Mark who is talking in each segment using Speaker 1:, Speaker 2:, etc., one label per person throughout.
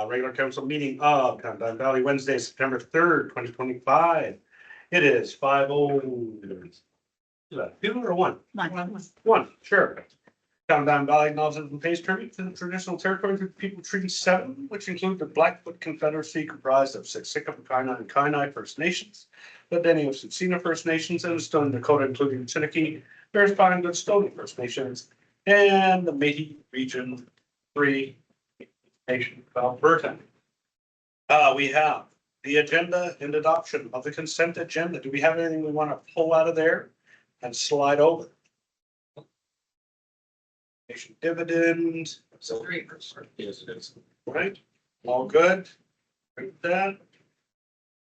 Speaker 1: Regular council meeting of Countdown Valley, Wednesday, September 3rd, 2025. It is 5:02 or one? One, sure. Countdown Valley acknowledges and pays tribute to the traditional territories of People Treaty 7, which include the Blackfoot Confederacy comprised of Siksika, Kainai, and Kainai First Nations, the Dene of Tsuut'ina First Nations, and the Stone Dakota, including Chiniki, Bears Pine, and Stoney First Nations, and the Métis Region 3 Nation of Alberta. We have the agenda and adoption of the consent agenda. Do we have anything we want to pull out of there and slide over? Nation dividend. So 3%. Yes, it is. Right. All good. With that.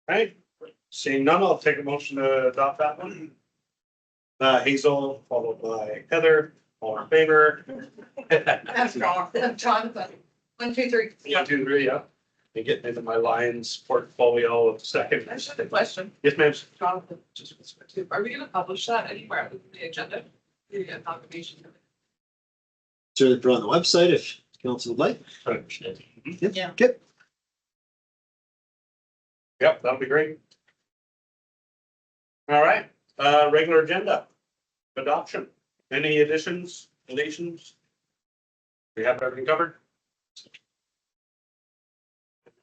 Speaker 1: Right. Seeing none, I'll take a motion to adopt that one. Hazel, followed by Heather. All in favor?
Speaker 2: That's Jonathan. 1, 2, 3.
Speaker 1: 1, 2, 3, yeah. And getting into my Lions portfolio of second.
Speaker 2: I just have a question,
Speaker 1: Yes, ma'am.
Speaker 2: Jonathan. Are we gonna publish that anywhere other than the agenda? The amalgamation.
Speaker 3: Certainly put on the website if council would like.
Speaker 2: Yeah.
Speaker 3: Okay.
Speaker 1: Yep, that'll be great. All right, regular agenda. Adoption. Any additions, deletions? We have everything covered?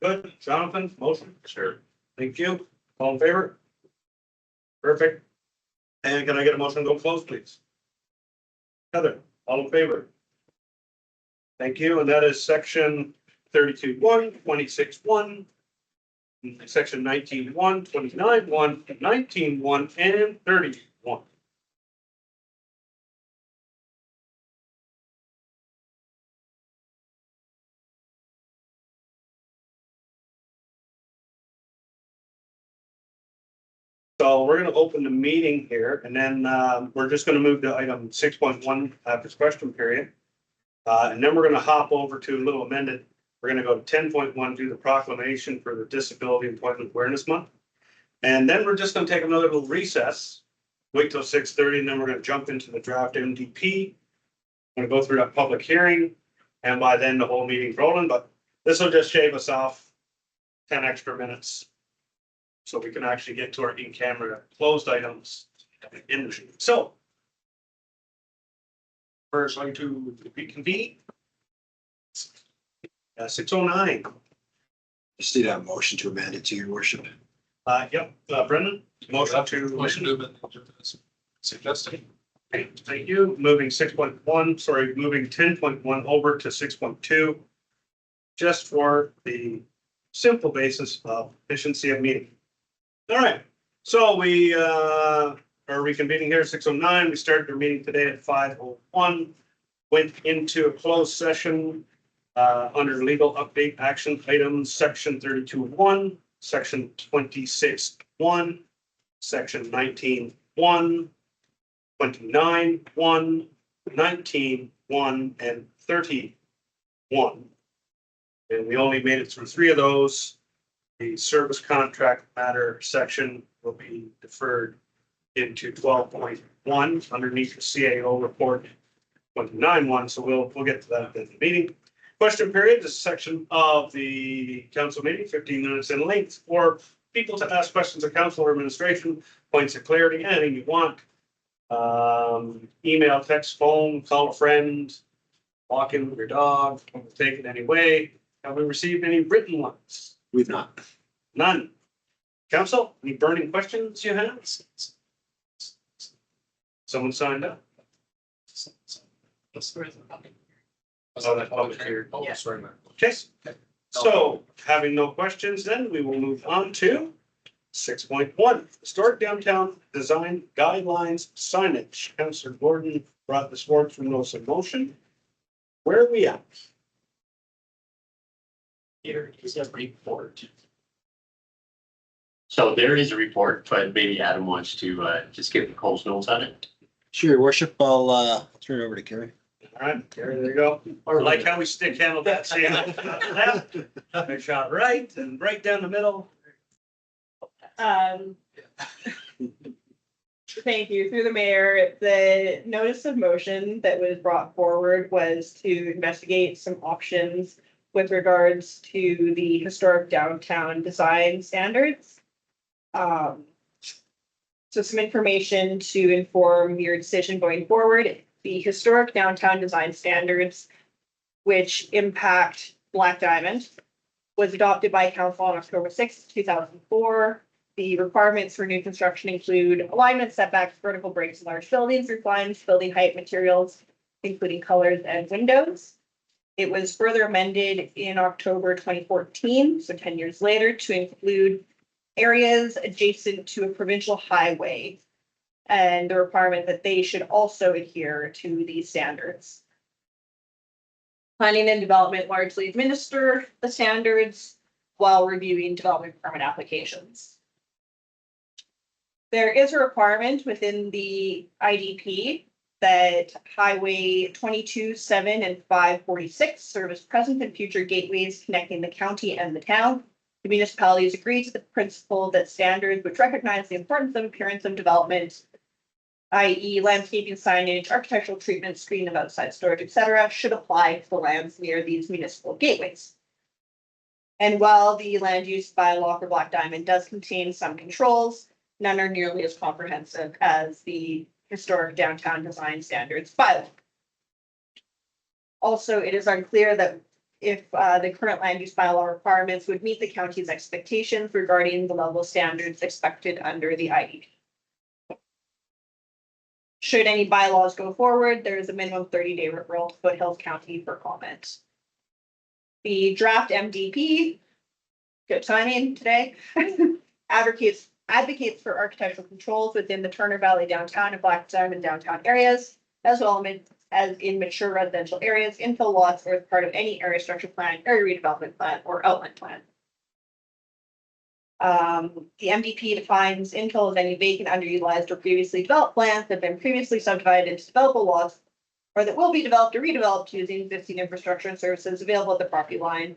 Speaker 1: Good. Jonathan, motion? Sure. Thank you. All in favor? Perfect. And can I get a motion to go close, please? Heather, all in favor? Thank you. And that is section 32.1, 26.1, section 19.1, 29.1, 19.1, and 31. So we're going to open the meeting here, and then we're just going to move to item 6.1 after this question period. And then we're going to hop over to a little amended. We're going to go to 10.1, do the proclamation for the Disability Employment Awareness Month. And then we're just going to take another little recess, wait till 6:30, and then we're going to jump into the draft MDP. I'm going to go through that public hearing, and by then the whole meeting's rolling, but this will just shave us off 10 extra minutes. So we can actually get to our in-camera closed items in the meeting. So first, like to reconvene. 6:09.
Speaker 3: Just need a motion to amend it to your worship.
Speaker 1: Yep, Brendan, motion to.
Speaker 4: Motion to amend the agenda as suggested.
Speaker 1: Okay, thank you. Moving 6.1, sorry, moving 10.1 over to 6.2. Just for the simple basis of efficiency of meeting. All right, so we are reconvening here at 6:09. We started our meeting today at 5:01. Went into a closed session under legal update action items, section 32.1, section 26.1, section 19.1, 29.1, 19.1, and 31. And we only made it through 3 of those. The service contract matter section will be deferred into 12.1 underneath the CAO report 29.1. So we'll get to that in the meeting. Question period is a section of the council meeting, 15 minutes in length, for people to ask questions of council or administration, points of clarity, anything you want. Email, text, phone, call a friend, walk in with your dog, take it anyway. Have we received any written ones?
Speaker 3: We've not.
Speaker 1: None. Council, any burning questions you have? Someone signed up? Oh, that public hearing.
Speaker 4: Oh,
Speaker 2: Yeah.
Speaker 4: sorry, Matt.
Speaker 1: Okay, so having no questions, then we will move on to 6.1, historic downtown design guidelines signage. Councillor Gordon brought this forward from notice of motion. Where are we at?
Speaker 5: Here is a report. So there is a report, but maybe Adam wants to just give the Cole's notes on it.
Speaker 3: Sure, your worship, I'll turn it over to Kerry.
Speaker 1: All right, there you go. Or like how we stick handle that, saying left, I shot right and right down the middle.
Speaker 6: Thank you. Through the mayor, the notice of motion that was brought forward was to investigate some options with regards to the historic downtown design standards. So some information to inform your decision going forward. The historic downtown design standards, which impact Black Diamond, was adopted by council on October 6th, 2004. The requirements for new construction include alignment, setbacks, vertical breaks in large buildings, roof lines, building height, materials, including colors and windows. It was further amended in October 2014, so 10 years later, to include areas adjacent to a provincial highway and the requirement that they should also adhere to these standards. Planning and development largely administer the standards while reviewing development permit applications. There is a requirement within the IDP that Highway 22, 7, and 546 serve as present and future gateways connecting the county and the town. The municipalities agree to the principle that standards which recognize the importance of appearance of development, i.e. landscaping, signage, architectural treatment, screening of outside storage, etc., should apply to the lands near these municipal gateways. And while the land use bylaw for Black Diamond does contain some controls, none are nearly as comprehensive as the historic downtown design standards bylaw. Also, it is unclear that if the current land use bylaw requirements would meet the county's expectations regarding the level of standards expected under the IDP. Should any bylaws go forward, there is a minimum 30-day referral to Foothills County for comment. The draft MDP, good timing today, advocates for architectural controls within the Turner Valley downtown and Black Diamond downtown areas, as well as in mature residential areas, infill lots, or as part of any area structure plan, area redevelopment plan, or outline plan. The MDP defines infill as any vacant, underutilized, or previously developed lands that have been previously subdivided into developable lots, or that will be developed or redeveloped using existing infrastructure and services available at the property line.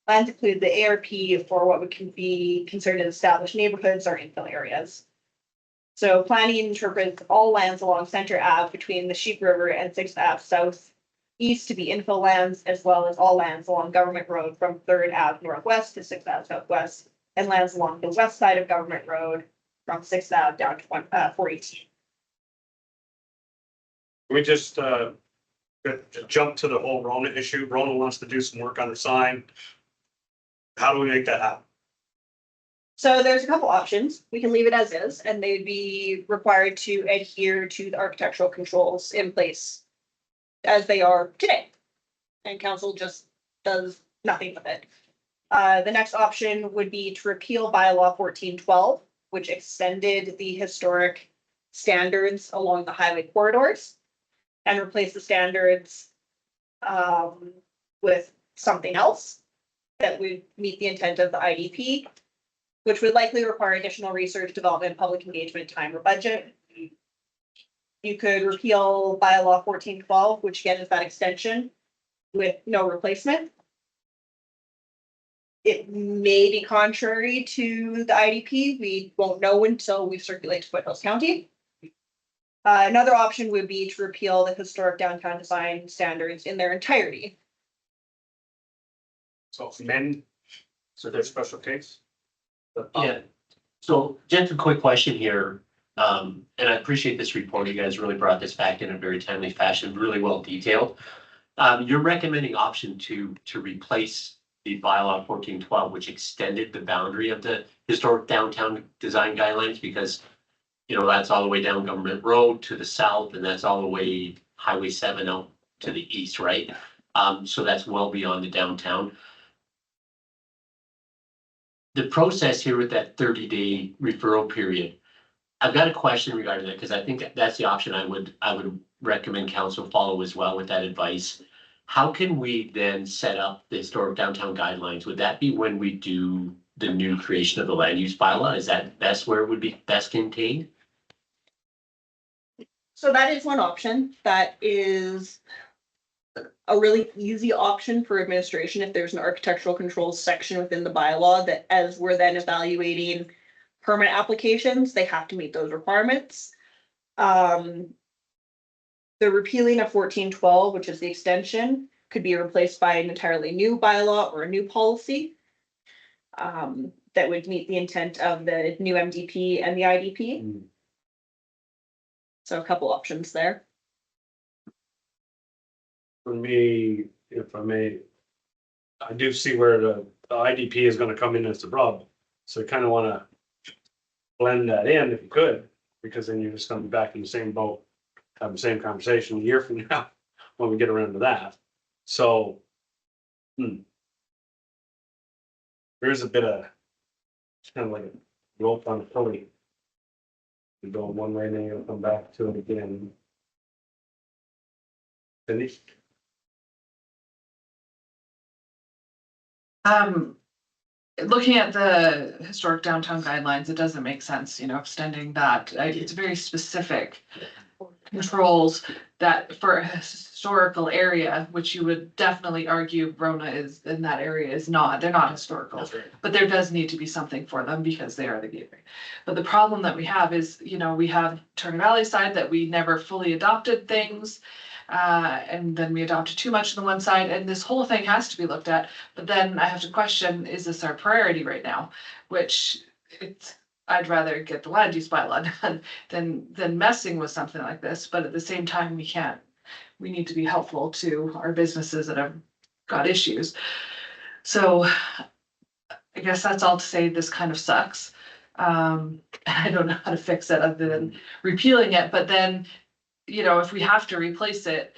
Speaker 6: Lands include the ARP for what would be considered as established neighborhoods or infill areas. So planning interprets all lands along Center Ave between the Sheep River and 6th Ave southeast to be infill lands, as well as all lands along Government Road from 3rd Ave northwest to 6th Ave southwest, and lands along the west side of Government Road from 6th Ave down to 418.
Speaker 1: We just jump to the whole Rona issue. Rona wants to do some work on the sign. How do we make that happen?
Speaker 6: So there's a couple options. We can leave it as is, and they'd be required to adhere to the architectural controls in place as they are today. And council just does nothing with it. The next option would be to repeal bylaw 1412, which extended the historic standards along the highway corridors, and replace the standards with something else that would meet the intent of the IDP, which would likely require additional research, development, public engagement, time, or budget. You could repeal bylaw 1412, which again is that extension with no replacement. It may be contrary to the IDP. We won't know until we circulate to Foothills County. Another option would be to repeal the historic downtown design standards in their entirety.
Speaker 1: So amend, so there's special case?
Speaker 5: Yeah, so just a quick question here, and I appreciate this report. You guys really brought this back in a very timely fashion, really well detailed. You're recommending option two to replace the bylaw 1412, which extended the boundary of the historic downtown design guidelines, because you know that's all the way down Government Road to the south, and that's all the way Highway 7 out to the east, right? So that's well beyond the downtown. The process here with that 30-day referral period, I've got a question regarding that, because I think that's the option I would recommend council follow as well with that advice. How can we then set up the historic downtown guidelines? Would that be when we do the new creation of the land use bylaw? Is that best where it would be best contained?
Speaker 6: So that is one option. That is a really easy option for administration if there's an architectural controls section within the bylaw that, as we're then evaluating permit applications, they have to meet those requirements. The repealing of 1412, which is the extension, could be replaced by an entirely new bylaw or a new policy. That would meet the intent of the new MDP and the IDP.
Speaker 1: Mm.
Speaker 6: So a couple options there.
Speaker 1: For me, if I may, I do see where the IDP is gonna come in as the rub, so I kind of wanna blend that in if you could, because then you're just gonna be back in the same boat, have the same conversation a year from now, when we get around to that, so. There is a bit of, it's kind of like a rope on a pulley. You go one way, then you'll come back to it again. Finished?
Speaker 2: Looking at the historic downtown guidelines, it doesn't make sense, extending that. It's very specific controls that for a historical area, which you would definitely argue Rona is in that area is not, they're not historical.
Speaker 5: That's right.
Speaker 2: But there does need to be something for them because they are the gateway. But the problem that we have is, we have Turner Valley side that we never fully adopted things. And then we adopted too much on the one side, and this whole thing has to be looked at. But then I have to question, is this our priority right now? Which I'd rather get the land use bylaw done than messing with something like this. But at the same time, we need to be helpful to our businesses that have got issues. So I guess that's all to say this kind of sucks. I don't know how to fix it other than repealing it, but then, if we have to replace it,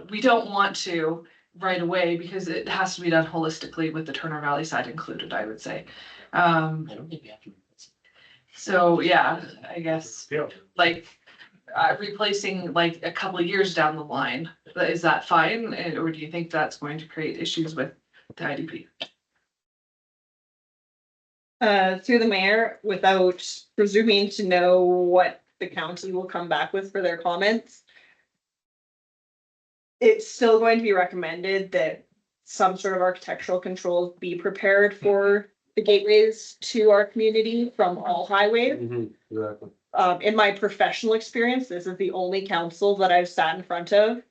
Speaker 2: we don't want to right away because it has to be done holistically with the Turner Valley side included, I would say.
Speaker 5: I don't think we have to.
Speaker 2: So, yeah, I guess
Speaker 1: Yeah.
Speaker 2: replacing like a couple of years down the line, is that fine? Or do you think that's going to create issues with the IDP?
Speaker 6: Through the mayor, without presuming to know what the county will come back with for their comments. It's still going to be recommended that some sort of architectural controls be prepared for the gateways to our community from all highways.
Speaker 1: Exactly.
Speaker 6: In my professional experience, this is the only council that I've sat in front of.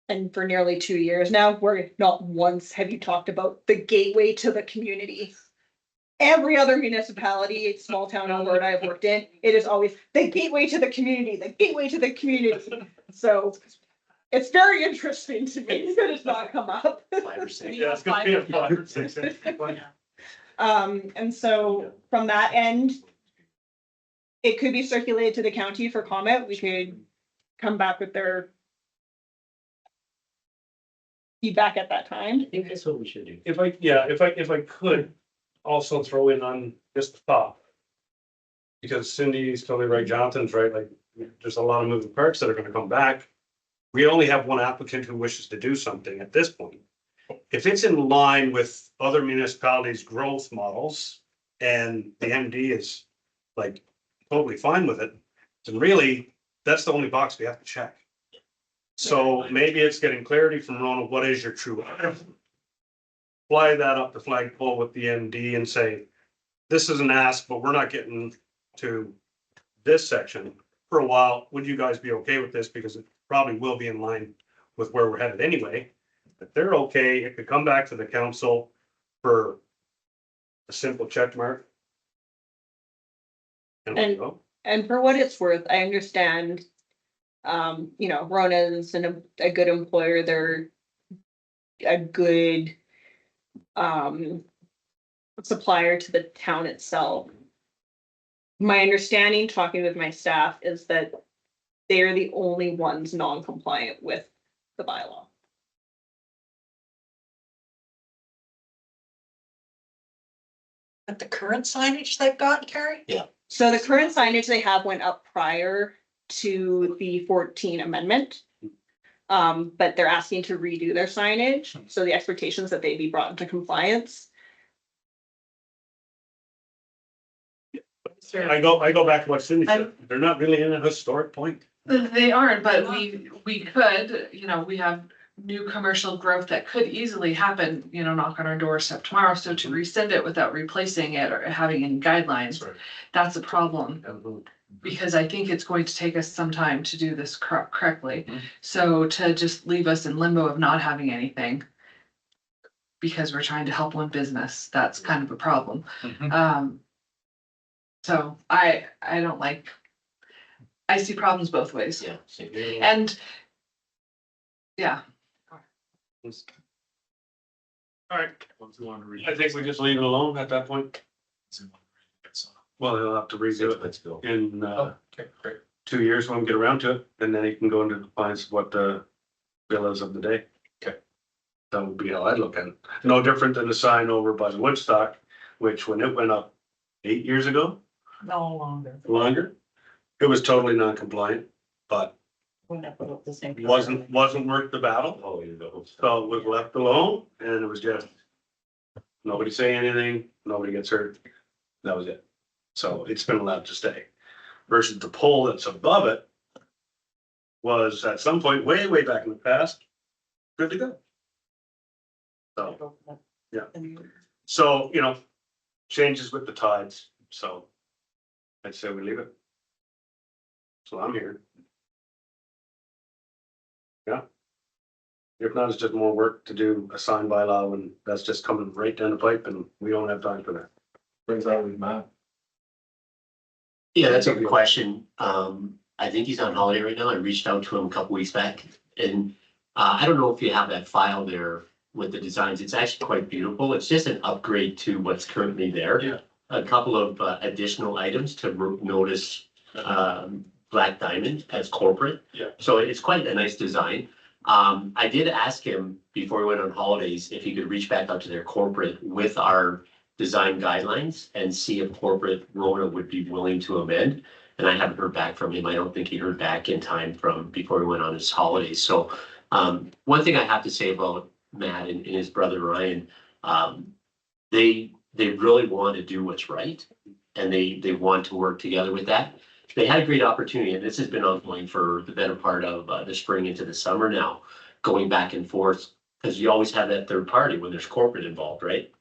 Speaker 6: And for nearly 2 years now, where not once have you talked about the gateway to the community. Every other municipality, small town Alberta I've worked in, it is always the gateway to the community, the gateway to the community. So it's very interesting to me that it's not come up.
Speaker 5: 5 or 6.
Speaker 1: Yeah, it's gonna be a 5 or 6.
Speaker 6: And so from that end, it could be circulated to the county for comment. We could come back with their feedback at that time.
Speaker 5: I think that's what we should do.
Speaker 1: If I could also throw in on just the top. Because Cindy's totally right, Jonathan's right, like, there's a lot of moving parts that are gonna come back. We only have one applicant who wishes to do something at this point. If it's in line with other municipalities' growth models and the MD is like totally fine with it, then really, that's the only box we have to check. So maybe it's getting clarity from Rona, what is your true? Fly that up the flagpole with the MD and say, this is an ask, but we're not getting to this section for a while. Would you guys be okay with this? Because it probably will be in line with where we're headed anyway. If they're okay, it could come back to the council for a simple check mark. And we'll go.
Speaker 6: And for what it's worth, I understand. Rona is a good employer. They're a good supplier to the town itself. My understanding, talking with my staff, is that they are the only ones non-compliant with the bylaw.
Speaker 7: But the current signage they've got, Carrie?
Speaker 6: So the current signage they have went up prior to the 14 amendment. But they're asking to redo their signage, so the expectations that they be brought into compliance.
Speaker 1: I go back to what Cindy said. They're not really in a historic point.
Speaker 2: They aren't, but we could, we have new commercial growth that could easily happen, knock on our doorstep tomorrow. So to rescind it without replacing it or having any guidelines,
Speaker 5: Right.
Speaker 2: that's a problem. because I think it's going to take us some time to do this correctly.
Speaker 4: Mhm.
Speaker 2: So to just leave us in limbo of not having anything because we're trying to help one business, that's kind of a problem.
Speaker 4: Mhm.
Speaker 2: So I don't like, I see problems both ways.
Speaker 5: Yeah. same here.
Speaker 2: And yeah,
Speaker 1: All right, I think we just leave it alone at that point. Well, he'll have to redo it
Speaker 5: Let's go.
Speaker 1: in,
Speaker 4: Oh, okay, great.
Speaker 1: 2 years when we get around to it, and then he can go into compliance with what the bill is of the day.
Speaker 4: Okay.
Speaker 1: That would be how I'd look at it. No different than the sign over by the Woodstock, which when it went up 8 years ago,
Speaker 7: No longer.
Speaker 1: longer, it was totally non-compliant, but
Speaker 7: Went up about the same.
Speaker 1: wasn't worth the battle.
Speaker 5: Oh, you go.
Speaker 1: So it was left alone, and it was just, nobody say anything, nobody gets hurt. That was it. So it's been allowed to stay. Versus the pole that's above it was at some point way, way back in the past, good to go. So, so, you know, changes with the tides, so I'd say we leave it. So I'm here. Yeah. If not, it's just more work to do a sign by law, and that's just coming right down the pipe, and we don't have time for that.
Speaker 4: Brings out with Matt.
Speaker 5: Yeah, that's a good question. I think he's on holiday right now. I reached out to him a couple weeks back and I don't know if you have that file there with the designs. It's actually quite beautiful. It's just an upgrade to what's currently there.
Speaker 4: Yeah.
Speaker 5: A couple of additional items to notice Black Diamond as corporate.
Speaker 4: Yeah.
Speaker 5: So it's quite a nice design. I did ask him before he went on holidays if he could reach back out to their corporate with our design guidelines and see if corporate Rona would be willing to amend. And I haven't heard back from him. I don't think he heard back in time from before he went on his holidays. So one thing I have to say about Matt and his brother Ryan, they really want to do what's right. And they want to work together with that. They had a great opportunity, and this has been ongoing for the better part of the spring into the summer now, going back and forth, because you always have that third party when there's corporate involved, right?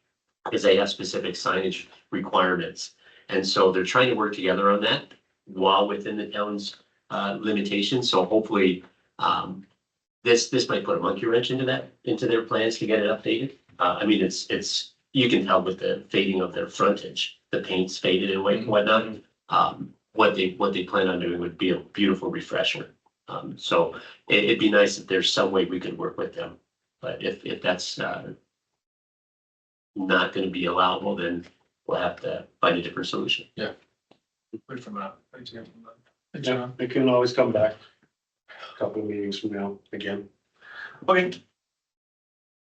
Speaker 5: Because they have specific signage requirements. And so they're trying to work together on that while within the town's limitations. So hopefully this might put a monkey wrench into their plans to get it updated. I mean, it's you can tell with the fading of their frontage, the paint's faded and whatnot. What they plan on doing would be a beautiful refresher. So it'd be nice if there's some way we could work with them. But if that's not gonna be allowable, then we'll have to find a different solution.
Speaker 4: Wait for Matt. Thanks again. Hey,
Speaker 1: Yeah,
Speaker 4: John.
Speaker 1: it can always come back. Couple of meetings from now again. Okay.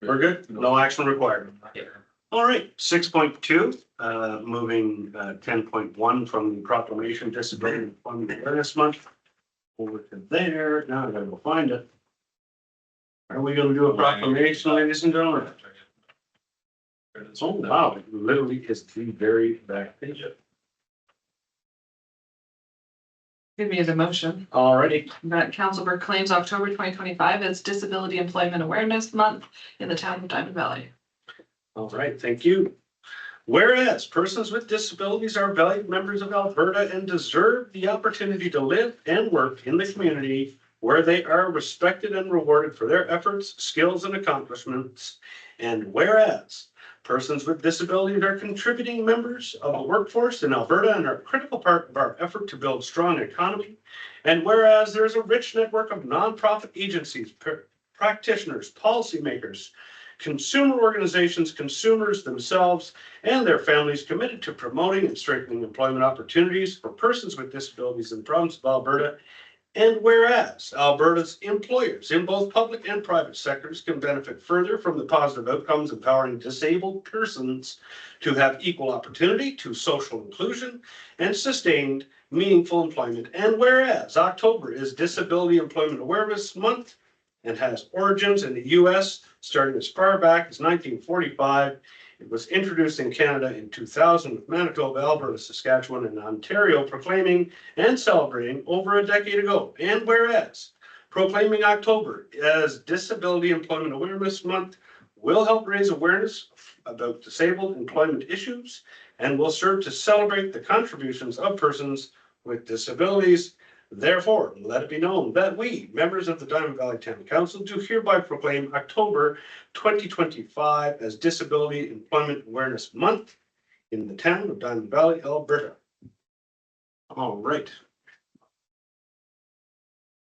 Speaker 1: We're good, no action required.
Speaker 5: Yeah.
Speaker 1: All right, 6.2, moving 10.1 from the proclamation disability employment awareness month over to there. Now I gotta go find it. Are we gonna do a proclamation, ladies and gentlemen? Oh, wow, it literally is the very back page.
Speaker 2: give me the motion.
Speaker 1: Alrighty,
Speaker 2: That Councilor claims October 2025 as Disability Employment Awareness Month in the town of Diamond Valley.
Speaker 1: all right, thank you. Whereas persons with disabilities are valued members of Alberta and deserve the opportunity to live and work in the community where they are respected and rewarded for their efforts, skills, and accomplishments. And whereas persons with disabilities are contributing members of the workforce in Alberta and are a critical part of our effort to build strong economy. And whereas there is a rich network of nonprofit agencies, practitioners, policymakers, consumer organizations, consumers themselves, and their families committed to promoting and strengthening employment opportunities for persons with disabilities in the province of Alberta. And whereas Alberta's employers in both public and private sectors can benefit further from the positive outcomes empowering disabled persons to have equal opportunity to social inclusion and sustained meaningful employment. And whereas October is Disability Employment Awareness Month and has origins in the US starting as far back as 1945. It was introduced in Canada in 2000 with Manitoba, Alberta, Saskatchewan, and Ontario proclaiming and celebrating over a decade ago. And whereas proclaiming October as Disability Employment Awareness Month will help raise awareness about disabled employment issues and will serve to celebrate the contributions of persons with disabilities. Therefore, let it be known that we, members of the Diamond Valley Town Council, do hereby proclaim October 2025 as Disability Employment Awareness Month in the town of Diamond Valley, Alberta. All right.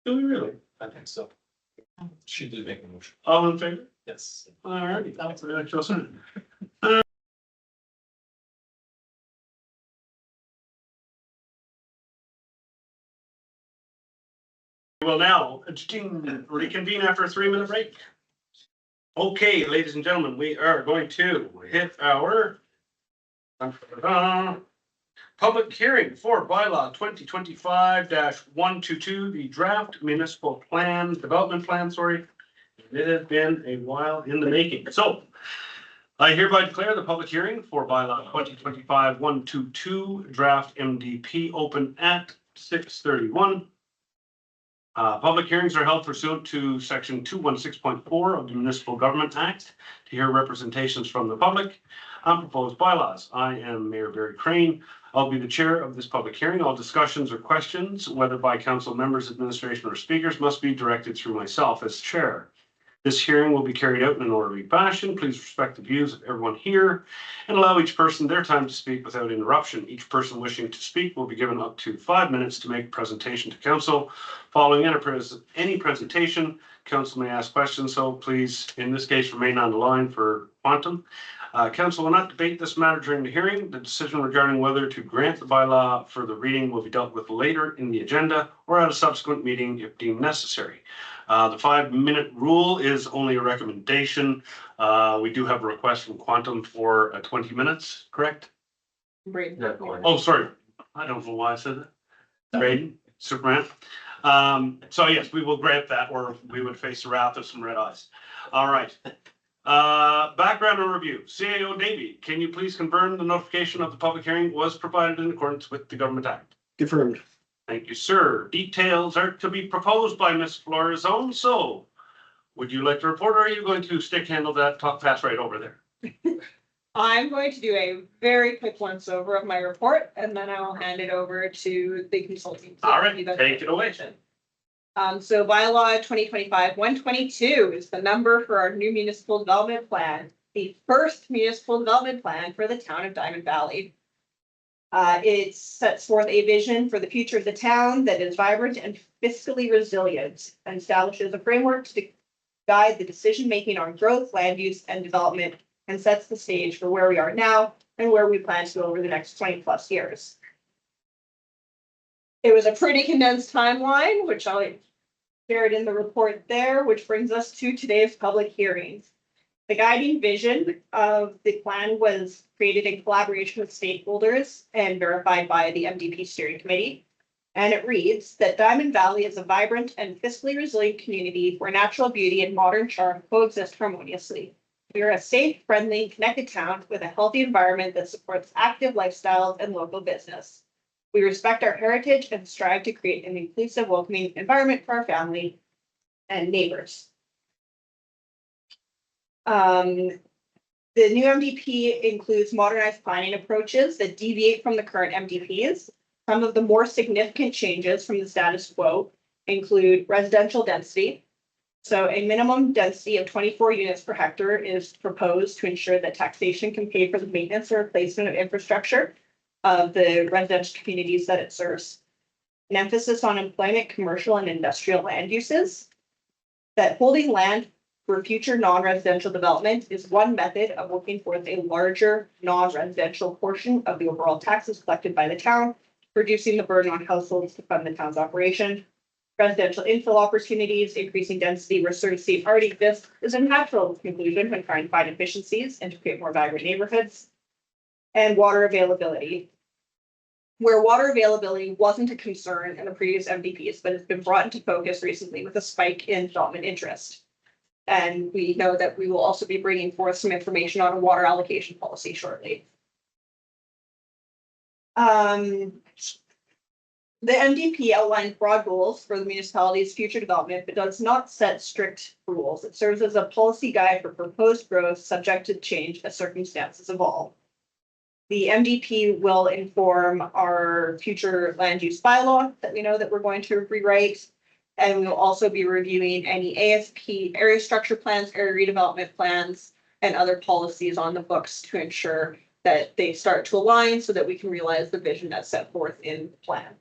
Speaker 1: Do we really?
Speaker 4: I think so. She did make a motion.
Speaker 1: All in favor?
Speaker 4: Yes.
Speaker 1: All righty. That's what I chose. We will now reconvene after a 3-minute break. Okay, ladies and gentlemen, we are going to hit our public hearing for bylaw 2025-122, the draft municipal plan, development plan, sorry. It has been a while in the making. So I hereby declare the public hearing for bylaw 2025-122, draft MDP open at 6:31. Public hearings are held pursuant to section 216.4 of the Municipal Government Act to hear representations from the public on proposed bylaws. I am Mayor Barry Crane. I'll be the chair of this public hearing. All discussions or questions, whether by council members, administration, or speakers, must be directed through myself as chair. This hearing will be carried out in an orderly fashion. Please respect the views of everyone here and allow each person their time to speak without interruption. Each person wishing to speak will be given up to 5 minutes to make a presentation to council. Following any presentation, council may ask questions, so please, in this case, remain on the line for quantum. Council will not debate this matter during the hearing. The decision regarding whether to grant the bylaw for the reading will be dealt with later in the agenda or at a subsequent meeting if deemed necessary. The 5-minute rule is only a recommendation. We do have a request from Quantum for 20 minutes, correct? Oh, sorry. I don't know why I said that. Braden, Superman. So yes, we will grant that, or we would face the wrath of some red eyes. All right. Background and review. CAO Davey, can you please confirm the notification of the public hearing was provided in accordance with the Government Act?
Speaker 3: Confirmed.
Speaker 1: Thank you, sir. Details are to be proposed by Ms. Florizone. So would you like to report, or are you going to stick handle that, talk fast right over there?
Speaker 6: I'm going to do a very quick once over of my report, and then I will hand it over to the consultant.
Speaker 1: All right, take it away.
Speaker 6: So bylaw 2025-122 is the number for our new municipal development plan, the first municipal development plan for the town of Diamond Valley. It sets forth a vision for the future of the town that is vibrant and fiscally resilient and establishes a framework to guide the decision-making on growth, land use, and development, and sets the stage for where we are now and where we plan to go over the next 20+ years. It was a pretty condensed timeline, which I shared in the report there, which brings us to today's public hearings. The guiding vision of the plan was created in collaboration with stakeholders and verified by the MDP steering committee. And it reads that Diamond Valley is a vibrant and fiscally resilient community where natural beauty and modern charm coexist harmoniously. We are a safe, friendly, connected town with a healthy environment that supports active lifestyles and local business. We respect our heritage and strive to create an inclusive, welcoming environment for our family and neighbors. The new MDP includes modernized planning approaches that deviate from the current MDPs. Some of the more significant changes from the status quo include residential density. So a minimum density of 24 units per hectare is proposed to ensure that taxation can pay for the maintenance or replacement of infrastructure of the residential communities that it serves. An emphasis on employment, commercial, and industrial land uses. That holding land for future non-residential development is one method of working towards a larger non-residential portion of the overall taxes collected by the town, reducing the burden on households to fund the town's operation. Residential infill opportunities, increasing density where services already exist is a natural conclusion when trying to find efficiencies and to create more vibrant neighborhoods. And water availability, where water availability wasn't a concern in the previous MDPs, but it's been brought into focus recently with a spike in development interest. And we know that we will also be bringing forth some information on a water allocation policy shortly. The MDP outlines broad goals for the municipality's future development, but does not set strict rules. It serves as a policy guide for proposed growth subject to change as circumstances evolve. The MDP will inform our future land use bylaw that we know that we're going to rewrite. And we'll also be reviewing any ASP, area structure plans, area redevelopment plans, and other policies on the books to ensure that they start to align so that we can realize the vision that's set forth in the plan.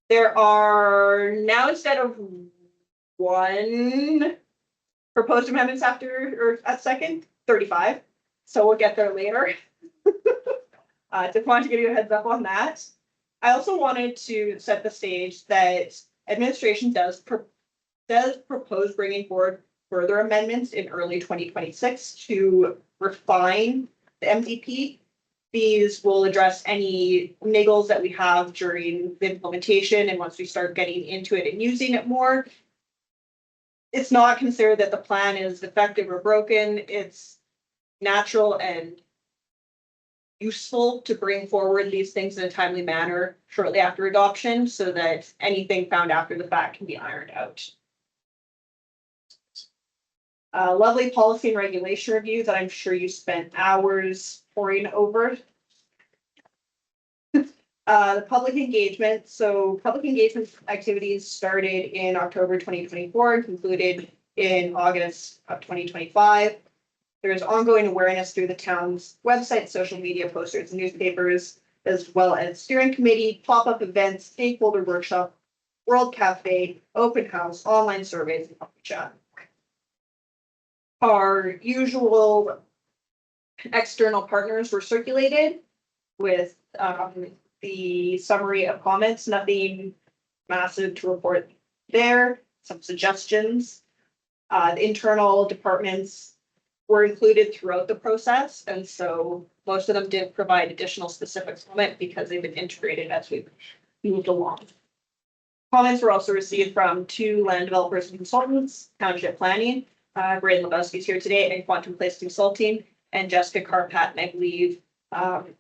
Speaker 6: There are now, instead of one proposed amendments after, or at second, 35. So we'll get there later. Just wanted to give you a heads up on that. I also wanted to set the stage that administration does propose bringing forward further amendments in early 2026 to refine the MDP. These will address any niggles that we have during the implementation, and once we start getting into it and using it more, it's not considered that the plan is defective or broken. It's natural and useful to bring forward these things in a timely manner shortly after adoption so that anything found after the fact can be ironed out. Lovely policy and regulation review that I'm sure you spent hours poring over. The public engagement. So public engagement activities started in October 2024 and concluded in August of 2025. There is ongoing awareness through the town's website, social media, posters, and newspapers, as well as steering committee, pop-up events, stakeholder workshop, World Cafe, open house, online surveys, and coffee chat. Our usual external partners were circulated with the summary of comments, nothing massive to report there, some suggestions. The internal departments were included throughout the process, and so most of them did provide additional specific comment because they've been integrated as we've moved along. Comments were also received from 2 land developers and consultants, Township Planning, Braden Lebowski's here today, and Quantum Place Consulting, and Jessica Carpat, and I believe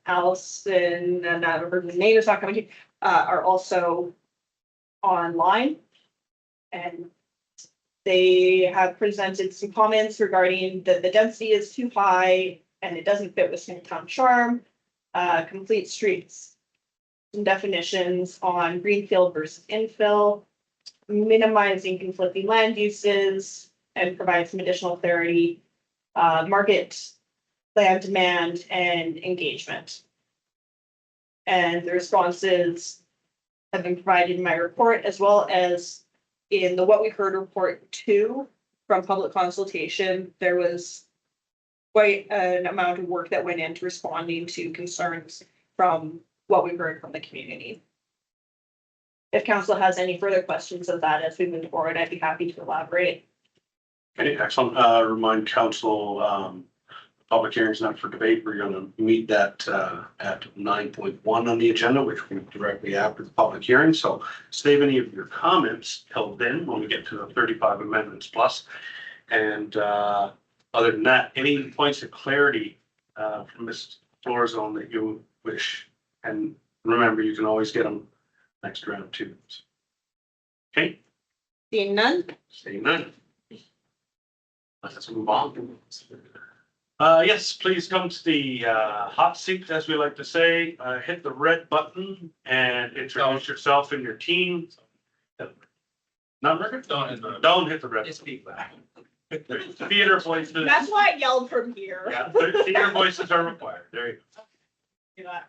Speaker 6: Allison, and her name is not coming to, are also online. And they have presented some comments regarding that the density is too high and it doesn't fit with small town charm, complete streets, some definitions on greenfield versus infill, minimizing conflicting land uses, and provide some additional clarity, market, land demand, and engagement. And the responses have been provided in my report, as well as in the What We Heard Report 2 from public consultation. There was quite an amount of work that went into responding to concerns from what we heard from the community. If council has any further questions of that as we move forward, I'd be happy to elaborate.
Speaker 8: Okay, excellent. Remind council, public hearings not for debate. We're going to meet that at 9.1 on the agenda, which will be directly after the public hearing. So save any of your comments till then when we get to the 35 amendments plus. And other than that, any points of clarity from Ms. Florzone that you wish? And remember, you can always get them next round too. Okay.
Speaker 6: Seeing none?
Speaker 8: Seeing none. Let's move on. Yes, please come to the hot seat, as we like to say. Hit the red button and introduce yourself and your team. Not record? Don't hit the red. Theater voices.
Speaker 6: That's why I yelled from here.
Speaker 8: Yeah, theater voices are required. There you go.
Speaker 6: Yeah.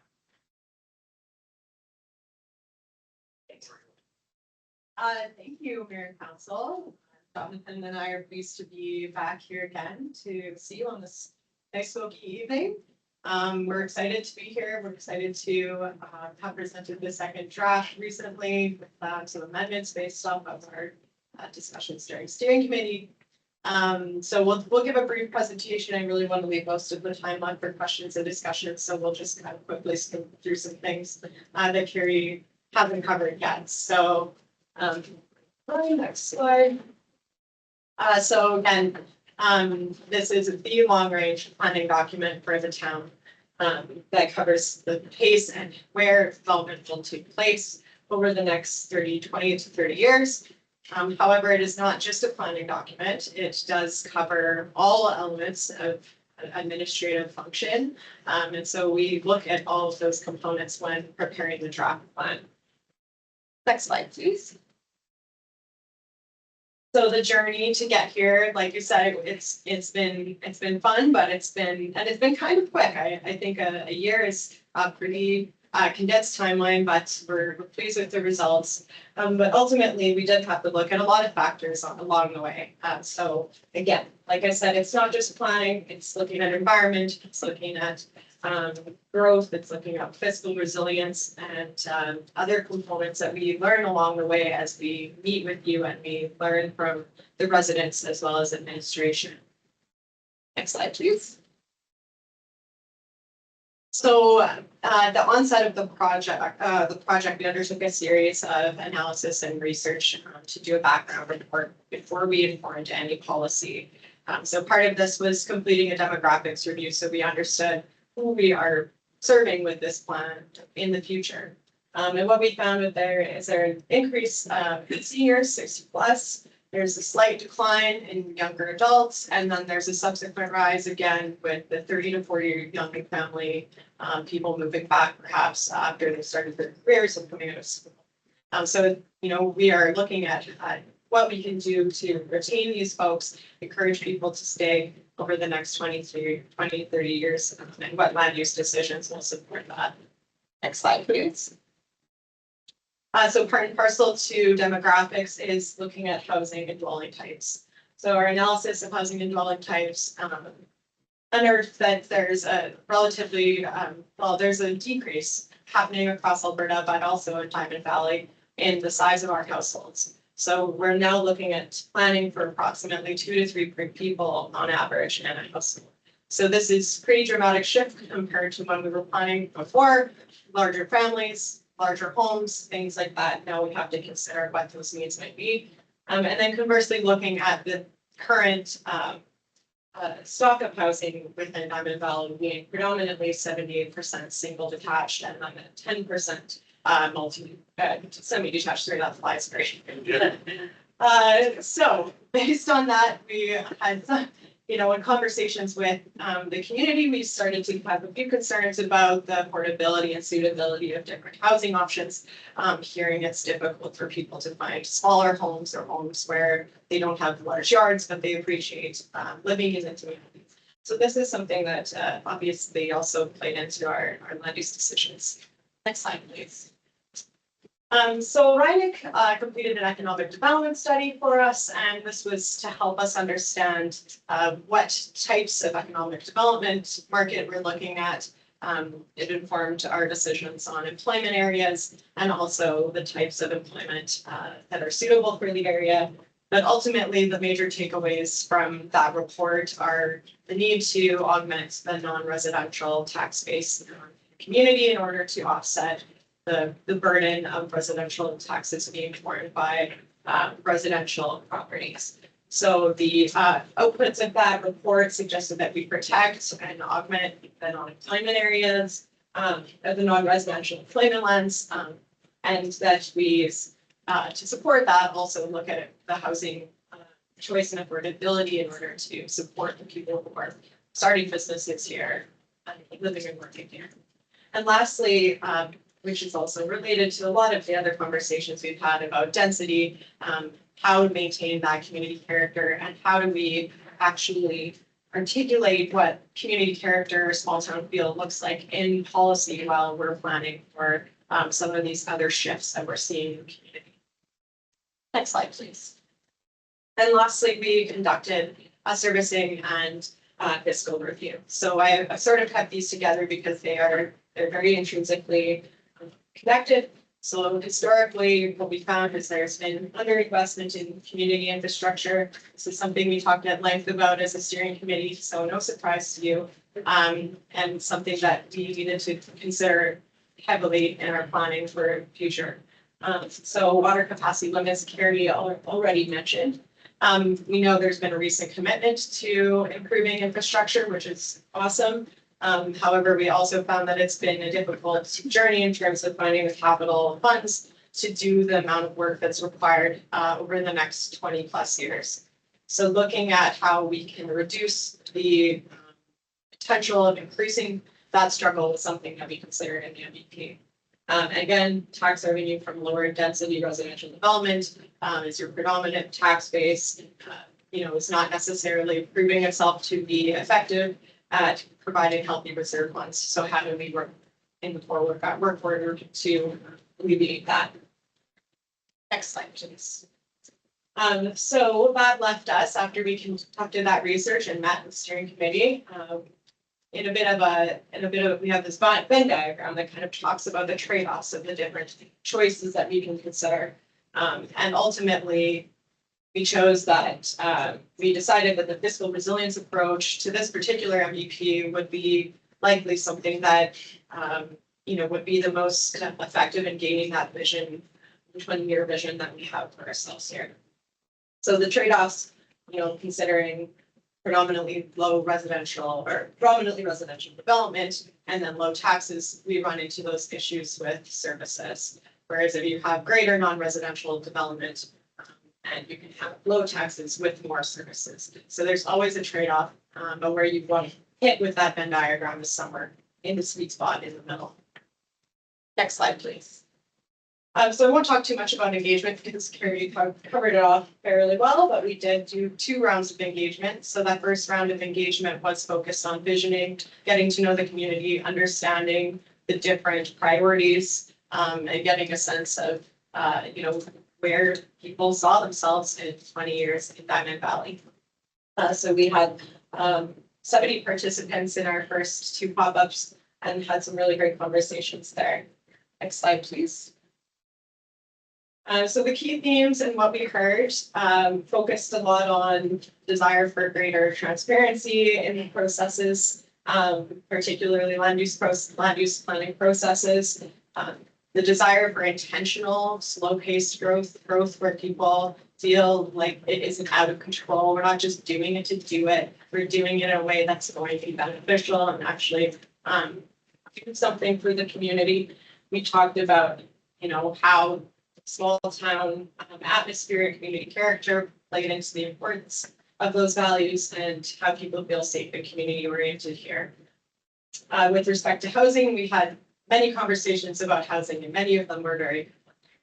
Speaker 7: Thank you, Mayor and Council. Jonathan and I are pleased to be back here again to see you on this nice smoky evening. We're excited to be here. We're excited to have presented the second draft recently with some amendments based off of our discussions during steering committee. So we'll give a brief presentation. I really want to leave most of the time on for questions and discussions. So we'll just kind of quickly skim through some things that Carrie hasn't covered yet. So next slide. So again, this is the long-range planning document for the town that covers the pace and where development will take place over the next 20 to 30 years. However, it is not just a planning document. It does cover all elements of administrative function. And so we look at all of those components when preparing the draft plan. Next slide, please. So the journey to get here, like you said, it's been fun, but it's been kind of quick. I think a year is a pretty condensed timeline, but we're pleased with the results. But ultimately, we did have to look at a lot of factors along the way. So again, like I said, it's not just planning, it's looking at environment, it's looking at growth, it's looking at fiscal resilience and other components that we learn along the way as we meet with you and we learn from the residents as well as administration. Next slide, please. So the onset of the project, we undertook a series of analysis and research to do a background report before we informed any policy. So part of this was completing a demographics review, so we understood who we are serving with this plan in the future. And what we found with there is an increase in seniors, 60 plus. There's a slight decline in younger adults, and then there's a subsequent rise again with the 30 to 40 young family people moving back perhaps after they started their careers and coming out of school. So, you know, we are looking at what we can do to retain these folks, encourage people to stay over the next 20, 30 years, and what land use decisions will support that. Next slide, please. So part and parcel to demographics is looking at housing and dwelling types. So our analysis of housing and dwelling types unearthed that there's a relatively, there's a decrease happening across Alberta, but also in Diamond Valley in the size of our households. So we're now looking at planning for approximately 2 to 3 people on average in a household. So this is pretty dramatic shift compared to when we were planning before, larger families, larger homes, things like that. Now we have to consider what those needs might be. And then conversely, looking at the current stock of housing within Diamond Valley being predominantly 78% single detached and then 10% semi-detached, sorry, that flies great. So based on that, we had, in conversations with the community, we started to have a few concerns about the affordability and suitability of different housing options. Hearing it's difficult for people to find smaller homes or homes where they don't have large yards, but they appreciate living in intimate. So this is something that obviously also played into our land use decisions. Next slide, please. So Reineck completed an economic development study for us, and this was to help us understand what types of economic development market we're looking at. It informed our decisions on employment areas and also the types of employment that are suitable for the area. But ultimately, the major takeaways from that report are the need to augment the non-residential tax base in our community in order to offset the burden of residential taxes being borne by residential properties. So the outputs of that report suggested that we protect and augment the non-employment areas, the non-residential employment lands, and that we, to support that, also look at the housing choice and affordability in order to support the people who are starting businesses here and living and working here. And lastly, which is also related to a lot of the other conversations we've had about density, how to maintain that community character, and how do we actually articulate what community character, small town feel looks like in policy while we're planning for some of these other shifts that we're seeing in the community. Next slide, please. And lastly, we conducted a servicing and fiscal review. So I sort of kept these together because they're very intrinsically connected. So historically, what we found is there's been underinvestment in community infrastructure. This is something we talked at length about as a steering committee, so no surprise to you. And something that we needed to consider heavily in our planning for future. So water capacity limits, Carrie already mentioned. We know there's been a recent commitment to improving infrastructure, which is awesome. However, we also found that it's been a difficult journey in terms of finding the capital funds to do the amount of work that's required over the next 20 plus years. So looking at how we can reduce the potential of increasing that struggle was something that we considered in the MVP. Again, tax revenue from lower density residential development is your predominant tax base. Is not necessarily proving itself to be effective at providing healthy reserve funds. So how do we work in the work order to alleviate that? Next slide, please. So that left us, after we conducted that research and met with steering committee, we have this Venn diagram that kind of talks about the trade-offs of the different choices that we can consider. And ultimately, we chose that, we decided that the fiscal resilience approach to this particular MVP would be likely something that, would be the most effective in gaining that vision, 20-year vision that we have for ourselves here. So the trade-offs, considering predominantly residential development and then low taxes, we run into those issues with services. Whereas if you have greater non-residential development, and you can have low taxes with more services. So there's always a trade-off, but where you want to hit with that Venn diagram is somewhere in the sweet spot in the middle. Next slide, please. So I won't talk too much about engagement because Carrie covered it off fairly well, but we did do 2 rounds of engagement. So that first round of engagement was focused on visioning, getting to know the community, understanding the different priorities, and getting a sense of, where people saw themselves in 20 years in Diamond Valley. So we had 70 participants in our first 2 pop-ups and had some really great conversations there. Next slide, please. So the key themes and what we heard focused a lot on desire for greater transparency in the processes, particularly land use planning processes, the desire for intentional, slow-paced growth where people feel like it isn't out of control. We're not just doing it to do it. We're doing it in a way that's going to be beneficial and actually do something for the community. We talked about, how small town atmosphere and community character played into the importance of those values and how people feel safe and community oriented here. With respect to housing, we had many conversations about housing and many of them were very,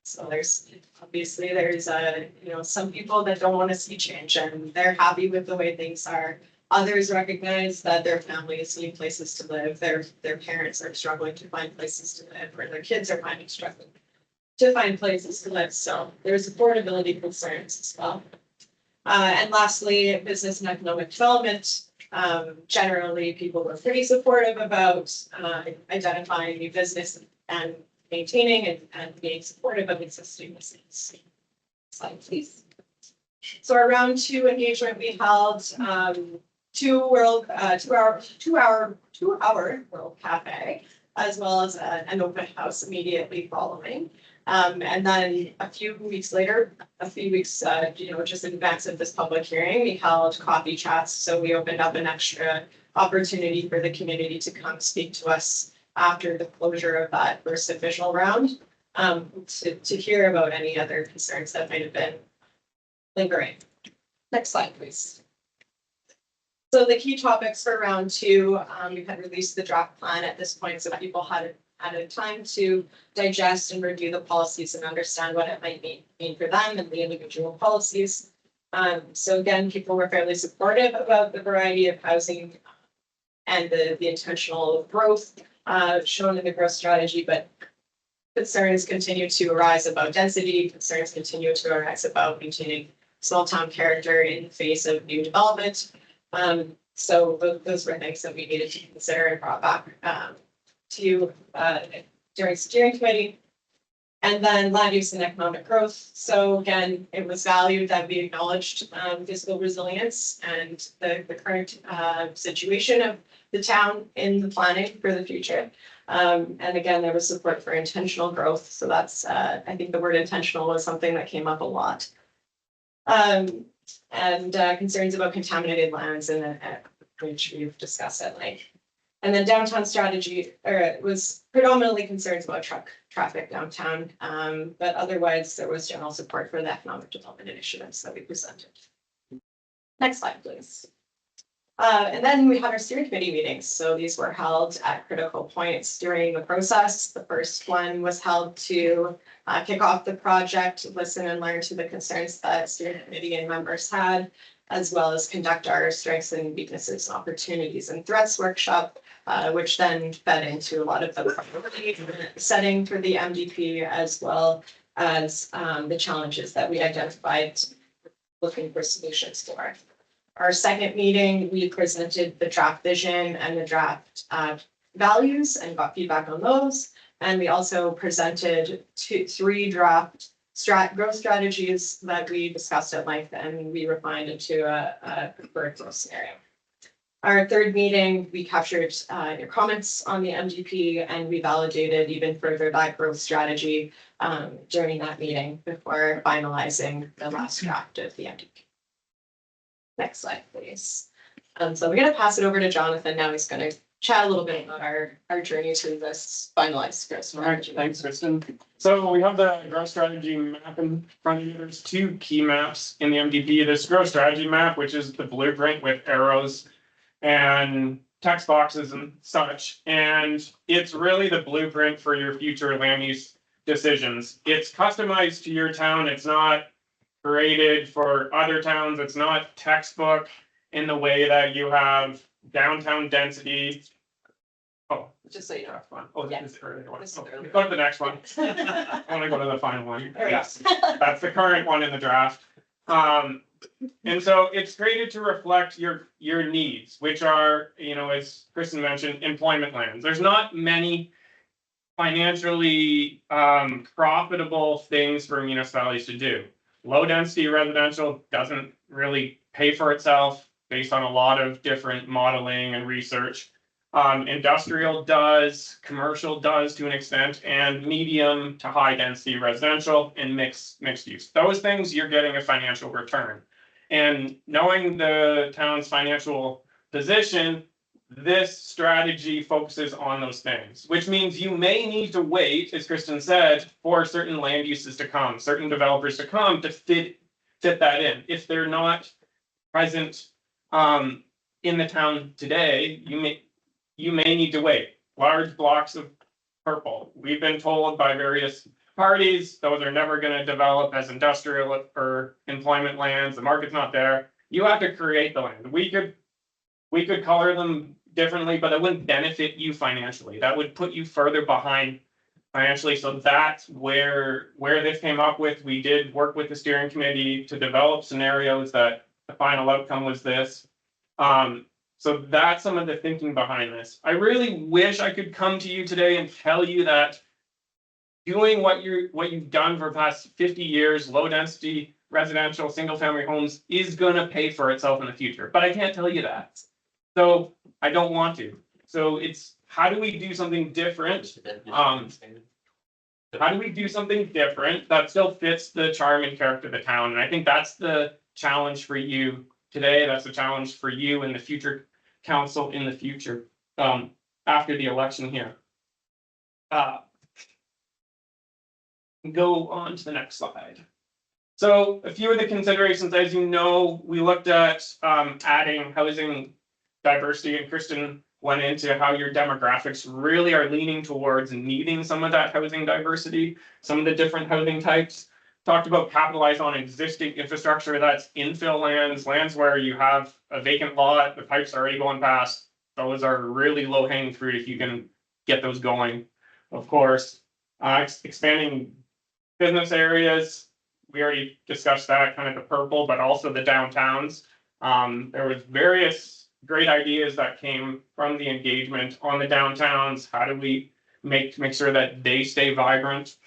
Speaker 7: so there's some people that don't want to see change and they're happy with the way things are. Others recognize that their families need places to live. Their parents are struggling to find places to live, or their kids are struggling to find places to live. So there's affordability concerns as well. And lastly, business and economic development. Generally, people were pretty supportive about identifying new business and maintaining and being supportive of existing business. Slide, please. So our round 2 engagement, we held 2-hour World Cafe, as well as an open house immediately following. And then a few weeks, just in advance of this public hearing, we held coffee chats. So we opened up an extra opportunity for the community to come speak to us after the closure of that first official round, to hear about any other concerns that might have been lingering. Next slide, please. So the key topics for round 2, we had released the draft plan at this point, so people had a time to digest and review the policies and understand what it might mean for them and the individual policies. So again, people were fairly supportive about the variety of housing and the intentional growth shown in the growth strategy, but concerns continue to arise about density, concerns continue to arise about maintaining small town character in the face of new development. So those were things that we needed to consider and brought back to during steering committee. And then land use and economic growth. So again, it was valued that we acknowledged fiscal resilience and the current situation of the town in the planning for the future. And again, there was support for intentional growth. So that's, I think the word intentional was something that came up a lot. And concerns about contaminated lands, and which we've discussed at length. And then downtown strategy, was predominantly concerns about traffic downtown, but otherwise there was general support for the economic development initiatives that we presented. Next slide, please. And then we had our steering committee meetings. So these were held at critical points during the process. The first one was held to kick off the project, listen and learn to the concerns that steering committee and members had, as well as conduct our strengths and weaknesses, opportunities and threats workshop, which then fed into a lot of the priority setting for the MDP, as well as the challenges that we identified looking for solutions for. Our second meeting, we presented the draft vision and the draft values and got feedback on those. And we also presented three draft growth strategies that we discussed at length and we refined into a preferred growth scenario. Our third meeting, we captured your comments on the MDP and we validated even further that growth strategy during that meeting before finalizing the last draft of the MDP. Next slide, please. So we're gonna pass it over to Jonathan now. He's gonna chat a little bit about our journey through this finalized growth
Speaker 9: All right,
Speaker 7: strategy.
Speaker 9: thanks, Kristen. So we have the growth strategy map in front of you. There's two key maps in the MDP. This growth strategy map, which is the blueprint with arrows and text boxes and such. And it's really the blueprint for your future land use decisions. It's customized to your town. It's not created for other towns. It's not textbook in the way that you have downtown density. Oh,
Speaker 7: Just so you know.
Speaker 9: that's fun. Oh,
Speaker 7: Yeah.
Speaker 9: this is the earlier one.
Speaker 7: This is the
Speaker 9: Oh,
Speaker 7: earlier
Speaker 9: go to the next one. I want to go to the final one.
Speaker 7: There we go.
Speaker 9: Yes, that's the current one in the draft. And so it's created to reflect your needs, which are, you know, as Kristen mentioned, employment lands. There's not many financially profitable things for municipalities to do. Low density residential doesn't really pay for itself based on a lot of different modeling and research. Industrial does, commercial does to an extent, and medium to high density residential and mixed use. Those things you're getting a financial return. And knowing the town's financial position, this strategy focuses on those things, which means you may need to wait, as Kristen said, for certain land uses to come, certain developers to come to fit that in. If they're not present in the town today, you may need to wait. Large blocks of purple. We've been told by various parties, those are never going to develop as industrial or employment lands. The market's not there. You have to create the land. We could color them differently, but it wouldn't benefit you financially. That would put you further behind financially. So that's where this came up with. We did work with the steering committee to develop scenarios that the final outcome was this. So that's some of the thinking behind this. I really wish I could come to you today and tell you that doing what you've done for the past 50 years, low density residential, single family homes is gonna pay for itself in the future, but I can't tell you that. So I don't want to. So it's how do we do something different? How do we do something different that still fits the charm and character of the town? And I think that's the challenge for you today. That's the challenge for you and the future council in the future, after the election here. Go on to the next slide. So a few of the considerations, as you know, we looked at adding housing diversity, and Kristen went into how your demographics really are leaning towards needing some of that housing diversity, some of the different housing types. Talked about capitalize on existing infrastructure, that's infill lands where you have a vacant lot, the pipes are already going past. Those are really low hanging fruit if you can get those going. Of course, expanding business areas, we already discussed that, kind of the purple, but also the downtowns. There was various great ideas that came from the engagement on the downtowns. How do we make sure that they stay vibrant?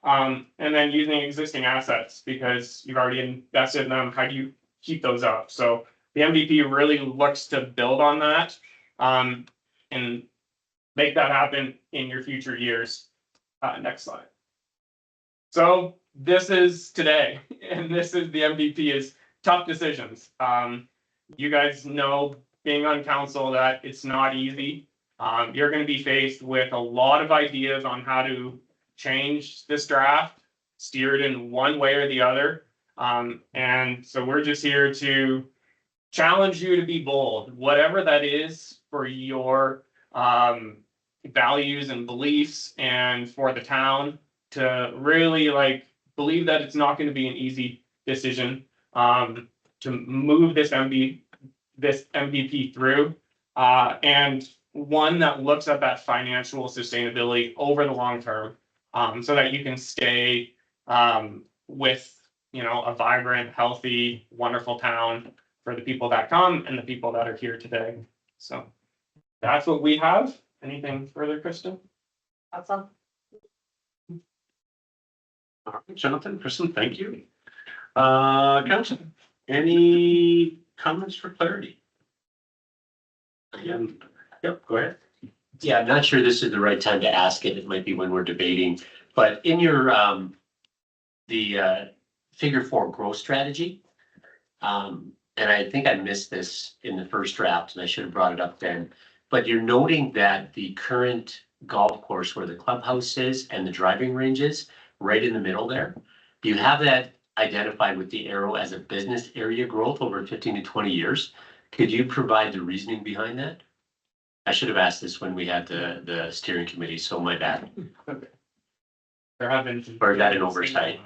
Speaker 9: And then using existing assets because you've already invested in them. How do you keep those up? So the MVP really looks to build on that and make that happen in your future years. Next slide. So this is today, and this is the MVP is tough decisions. You guys know, being on council, that it's not easy. You're going to be faced with a lot of ideas on how to change this draft, steer it in one way or the other. And so we're just here to challenge you to be bold, whatever that is for your values and beliefs and for the town to really like believe that it's not going to be an easy decision to move this MVP through and one that looks at that financial sustainability over the long term so that you can stay with a vibrant, healthy, wonderful town for the people that come and the people that are here today. So that's what we have. Anything further, Kristen?
Speaker 6: That's all.
Speaker 8: All right, Jonathan, Kristen, thank you. Council, any comments for clarity? Again, yep, go ahead.
Speaker 5: Yeah, I'm not sure this is the right time to ask it. It might be when we're debating, but in your, the figure 4 growth strategy, and I think I missed this in the first draft and I should have brought it up then, but you're noting that the current golf course where the clubhouse is and the driving range is right in the middle there. Do you have that identified with the arrow as a business area growth over 15 to 20 years? Could you provide the reasoning behind that? I should have asked this when we had the steering committee, so my bad.
Speaker 9: There have been.
Speaker 5: Or is that an oversight?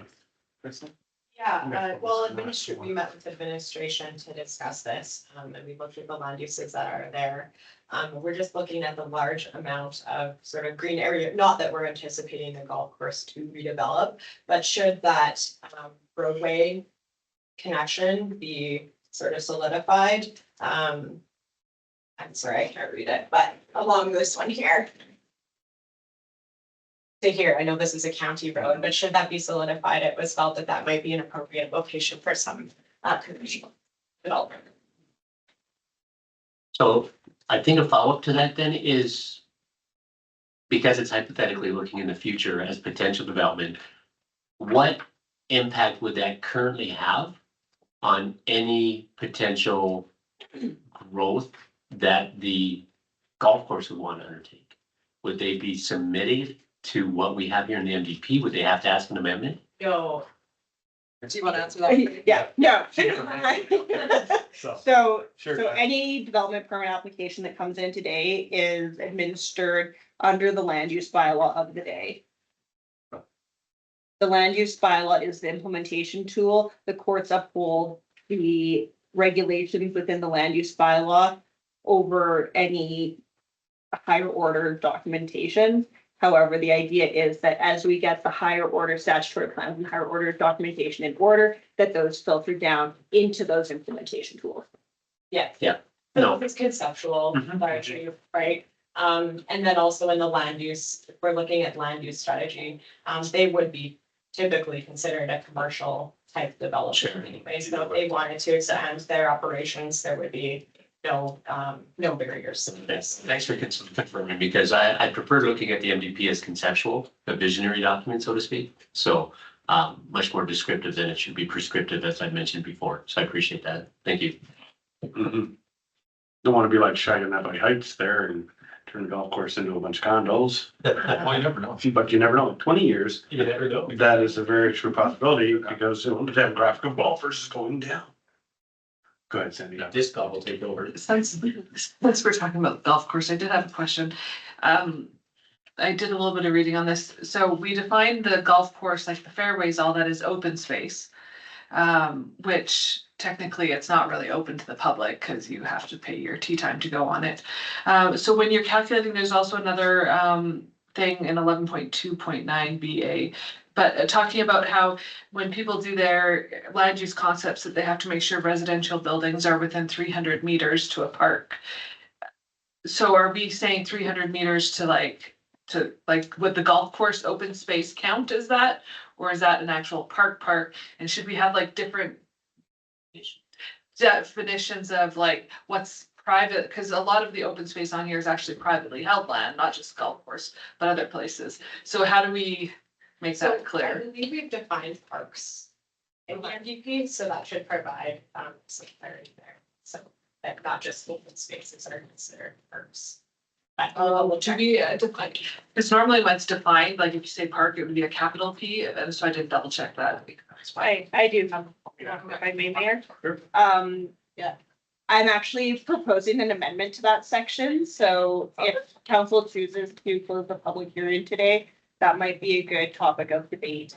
Speaker 9: Kristen?
Speaker 7: Yeah, well, we met with administration to discuss this, and we looked at the land uses that are there. We're just looking at the large amount of sort of green area, not that we're anticipating the golf course to redevelop, but should that roadway connection be sort of solidified, I'm sorry, I can't read it, but along this one here. To here, I know this is a county road, but should that be solidified, it was felt that that might be an appropriate location for some commercial development.
Speaker 5: So I think a follow-up to that then is, because it's hypothetically looking in the future as potential development, what impact would that currently have on any potential growth that the golf course would want to undertake? Would they be submitted to what we have here in the MDP? Would they have to ask an amendment?
Speaker 7: No. Do you want to answer that?
Speaker 6: Yeah, no.
Speaker 1: So,
Speaker 6: So,
Speaker 1: sure.
Speaker 6: so any development permit application that comes in today is administered under the land use bylaw of the day. The land use bylaw is the implementation tool. The courts uphold the regulations within the land use bylaw over any higher order documentation. However, the idea is that as we get the higher order statutory plans and higher order documentation in order, that those filter down into those implementation tools.
Speaker 7: Yeah.
Speaker 5: Yeah.
Speaker 7: No,
Speaker 5: No.
Speaker 7: it's conceptual,
Speaker 5: Mhm.
Speaker 7: largely, right? And then also in the land use, if we're looking at land use strategy, they would be typically considered a commercial type development anyway. So if they wanted to expand their operations, there would be no barriers to this.
Speaker 5: Thanks for confirming, because I prefer looking at the MDP as conceptual, a visionary document, so to speak. So much more descriptive than it should be prescriptive, as I mentioned before. So I appreciate that. Thank you.
Speaker 8: Mhm. Don't want to be like Shaganappi Heights there and turn the golf course into a bunch of condos,
Speaker 4: Well, you never know.
Speaker 8: but you never know. 20 years,
Speaker 4: You never know.
Speaker 8: that is a very true possibility because the demographic of golfers is going down. Go ahead, Sandy.
Speaker 5: This call will take over.
Speaker 2: Since we're talking about the golf course, I did have a question. I did a little bit of reading on this. So we defined the golf course, like the fairways, all that is open space. Which technically it's not really open to the public because you have to pay your tee time to go on it. So when you're calculating, there's also another thing in 11.2.9 BA. But talking about how when people do their land use concepts, that they have to make sure residential buildings are within 300 meters to a park. So are we saying 300 meters to like, would the golf course open space count as that? Or is that an actual park? And should we have like different definitions of like what's private? Because a lot of the open space on here is actually privately held land, not just golf course, but other places. So how do we make
Speaker 7: So
Speaker 2: that
Speaker 7: I
Speaker 2: clear?
Speaker 7: believe we've defined parks in the MDP, so that should provide some clarity there. So that not just open spaces are considered parks. But we'll
Speaker 2: To
Speaker 7: check.
Speaker 2: be defined, because normally when it's defined, like if you say park, it would be a capital P, and so I did double check that.
Speaker 6: I do have, if I may, Mayor.
Speaker 1: Sure.
Speaker 6: Yeah. I'm actually proposing an amendment to that section, so if council chooses to close the public hearing today, that might be a good topic of debate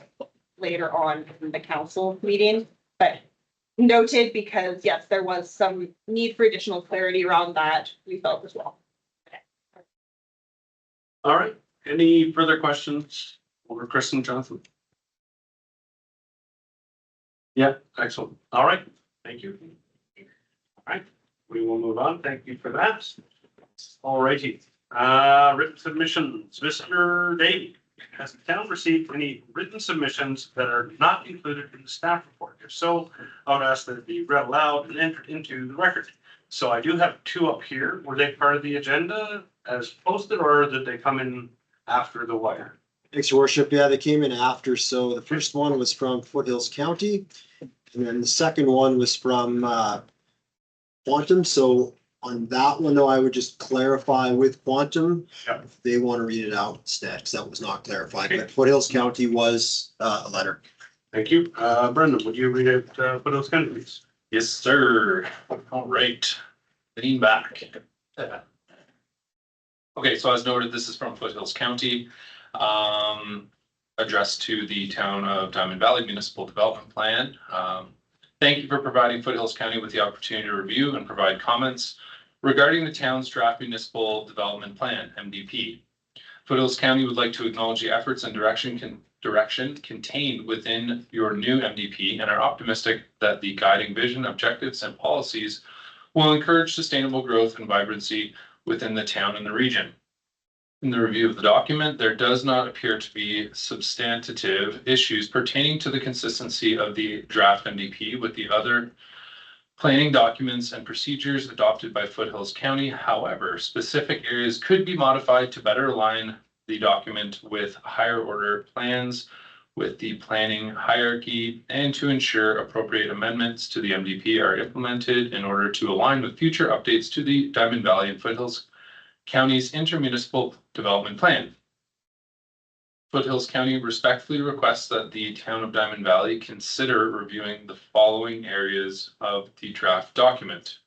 Speaker 6: later on in the council meeting, but noted because yes, there was some need for additional clarity around that, we felt as well.
Speaker 8: All right, any further questions over Chris and Jonathan? Yeah, excellent. All right, thank you. All right, we will move on. Thank you for that. All righty, written submissions, Mr. Davey. Has the town received any written submissions that are not included in the staff report? If so, I would ask that it be read aloud and entered into the record. So I do have two up here. Were they part of the agenda as posted, or did they come in after the wire?
Speaker 3: Thanks, your worship. Yeah, they came in after. So the first one was from Foothills County. And then the second one was from Quantum. So on that one, though, I would just clarify with Quantum.
Speaker 8: Yep.
Speaker 3: If they want to read it out instead, because that was not clarified.
Speaker 8: Okay.
Speaker 3: But Foothills County was a letter.
Speaker 8: Thank you. Brendan, would you read out Foothills County, please?
Speaker 4: Yes, sir. All right. Lean back. Okay, so as noted, this is from Foothills County. Addressed to the town of Diamond Valley Municipal Development Plan. Thank you for providing Foothills County with the opportunity to review and provide comments regarding the town's draft municipal development plan, MDP. Foothills County would like to acknowledge the efforts and direction contained within your new MDP and are optimistic that the guiding vision, objectives, and policies will encourage sustainable growth and vibrancy within the town and the region. In the review of the document, there does not appear to be substantive issues pertaining to the consistency of the draft MDP with the other planning documents and procedures adopted by Foothills County. However, specific areas could be modified to better align the document with higher order plans with the planning hierarchy and to ensure appropriate amendments to the MDP are implemented in order to align with future updates to the Diamond Valley and Foothills County's intermunicipal development plan. Foothills County respectfully requests that the town of Diamond Valley consider reviewing the following areas of the draft document.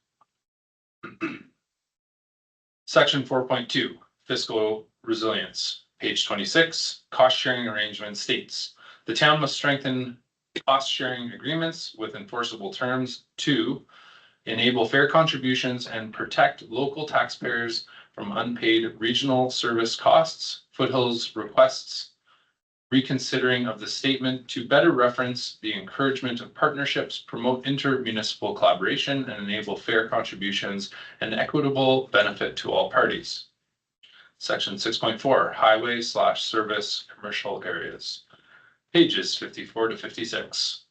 Speaker 4: Section 4.2, fiscal resilience, page 26, cost sharing arrangement states, the town must strengthen cost sharing agreements with enforceable terms to enable fair contributions and protect local taxpayers from unpaid regional service costs. Foothills requests reconsidering of the statement to better reference the encouragement of partnerships, promote intermunicipal collaboration, and enable fair contributions and equitable benefit to all parties. Section 6.4, highway/service commercial areas, pages 54 to 56.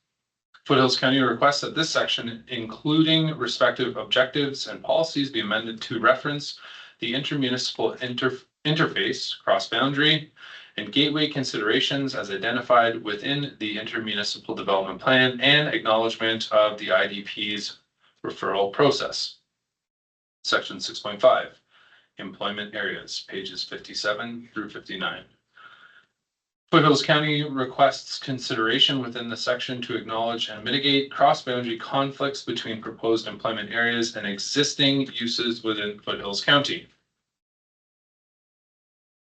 Speaker 4: Foothills County requests that this section, including respective objectives and policies, be amended to reference the intermunicipal interface, cross-boundary, and gateway considerations as identified within the intermunicipal development plan and acknowledgement of the IDP's referral process. Section 6.5, employment areas, pages 57 through 59. Foothills County requests consideration within the section to acknowledge and mitigate cross-boundary conflicts between proposed employment areas and existing uses within Foothills County.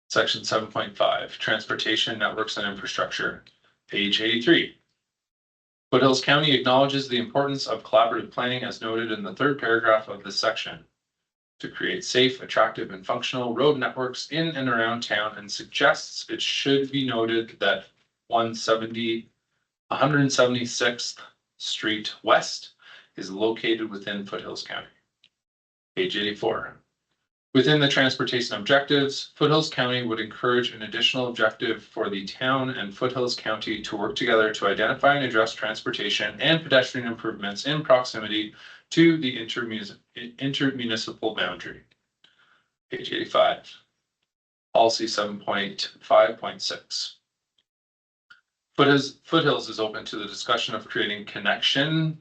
Speaker 4: Section 7.5, transportation networks and infrastructure, page 83. Foothills County acknowledges the importance of collaborative planning as noted in the third paragraph of this section to create safe, attractive, and functional road networks in and around town, and suggests it should be noted that 176th Street West is located within Foothills County. Page 84. Within the transportation objectives, Foothills County would encourage an additional objective for the town and Foothills County to work together to identify and address transportation and pedestrian improvements in proximity to the intermunicipal boundary. Page 85. Policy 7.5.6. Foothills is open to the discussion of creating connections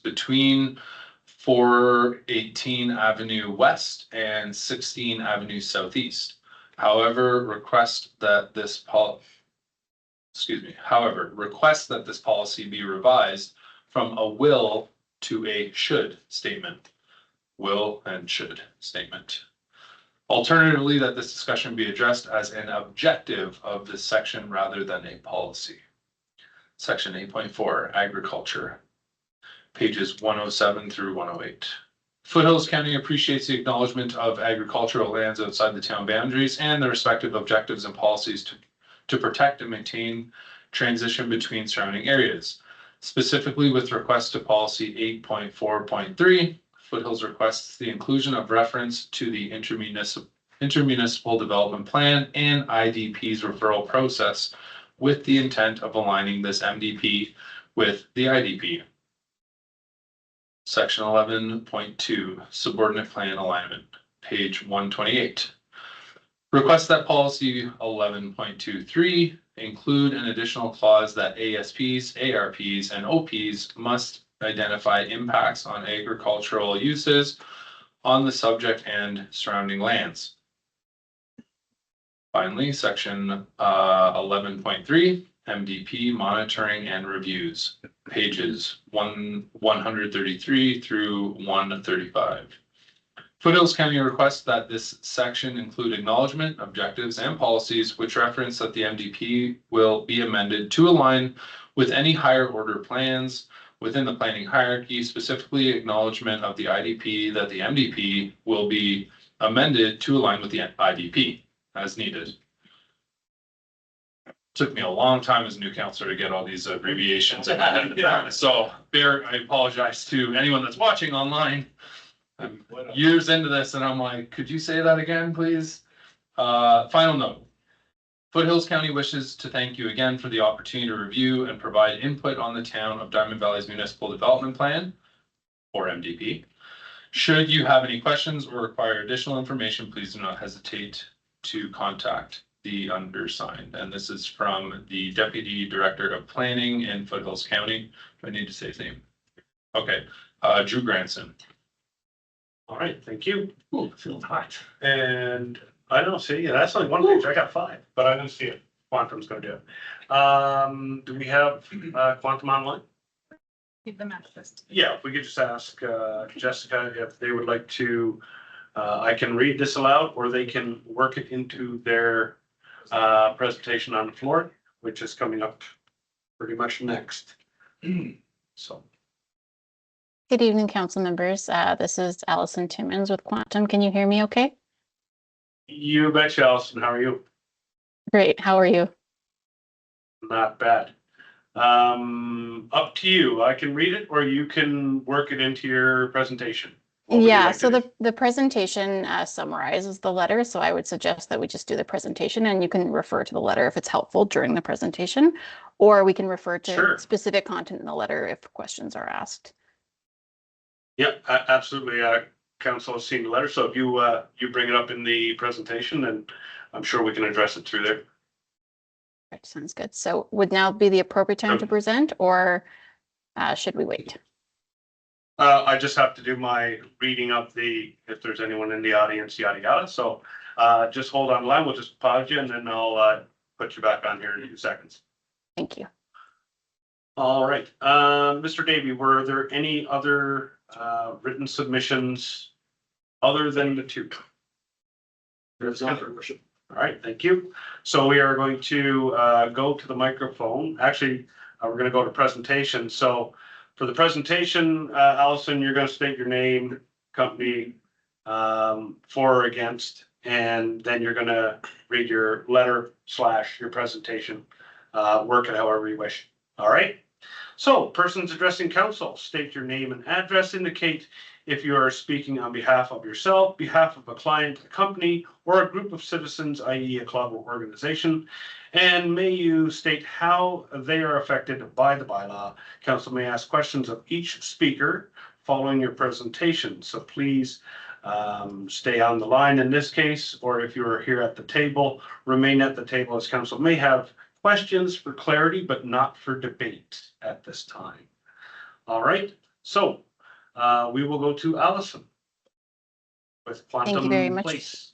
Speaker 4: between 418 Avenue West and 16 Avenue Southeast. However, request that this policy be revised from a will to a should statement. Will and should statement. Alternatively, that this discussion be addressed as an objective of this section rather than a policy. Section 8.4, agriculture, pages 107 through 108. Foothills County appreciates the acknowledgement of agricultural lands outside the town boundaries and the respective objectives and policies to protect and maintain transition between surrounding areas. Specifically with request to policy 8.4.3, Foothills requests the inclusion of reference to the intermunicipal development plan and IDP's referral process with the intent of aligning this MDP with the IDP. Section 11.2, subordinate plan alignment, page 128. Request that policy 11.23 include an additional clause that ASPs, ARPs, and OPs must identify impacts on agricultural uses on the subject and surrounding lands. Finally, section 11.3, MDP monitoring and reviews, pages 133 through 135. Foothills County requests that this section include acknowledgement, objectives, and policies which reference that the MDP will be amended to align with any higher order plans within the planning hierarchy, specifically acknowledgement of the IDP that the MDP will be amended to align with the IDP as needed. Took me a long time as a new counselor to get all these abbreviations in my head. So I apologize to anyone that's watching online. I'm years into this and I'm like, could you say that again, please? Final note. Foothills County wishes to thank you again for the opportunity to review and provide input on the town of Diamond Valley's municipal development plan, or MDP. Should you have any questions or require additional information, please do not hesitate to contact the undersigned. And this is from the Deputy Director of Planning in Foothills County. Do I need to say his name? Okay, Drew Granson.
Speaker 8: All right, thank you.
Speaker 4: Ooh, feels hot.
Speaker 8: And I don't see, that's only one page, I got 5, but I didn't see it. Quantum's gonna do it. Do we have Quantum online?
Speaker 2: Keep the manifest.
Speaker 8: Yeah, if we could just ask Jessica if they would like to, I can read this aloud, or they can work it into their presentation on the floor, which is coming up pretty much next. So.
Speaker 10: Good evening, council members. This is Allison Timmons with Quantum. Can you hear me okay?
Speaker 8: You betcha, Allison. How are you?
Speaker 10: Great. How are you?
Speaker 8: Not bad. Up to you. I can read it or you can work it into your presentation. What would you
Speaker 10: Yeah,
Speaker 8: like
Speaker 10: so
Speaker 8: to do?
Speaker 10: the presentation summarizes the letter. So I would suggest that we just do the presentation and you can refer to the letter if it's helpful during the presentation, or we can refer to
Speaker 8: Sure.
Speaker 10: specific content in the letter if questions are asked.
Speaker 8: Yep, absolutely. Council has seen the letter, so if you bring it up in the presentation, then I'm sure we can address it through there.
Speaker 10: Right, sounds good. So would now be the appropriate time to present, or should we wait?
Speaker 8: I just have to do my reading of if there's anyone in the audience, yada, yada. So just hold on the line. We'll just pause you and then I'll put you back on here in a few seconds.
Speaker 10: Thank you.
Speaker 8: All right. Mr. Davey, were there any other written submissions other than the 2?
Speaker 3: There's not, Your Worship.
Speaker 8: All right, thank you. So we are going to go to the microphone. Actually, we're going to go to presentation. So for the presentation, Allison, you're going to state your name, company, for or against, and then you're going to read your letter / your presentation. Work it however you wish. All right. So persons addressing council, state your name and address, indicate if you are speaking on behalf of yourself, behalf of a client, a company, or a group of citizens, i.e. a club or organization, and may you state how they are affected by the bylaw. Council may ask questions of each speaker following your presentation. So please stay on the line in this case, or if you are here at the table, remain at the table, as council may have questions for clarity, but not for debate at this time. All right, so we will go to Allison with Quantum
Speaker 10: Thank you very much,
Speaker 8: Place.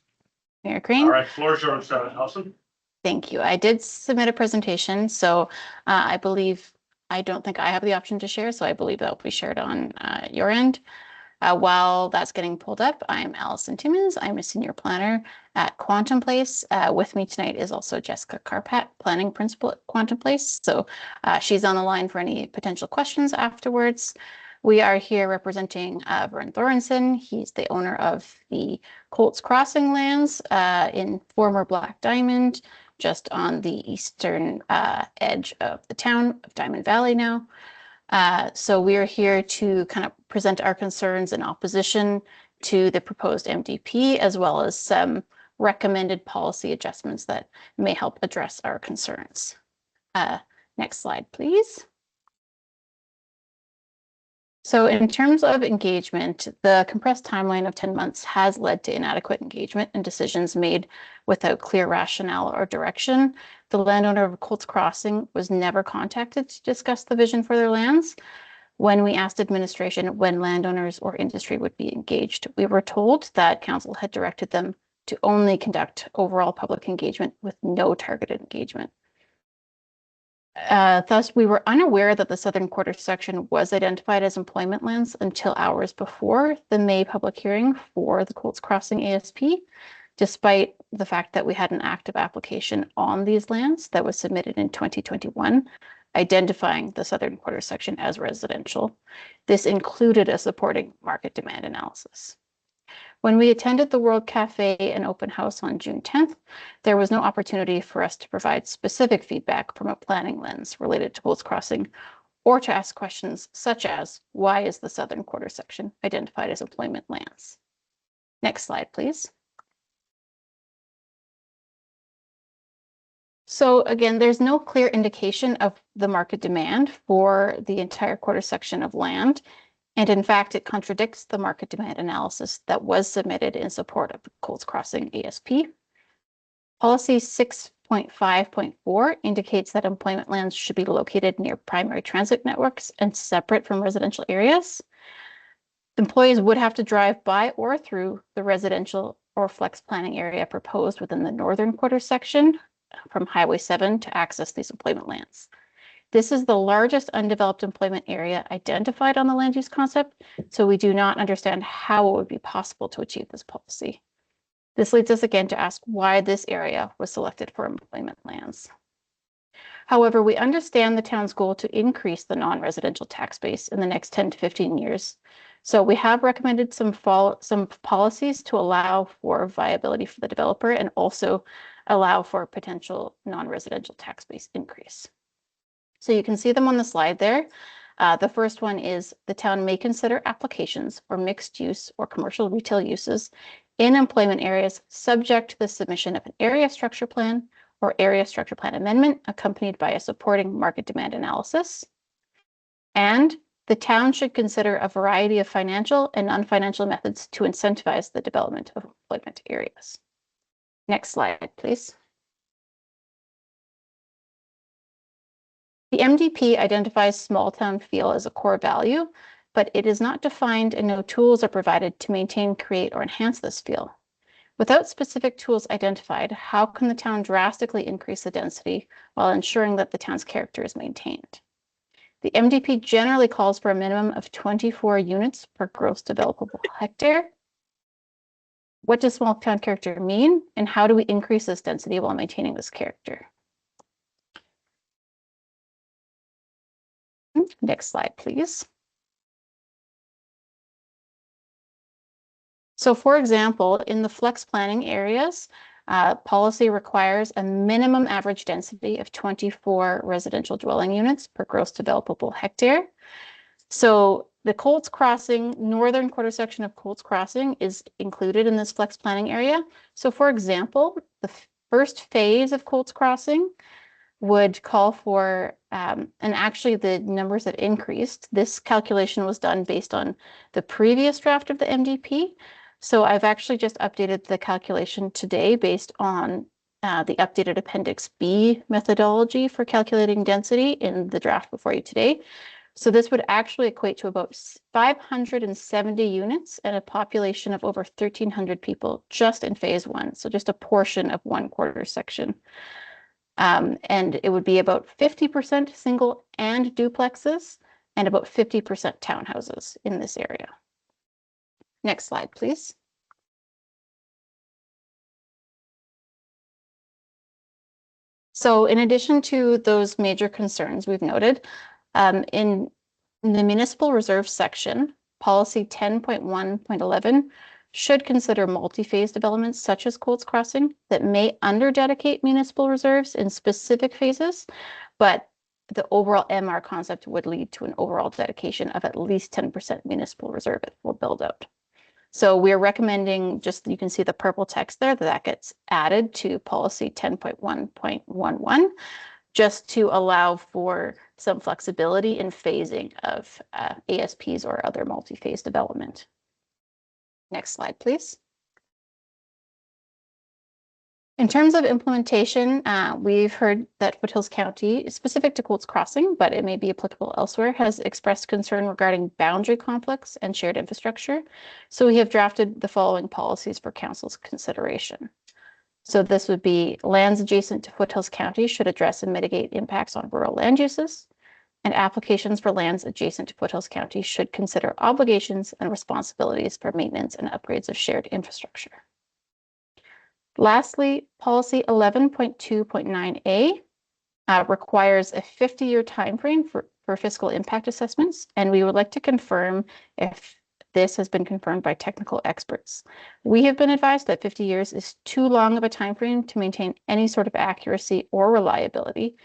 Speaker 10: Mayor Crane.
Speaker 8: All right, floor is yours, Allison.
Speaker 10: Thank you. I did submit a presentation, so I believe I don't think I have the option to share, so I believe that will be shared on your end. While that's getting pulled up, I'm Allison Timmons. I'm a senior planner at Quantum Place. With me tonight is also Jessica Carpat, planning principal at Quantum Place. So she's on the line for any potential questions afterwards. We are here representing Vern Thorensen. He's the owner of the Colts Crossing lands in former Black Diamond, just on the eastern edge of the town of Diamond Valley now. So we are here to kind of present our concerns in opposition to the proposed MDP, as well as some recommended policy adjustments that may help address our concerns. Next slide, please. So in terms of engagement, the compressed timeline of 10 months has led to inadequate engagement and decisions made without clear rationale or direction. The landowner of Colts Crossing was never contacted to discuss the vision for their lands. When we asked administration when landowners or industry would be engaged, we were told that council had directed them to only conduct overall public engagement with no targeted engagement. Thus, we were unaware that the southern quarter section was identified as employment lands until hours before the May public hearing for the Colts Crossing ASP, despite the fact that we had an active application on these lands that was submitted in 2021, identifying the southern quarter section as residential. This included a supporting market demand analysis. When we attended the World Cafe and open house on June 10th, there was no opportunity for us to provide specific feedback from a planning lens related to Colts Crossing, or to ask questions such as, why is the southern quarter section identified as employment lands? Next slide, please. So again, there's no clear indication of the market demand for the entire quarter section of land. And in fact, it contradicts the market demand analysis that was submitted in support of the Colts Crossing ASP. Policy 6.5.4 indicates that employment lands should be located near primary transit networks and separate from residential areas. Employees would have to drive by or through the residential or flex planning area proposed within the northern quarter section from Highway 7 to access these employment lands. This is the largest undeveloped employment area identified on the land use concept, so we do not understand how it would be possible to achieve this policy. This leads us again to ask why this area was selected for employment lands. However, we understand the town's goal to increase the non-residential tax base in the next 10 to 15 years. So we have recommended some policies to allow for viability for the developer and also allow for potential non-residential tax base increase. So you can see them on the slide there. The first one is the town may consider applications for mixed use or commercial retail uses in employment areas subject to the submission of an area structure plan or area structure plan amendment accompanied by a supporting market demand analysis. And the town should consider a variety of financial and non-financial methods to incentivize the development of employment areas. Next slide, please. The MDP identifies small town feel as a core value, but it is not defined and no tools are provided to maintain, create, or enhance this feel. Without specific tools identified, how can the town drastically increase the density while ensuring that the town's character is maintained? The MDP generally calls for a minimum of 24 units per gross developable hectare. What does small town character mean, and how do we increase this density while maintaining this character? Next slide, please. So for example, in the flex planning areas, policy requires a minimum average density of 24 residential dwelling units per gross developable hectare. So the Colts Crossing, northern quarter section of Colts Crossing is included in this flex planning area. So for example, the first phase of Colts Crossing would call for, and actually the numbers have increased. This calculation was done based on the previous draft of the MDP. So I've actually just updated the calculation today based on the updated Appendix B methodology for calculating density in the draft before you today. So this would actually equate to about 570 units and a population of over 1,300 people just in phase 1. So just a portion of one quarter section. And it would be about 50% single and duplexes and about 50% townhouses in this area. Next slide, please. So in addition to those major concerns we've noted, in the municipal reserve section, policy 10.1.11 should consider multi-phase developments such as Colts Crossing that may under-dedicate municipal reserves in specific phases, but the overall MR concept would lead to an overall dedication of at least 10% municipal reserve for build out. So we're recommending, just you can see the purple text there, that gets added to policy 10.1.11, just to allow for some flexibility in phasing of ASPs or other multi-phase development. Next slide, please. In terms of implementation, we've heard that Foothills County, specific to Colts Crossing, but it may be applicable elsewhere, has expressed concern regarding boundary conflicts and shared infrastructure. So we have drafted the following policies for council's consideration. So this would be lands adjacent to Foothills County should address and mitigate impacts on rural land uses, and applications for lands adjacent to Foothills County should consider obligations and responsibilities for maintenance and upgrades of shared infrastructure. Lastly, policy 11.2.9A requires a 50-year timeframe for fiscal impact assessments, and we would like to confirm if this has been confirmed by technical experts. We have been advised that 50 years is too long of a timeframe to maintain any sort of accuracy or reliability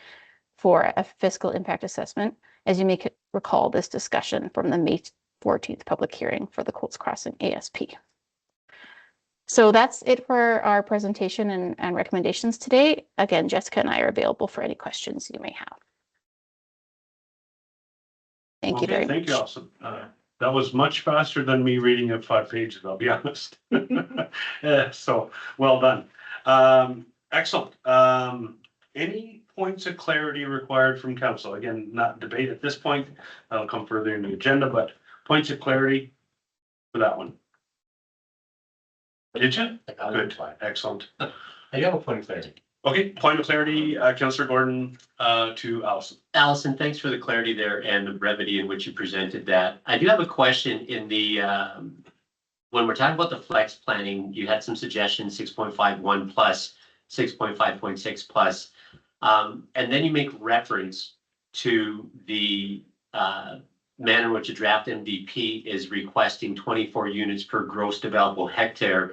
Speaker 10: for a fiscal impact assessment, as you may recall this discussion from the May 14th public hearing for the Colts Crossing ASP. So that's it for our presentation and recommendations today. Again, Jessica and I are available for any questions you may have. Thank you very much.
Speaker 8: Thank you, Allison. That was much faster than me reading it 5 pages, I'll be honest. So, well done. Excellent. Any points of clarity required from council? Again, not debate at this point. That'll come further in the agenda, but points of clarity for that one. Did you? Good, excellent.
Speaker 5: I do have a point of clarity.
Speaker 8: Okay, point of clarity, Councillor Gordon, to Allison.
Speaker 5: Allison, thanks for the clarity there and the brevity in which you presented that. I do have a question in the, when we're talking about the flex planning, you had some suggestions, 6.51 plus, 6.5.6 plus. And then you make reference to the manner in which a draft MVP is requesting 24 units per gross developable hectare,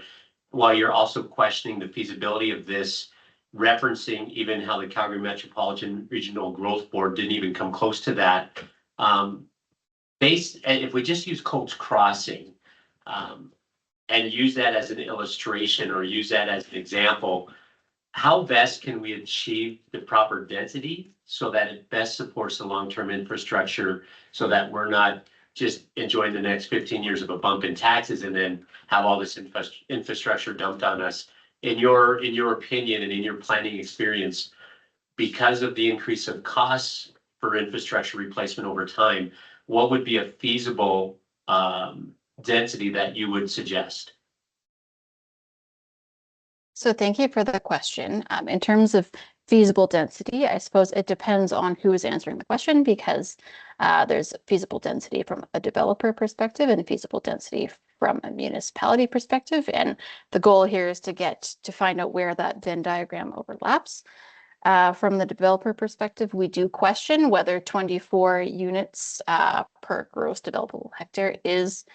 Speaker 5: while you're also questioning the feasibility of this, referencing even how the Calgary Metropolitan Regional Growth Board didn't even come close to that. If we just use Colts Crossing and use that as an illustration or use that as an example, how best can we achieve the proper density so that it best supports the long-term infrastructure, so that we're not just enjoying the next 15 years of a bump in taxes and then have all this infrastructure dumped on us? In your opinion and in your planning experience, because of the increase of costs for infrastructure replacement over time, what would be a feasible density that you would suggest?
Speaker 10: So thank you for the question. In terms of feasible density, I suppose it depends on who is answering the question, because there's feasible density from a developer perspective and feasible density from a municipality perspective. And the goal here is to find out where that Venn diagram overlaps. From the developer perspective, we do question whether 24 units per gross developable hectare is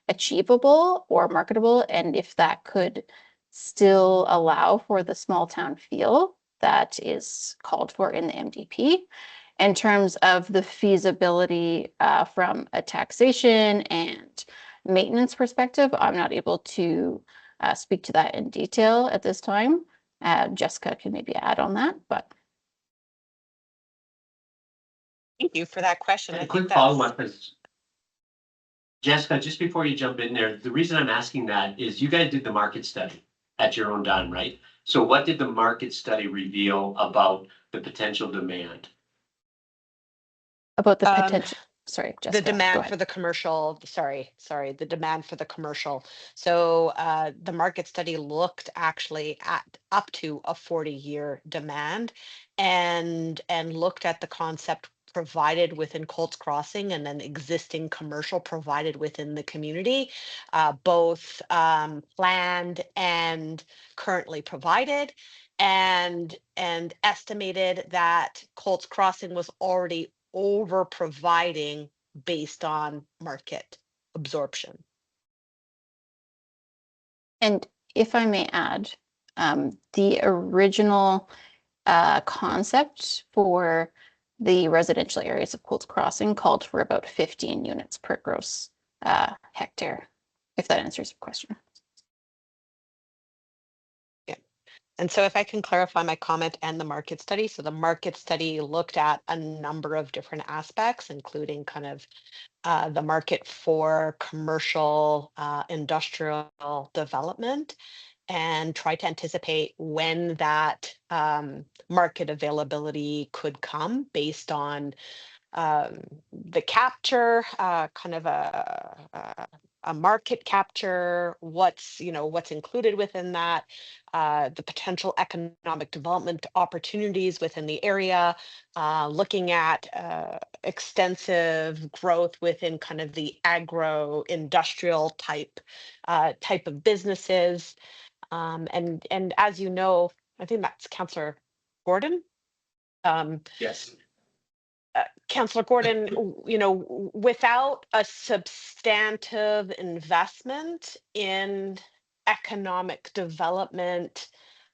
Speaker 10: achievable or marketable, and if that could still allow for the small town feel that is called for in the MDP. In terms of the feasibility from a taxation and maintenance perspective, I'm not able to speak to that in detail at this time. Jessica can maybe add on that, but.
Speaker 11: Thank you for that question.
Speaker 5: A quick follow-up is, Jessica, just before you jump in there, the reason I'm asking that is you guys did the market study at your own dime, right? So what did the market study reveal about the potential demand?
Speaker 10: About the potential. sorry,
Speaker 11: The
Speaker 10: Jessica, go
Speaker 11: demand
Speaker 10: ahead.
Speaker 11: for the commercial, the demand for the commercial. So the market study looked actually at up to a 40-year demand and looked at the concept provided within Colts Crossing and then existing commercial provided within the community, both planned and currently provided, and estimated that Colts Crossing was already over providing based on market absorption.
Speaker 10: And if I may add, the original concept for the residential areas of Colts Crossing called for about 15 units per gross hectare, if that answers your question.
Speaker 11: And so if I can clarify my comment and the market study. So the market study looked at a number of different aspects, including kind of the market for commercial industrial development, and try to anticipate when that market availability could come based on the capture, kind of a market capture, what's included within that, the potential economic development opportunities within the area, looking at extensive growth within kind of the agro-industrial type of businesses. And as you know, I think that's Councillor Gordon.
Speaker 4: Yes.
Speaker 11: Councillor Gordon, without a substantive investment in economic development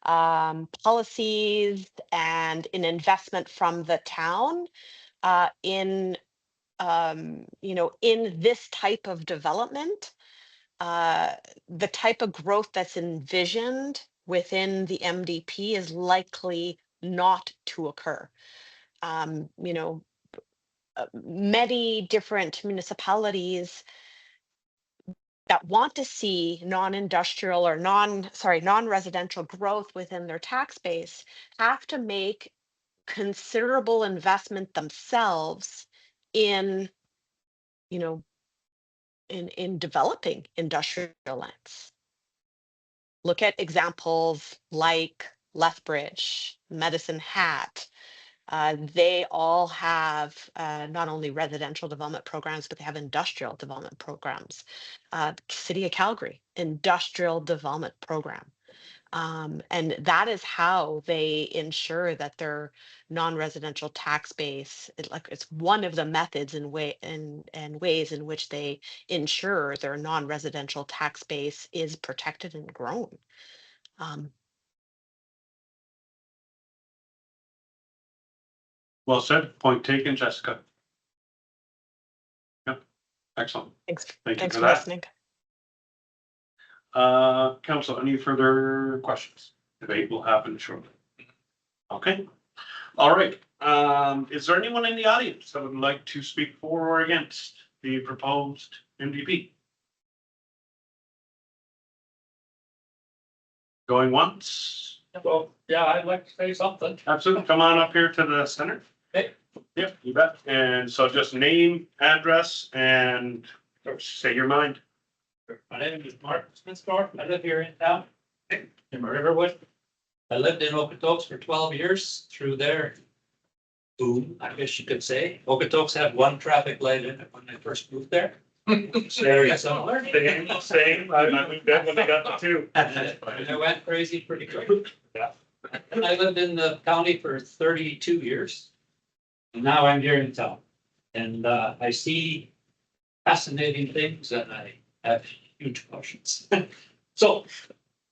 Speaker 11: policies and an investment from the town in this type of development, the type of growth that's envisioned within the MDP is likely not to occur. Many different municipalities that want to see non-industrial or non-residential growth within their tax base have to make considerable investment themselves in developing industrial lands. Look at examples like Lethbridge, Medicine Hat. They all have not only residential development programs, but they have industrial development programs. City of Calgary, industrial development program. And that is how they ensure that their non-residential tax base, it's one of the methods and ways in which they ensure their non-residential tax base is protected and grown.
Speaker 8: Well said, point taken, Jessica. Yep, excellent.
Speaker 11: Thanks.
Speaker 8: Thank you
Speaker 11: Thanks
Speaker 8: for
Speaker 11: for
Speaker 8: that.
Speaker 11: listening.
Speaker 8: Council, any further questions? Debate will happen shortly. Okay, all right. Is there anyone in the audience that would like to speak for or against the proposed MDP? Going once?
Speaker 12: Well, yeah, I'd like to say something.
Speaker 8: Absolutely. Come on up here to the center.
Speaker 12: Okay.
Speaker 8: Yep, you bet. And so just name, address, and say your mind.
Speaker 12: My name is Mark Smithstorff. I live here in town, in Riverwood. I lived in Okotoks for 12 years through there. Boom, I guess you could say. Okotoks had one traffic light in it when I first moved there. Very similar.
Speaker 8: Same. I moved in when they got the two.
Speaker 12: And I went crazy pretty quick.
Speaker 8: Yeah.
Speaker 12: And I lived in the county for 32 years. And now I'm here in town. And I see fascinating things and I have huge questions. So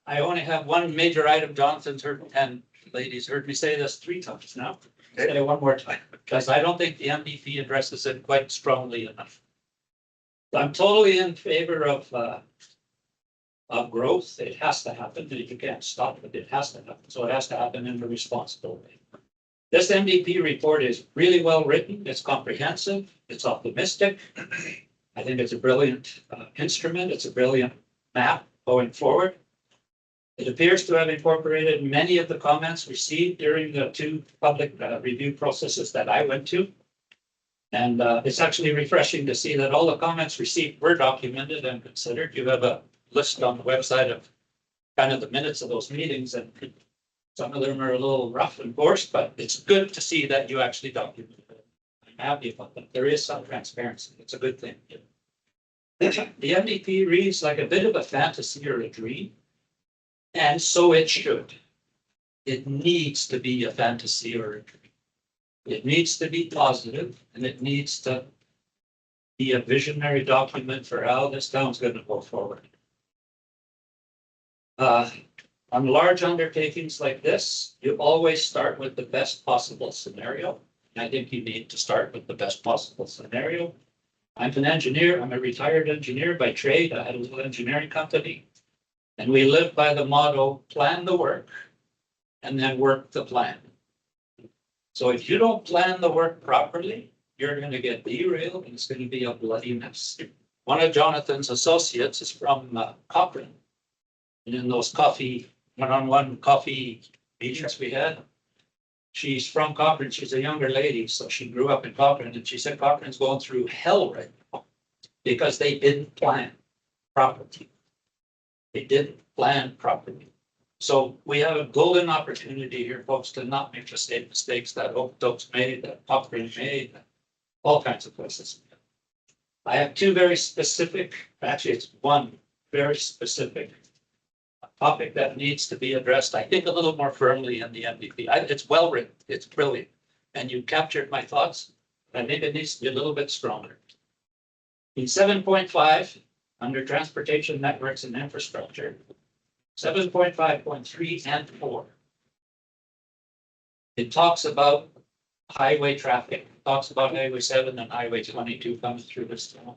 Speaker 12: I only have one major item. Jonathan's heard, and ladies heard me say this 3 times now. Say it one more time, because I don't think the MDP addresses it quite strongly enough. I'm totally in favor of growth. It has to happen. You can't stop it. It has to happen. So it has to happen in a responsible way. This MDP report is really well written. It's comprehensive. It's optimistic. I think it's a brilliant instrument. It's a brilliant map going forward. It appears to have incorporated many of the comments received during the 2 public review processes that I went to. And it's actually refreshing to see that all the comments received were documented and considered. You have a list on the website of kind of the minutes of those meetings, and some of them are a little rough and coarse, but it's good to see that you actually documented it. I'm happy about that. There is some transparency. It's a good thing. The MDP reads like a bit of a fantasy or a dream, and so it should. It needs to be a fantasy or a dream. It needs to be positive, and it needs to be a visionary document for how this town's going to go forward. On large undertakings like this, you always start with the best possible scenario. I think you need to start with the best possible scenario. I'm an engineer. I'm a retired engineer by trade. I had a little engineering company. And we live by the motto, plan the work and then work the plan. So if you don't plan the work properly, you're going to get derailed and it's going to be a bloody mess. One of Jonathan's associates is from Cochrane. And in those one-on-one coffee meetings we had, she's from Cochrane. She's a younger lady, so she grew up in Cochrane, and she said Cochrane's going through hell right now because they didn't plan properly. They didn't plan properly. So we have a golden opportunity here, folks, to not make the same mistakes that Okotoks made, that Cochrane made, all kinds of places. I have two very specific, actually it's one very specific topic that needs to be addressed, I think, a little more firmly in the MDP. It's well written, it's brilliant, and you captured my thoughts. I think it needs to be a little bit stronger. In 7.5, under transportation networks and infrastructure, 7.5.3 and 4. It talks about highway traffic, it talks about Highway 7 and Highway 22 coming through this town.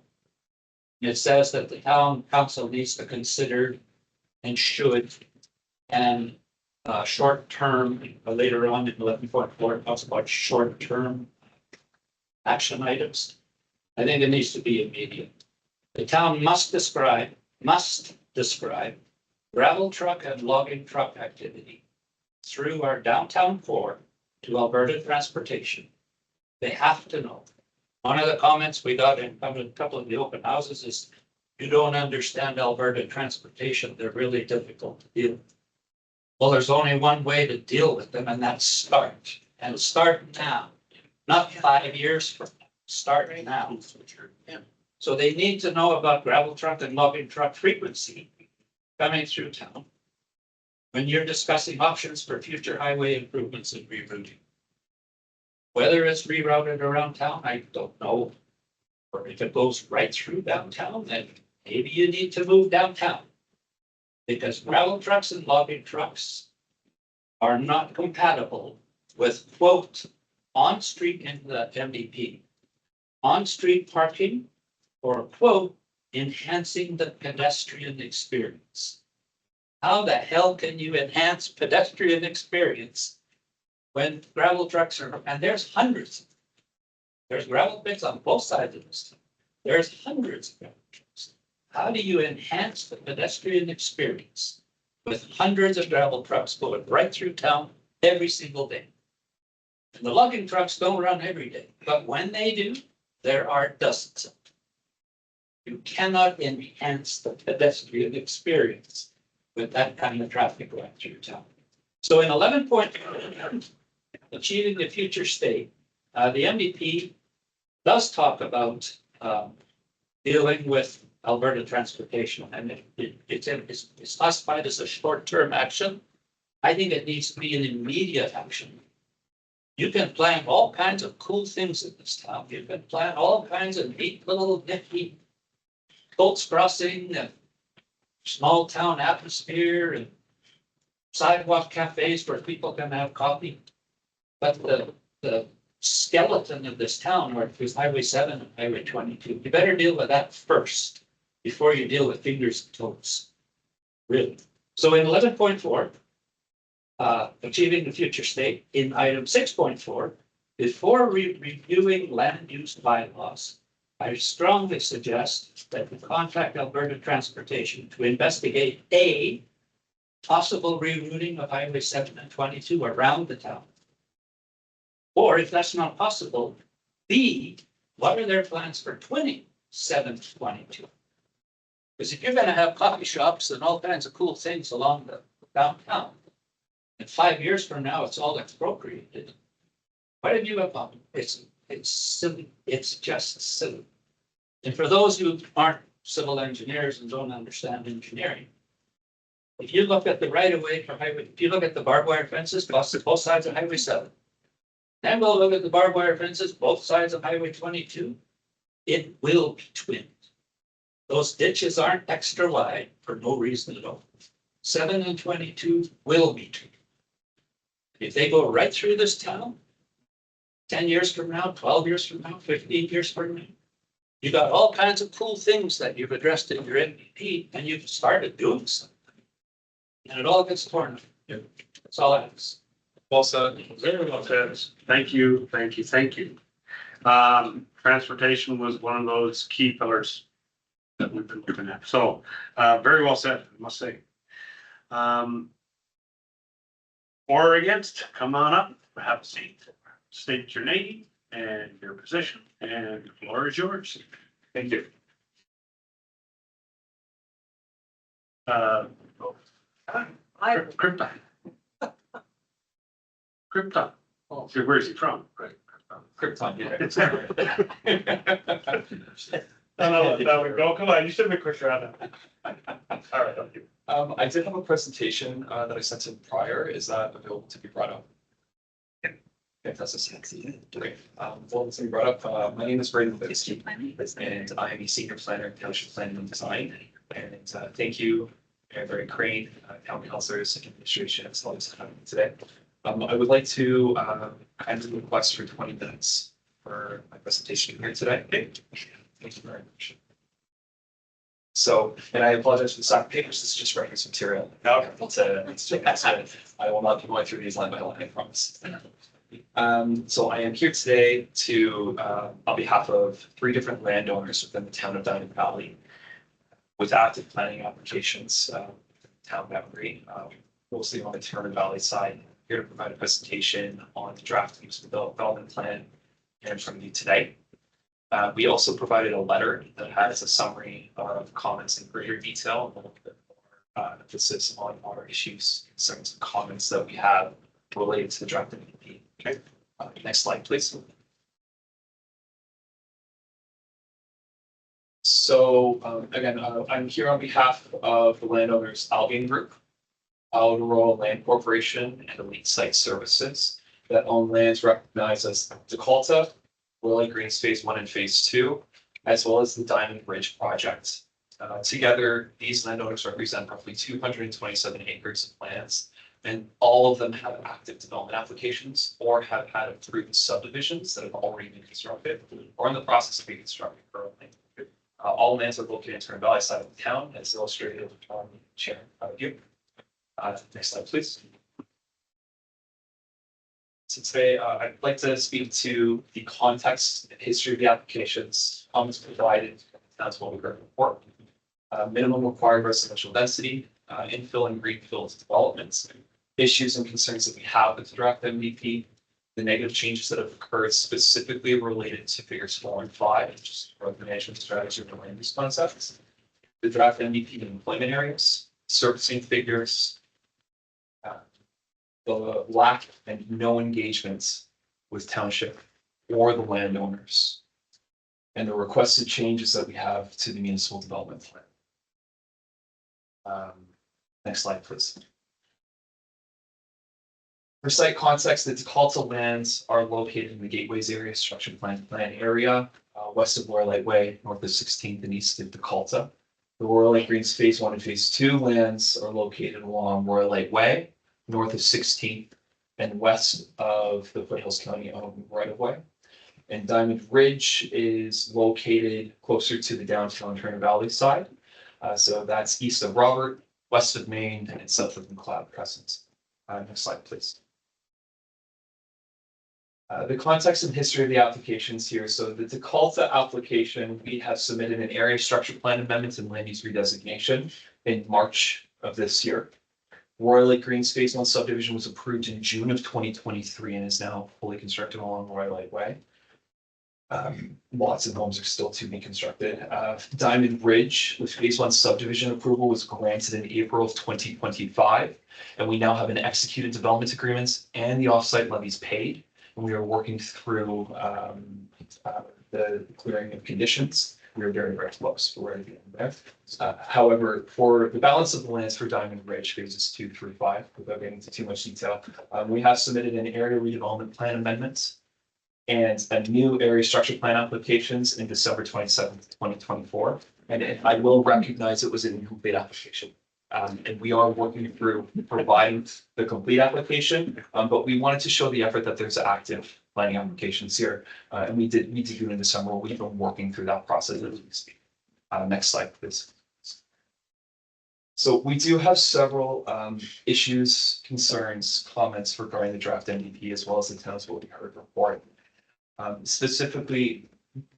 Speaker 12: It says that the town council needs to consider and should, and short-term, later on in 11.4, it talks about short-term action items. I think it needs to be immediate. The town must describe gravel truck and logging truck activity through our downtown core to Alberta Transportation. They have to know. One of the comments we got in a couple of the open houses is, you don't understand Alberta Transportation. They're really difficult to deal with. Well, there's only one way to deal with them, and that's start. And start now, not 5 years from now. Start now. So they need to know about gravel truck and logging truck frequency coming through town when you're discussing options for future highway improvements and rerouting. Whether it's rerouted around town, I don't know. Or if it goes right through downtown, then maybe you need to move downtown. Because gravel trucks and logging trucks are not compatible with, quote, on-street in the MDP, on-street parking, or quote, enhancing the pedestrian experience. How the hell can you enhance pedestrian experience when gravel trucks are, and there's hundreds of them. There's gravel pits on both sides of this town. There's hundreds of gravel trucks. How do you enhance the pedestrian experience with hundreds of gravel trucks going right through town every single day? And the logging trucks don't run every day, but when they do, there are dozens of them. You cannot enhance the pedestrian experience with that kind of traffic going through town. So in 11.1, achieving the future state, the MDP does talk about dealing with Alberta transportation, and it's classified as a short-term action. I think it needs to be an immediate action. You can plan all kinds of cool things in this town. You can plan all kinds of neat little nifty boats crossing and small town atmosphere and sidewalk cafes where people can have coffee. But the skeleton of this town, where it was Highway 7 and Highway 22, you better deal with that first before you deal with fingers and toes. Really. So in 11.4, achieving the future state, in item 6.4, before reviewing land use bylaws, I strongly suggest that we contact Alberta Transportation to investigate A, possible rerouting of Highway 7 and 22 around the town. Or if that's not possible, B, What are their plans for 27-22? Because if you're gonna have coffee shops and all kinds of cool things along the downtown, and 5 years from now, it's all expropriated. What have you about? It's silly. It's just silly. And for those who aren't civil engineers and don't understand engineering, if you look at the right of way for highway, if you look at the barbed wire fences, both sides of Highway 7, then we'll look at the barbed wire fences, both sides of Highway 22, it will be twinned. Those ditches aren't extra wide for no reason at all. 7 and 22 will be twinned. If they go right through this town, 10 years from now, 12 years from now, 15 years from now, you got all kinds of cool things that you've addressed in your MVP and you've started doing something. And it all gets torn up. That's all I ask.
Speaker 4: Well said.
Speaker 8: Very well said. Thank you, thank you, thank you. Transportation was one of those key pillars that we've been looking at. So, very well said, I must say. For or against, come on up, have a seat, state your name and your position, and the floor is yours. Thank you. Krypton. Krypton. Oh, so where's he from? Right.
Speaker 4: Krypton, yeah.
Speaker 1: No, that would go. Come on, you should have been quicker on that. All right, thank you.
Speaker 13: I did have a presentation that I sent in prior. Is that available to be brought up? Okay, that's a sexy. Okay, well, to be brought up, my name is Brayden Levitsky, and I am a senior planner in township planning and design. And thank you, Barry Crane, town councilors, and administration, as well as having me today. I would like to kindly request for 20 minutes for my presentation here today. Thank you very much. So, and I apologize for the stock papers, this is just reference material. No, I will not be going through these line by line, I promise. So I am here today to, on behalf of 3 different landowners within the town of Diamond Valley with active planning applications, town boundary, mostly on the Turner Valley side, here to provide a presentation on the draft use development plan and from you today. We also provided a letter that has a summary of comments in greater detail, a little bit more emphasis on our issues, some comments that we have related to the draft MVP. Okay, next slide, please. So again, I'm here on behalf of the landowners Albion Group, Outer Rural Land Corporation, and Elite Site Services that own lands recognized as Dekalta, Royal Greens Phase 1 and Phase 2, as well as the Diamond Ridge project. Together, these landowners represent roughly 227 acres of lands, and all of them have active development applications or have had approved subdivisions that have already been constructed or in the process of being constructed currently. All lands are located in Turner Valley side of the town, as illustrated on the chair view. Next slide, please. So today, I'd like to speak to the context and history of the applications, comments provided in the town's Mobile Growth report, minimum required residential density, infill and greenfield developments, issues and concerns that we have with the draft MVP, the negative changes that have occurred specifically related to figures 4 and 5, which is growth management strategy or land use concepts, the draft MVP in employment areas, servicing figures, the lack and no engagements with township or the landowners, and the requested changes that we have to the municipal development plan. Next slide, please. For site context, the Dekalta lands are located in the Gateways area, structured plan area, west of Royal Light Way, north of 16th and east of Dekalta. The Royal Lake Greens Phase 1 and Phase 2 lands are located along Royal Light Way, north of 16th and west of the Foothills County owned right of way. And Diamond Ridge is located closer to the downtown Turner Valley side. So that's east of Robert, west of Main, and south of McLeod Crescent. Next slide, please. The context and history of the applications here. So the Dekalta application, we have submitted an area structure plan amendment and land use redesignation in March of this year. Royal Lake Greens Phase 1 subdivision was approved in June of 2023 and is now fully constructed along Royal Lake Way. Lots of homes are still to be constructed. Diamond Ridge, with phase one subdivision approval, was granted in April of 2025. And we now have an executed development agreements and the offsite levies paid. And we are working through the clearing of conditions. We are very, very close. We're ready to get there. However, for the balance of the lands for Diamond Ridge phases 2 through 5, without getting into too much detail, we have submitted an area redevelopment plan amendment and a new area structure plan applications in December 27th, 2024. And I will recognize it was an incomplete application. And we are working through providing the complete application, but we wanted to show the effort that there's active planning applications here. And we did do it in December. We've been working through that process as we speak. Next slide, please. So we do have several issues, concerns, comments regarding the draft MDP as well as the town's what we heard report. Specifically,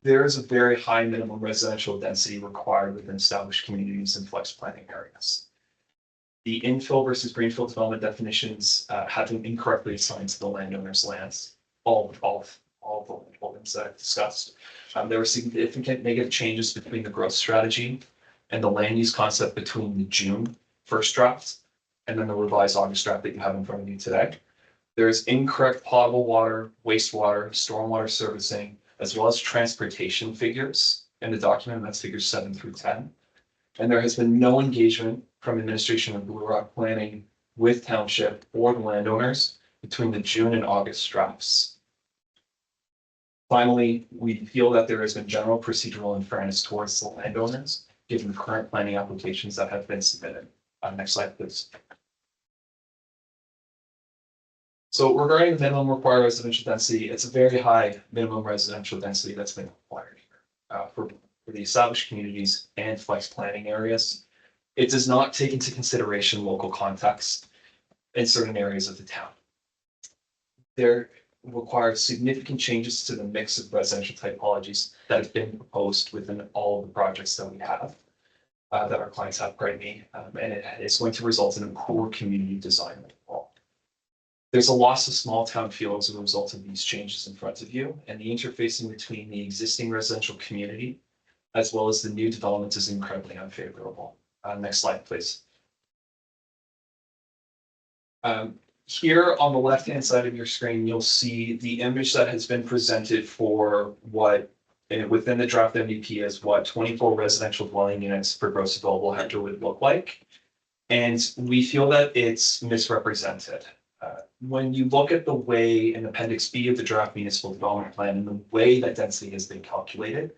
Speaker 13: there is a very high minimum residential density required within established communities and flex planning areas. The infill versus greenfield development definitions have been incorrectly assigned to the landowner's lands. All the holdings that I've discussed. There were significant negative changes between the growth strategy and the land use concept between the June first draft and then the revised August draft that you have in front of you today. There's incorrect potable water, wastewater, stormwater servicing, as well as transportation figures in the document. That's figures 7 through 10. And there has been no engagement from administration of Blue Rock Planning with township or the landowners between the June and August drafts. Finally, we feel that there has been general procedural unfairness towards the landowners, given the current planning applications that have been submitted. Next slide, please. So regarding the minimum required residential density, it's a very high minimum residential density that's been required here for the established communities and flex planning areas. It does not take into consideration local context in certain areas of the town. There requires significant changes to the mix of residential typologies that have been proposed within all of the projects that we have, that our clients have, pardon me, and it's going to result in a poor community design overall. There's a loss of small town feel as a result of these changes in front of you, and the interfacing between the existing residential community as well as the new development is incredibly unfavorable. Next slide, please. Here on the left-hand side of your screen, you'll see the image that has been presented for what within the draft MDP is what 24 residential dwelling units per gross available hectare would look like. And we feel that it's misrepresented. When you look at the way in Appendix B of the draft municipal development plan and the way that density has been calculated,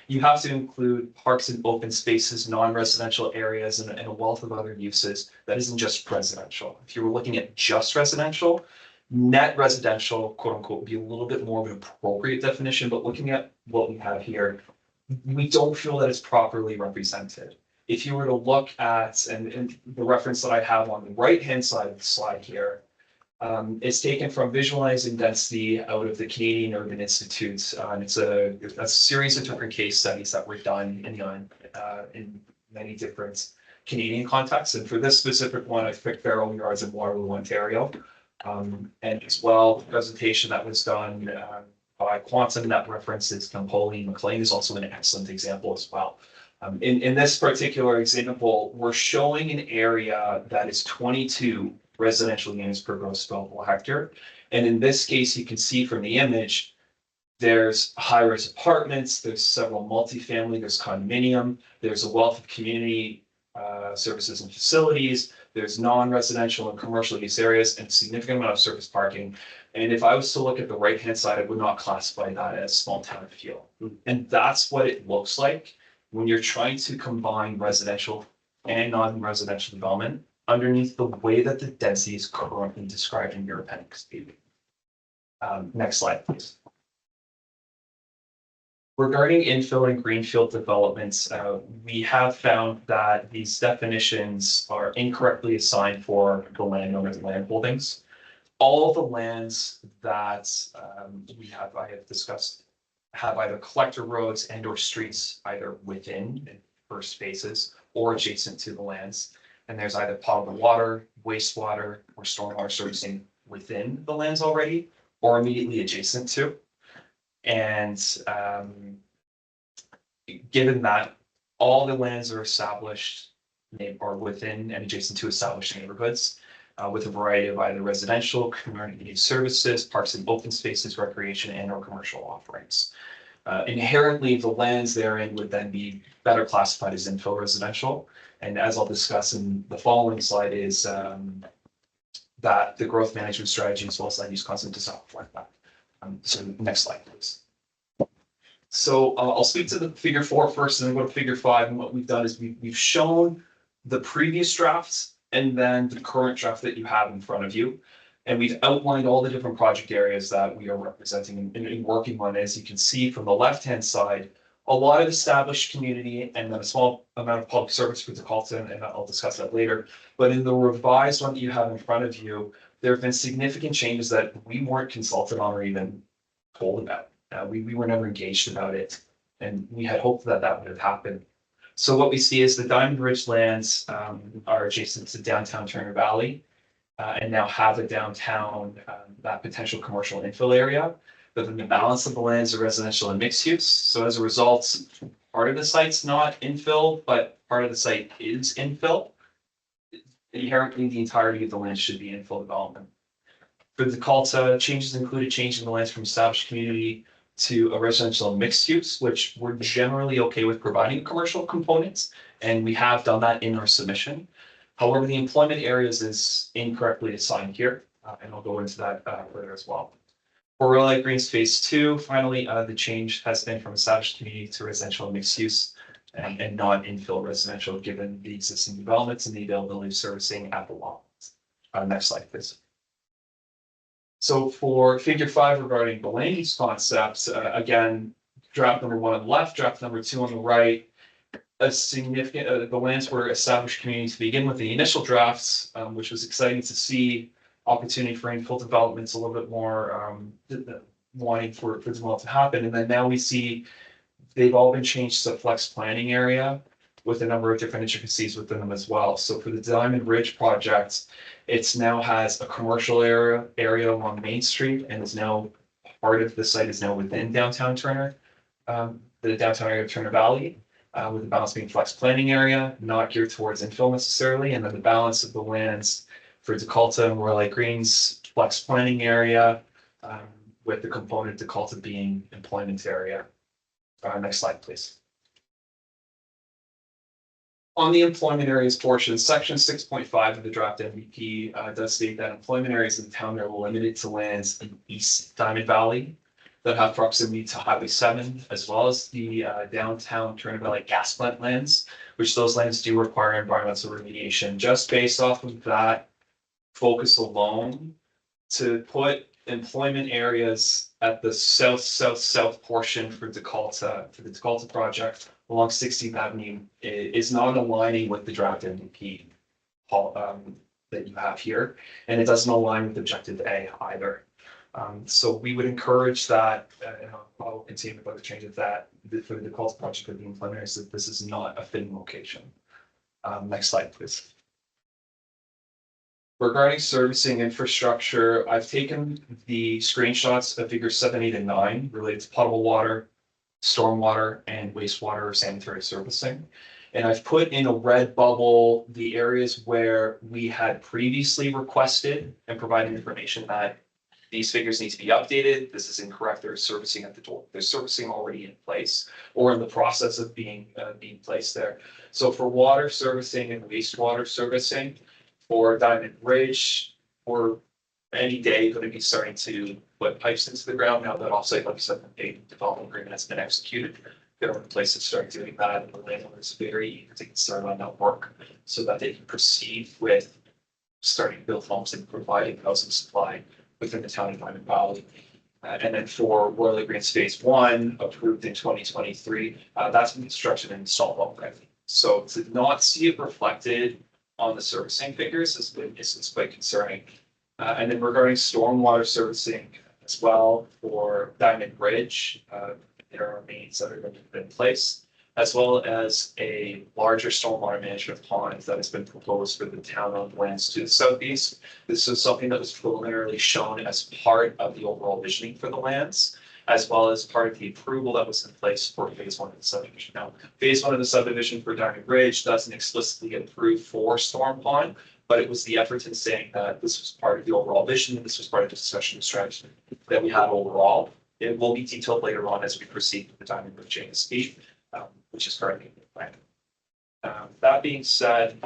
Speaker 13: you have to include parks and open spaces, non-residential areas, and a wealth of other uses that isn't just residential. If you were looking at just residential, net residential, quote unquote, would be a little bit more of an appropriate definition, but looking at what we have here, we don't feel that it's properly represented. If you were to look at, and the reference that I have on the right-hand side of the slide here, it's taken from Visualizing Density out of the Canadian Urban Institute. And it's a series of different case studies that were done in many different Canadian contexts. And for this specific one, I picked Farrell Yards in Waterloo, Ontario. And as well, the presentation that was done by Quantum that references Campoli and McLean is also an excellent example as well. In this particular example, we're showing an area that is 22 residential units per gross available hectare. And in this case, you can see from the image, there's high-rise apartments, there's several multifamily, there's condominium, there's a wealth of community services and facilities, there's non-residential and commercial use areas, and a significant amount of surface parking. And if I was to look at the right-hand side, I would not classify that as small town feel. And that's what it looks like when you're trying to combine residential and non-residential development underneath the way that the density is currently described in your appendix. Next slide, please. Regarding infill and greenfield developments, we have found that these definitions are incorrectly assigned for the landowner's land holdings. All of the lands that I have discussed have either collector roads and or streets either within first phases or adjacent to the lands. And there's either potable water, wastewater, or stormwater servicing within the lands already or immediately adjacent to. And given that all the lands are established or within and adjacent to established neighborhoods with a variety of either residential, community services, parks and open spaces, recreation and or commercial offerings. Inherently, the lands therein would then be better classified as infill residential. And as I'll discuss in the following slide is that the growth management strategy as well as land use constant does not reflect that. So next slide, please. So I'll speak to the figure 4 first and then go to figure 5. And what we've done is we've shown the previous drafts and then the current draft that you have in front of you. And we've outlined all the different project areas that we are representing and working on. As you can see from the left-hand side, a lot of established community and then a small amount of public service for Dekalta, and I'll discuss that later. But in the revised one that you have in front of you, there have been significant changes that we weren't consulted on or even told about. We were never engaged about it, and we had hoped that that would have happened. So what we see is the Diamond Ridge lands are adjacent to downtown Turner Valley and now have a downtown, that potential commercial infill area. But then the balance of the lands are residential and mixed use. So as a result, part of the site's not infill, but part of the site is infill. Inherently, the entirety of the land should be infill development. For the Dekalta, changes included changing the lands from established community to a residential and mixed use, which we're generally okay with providing commercial components, and we have done that in our submission. However, the employment areas is incorrectly assigned here, and I'll go into that further as well. For Royal Lake Greens Phase 2, finally, the change has been from established community to residential and mixed use and not infill residential, given the existing developments and the availability of servicing at the lot. Next slide, please. So for figure 5 regarding the land use concepts, again, draft number 1 on the left, draft number 2 on the right. A significant, the lands were established community to begin with the initial drafts, which was exciting to see. Opportunity for infill developments a little bit more wanting for development to happen. And then now we see they've all been changed to flex planning area with a number of different intricacies within them as well. So for the Diamond Ridge project, it's now has a commercial area along Main Street and is now part of the site is now within downtown Turner, the downtown area of Turner Valley, with the balance being flex planning area, not geared towards infill necessarily. And then the balance of the lands for Dekalta and Royal Lake Greens flex planning area, with the component Dekalta being employment area. Next slide, please. On the employment areas portion, section 6.5 of the draft MVP does state that employment areas in the town are limited to lands in East Diamond Valley that have proximity to Highway 7, as well as the downtown Turner Valley gas plant lands, which those lands do require environmental remediation. Just based off of that focus alone, to put employment areas at the south portion for Dekalta, for the Dekalta project along 16th Avenue is not aligning with the draft MVP that you have here, and it doesn't align with objective A either. So we would encourage that, and I'll continue with other changes that for the Dekalta project of the employment areas, that this is not a fitting location. Next slide, please. Regarding servicing infrastructure, I've taken the screenshots of figures 7, 8, and 9 related to potable water, stormwater, and wastewater or sanitary servicing. And I've put in a red bubble the areas where we had previously requested and provided information that these figures need to be updated. This is incorrect. There's servicing at the door. There's servicing already in place or in the process of being placed there. So for water servicing and wastewater servicing, for Diamond Ridge, we're any day going to be starting to put pipes into the ground now that offsite, like I said, the development agreement has been executed. They're in place to start doing that, and the landlord is very eager to get started on that work so that they can proceed with starting to build homes and providing housing supply within the town of Diamond Valley. And then for Royal Lake Greens Phase 1, approved in 2023, that's been construction and installed already. So to not see it reflected on the servicing figures is quite concerning. And then regarding stormwater servicing as well for Diamond Ridge, there are mains that are going to be in place, as well as a larger stormwater management pond that has been proposed for the town-owned lands to the southeast. This is something that was preliminarily shown as part of the overall visioning for the lands. as well as part of the approval that was in place for phase one of the subdivision. Now, phase one of the subdivision for Diamond Bridge doesn't explicitly get approved for Storm Pond, but it was the effort in saying that this was part of the overall vision, and this was part of the discussion and strategy that we had overall. It will be detailed later on as we proceed with the Diamond Bridge ASP, which is currently in the plan. That being said,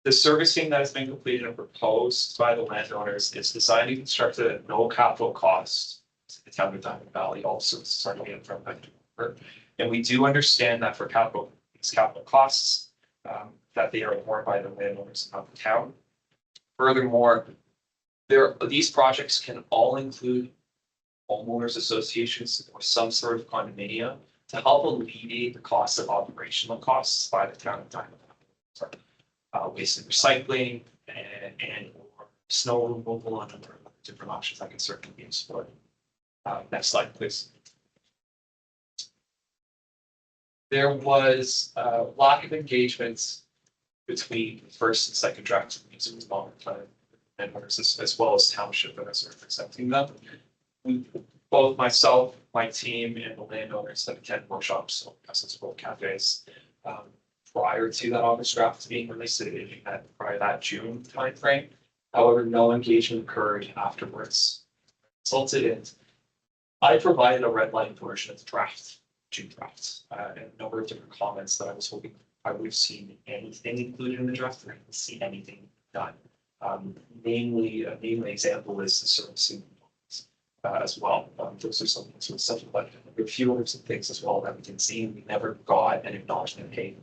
Speaker 13: the servicing that has been completed and proposed by the landowners is designed to construct at no capital cost to the town of Diamond Valley, also starting in from Vancouver. And we do understand that for these capital costs, that they are borne by the landowners of the town. Furthermore, these projects can all include homeowners associations or some sort of condominium to help alleviate the cost of operational costs by the town of Diamond Valley. Waste and recycling and or snow removal and a number of different options that can certainly be explored. Next slide, please. There was a lack of engagement between the first and second drafts of the municipal development plan and as well as township and as we're accepting them. Both myself, my team, and the landowners have attended workshops, so Essence World Cafes, prior to that August draft being released, prior to that June timeframe. However, no engagement occurred afterwards. Consulted and I provided a red line version of the draft, June draft, and a number of different comments that I was hoping I would have seen anything included in the draft, and I didn't see anything done. Namely, a namely example is the servicing as well. Those are some sort of stuff, but there are a few other things as well that we can see, and we never got an acknowledgement. Hey,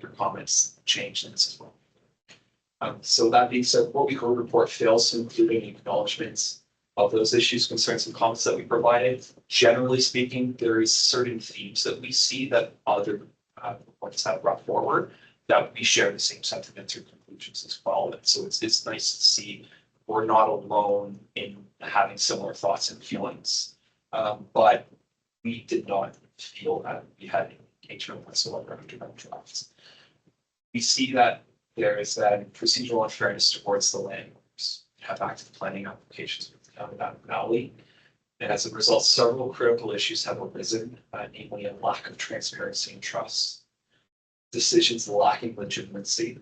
Speaker 13: your comments changed in this as well. So that being said, what we heard report fails to include any acknowledgements of those issues, concerns, and comments that we provided. Generally speaking, there is certain themes that we see that other reports have brought forward that we share the same sentiments or conclusions as well. And so it's nice to see we're not alone in having similar thoughts and feelings. But we did not feel that we had any engagement whatsoever under that drafts. We see that there is that procedural unfairness towards the landowners who have active planning applications with the town of Diamond Valley. And as a result, several critical issues have arisen, namely a lack of transparency and trust, decisions lacking legitimacy,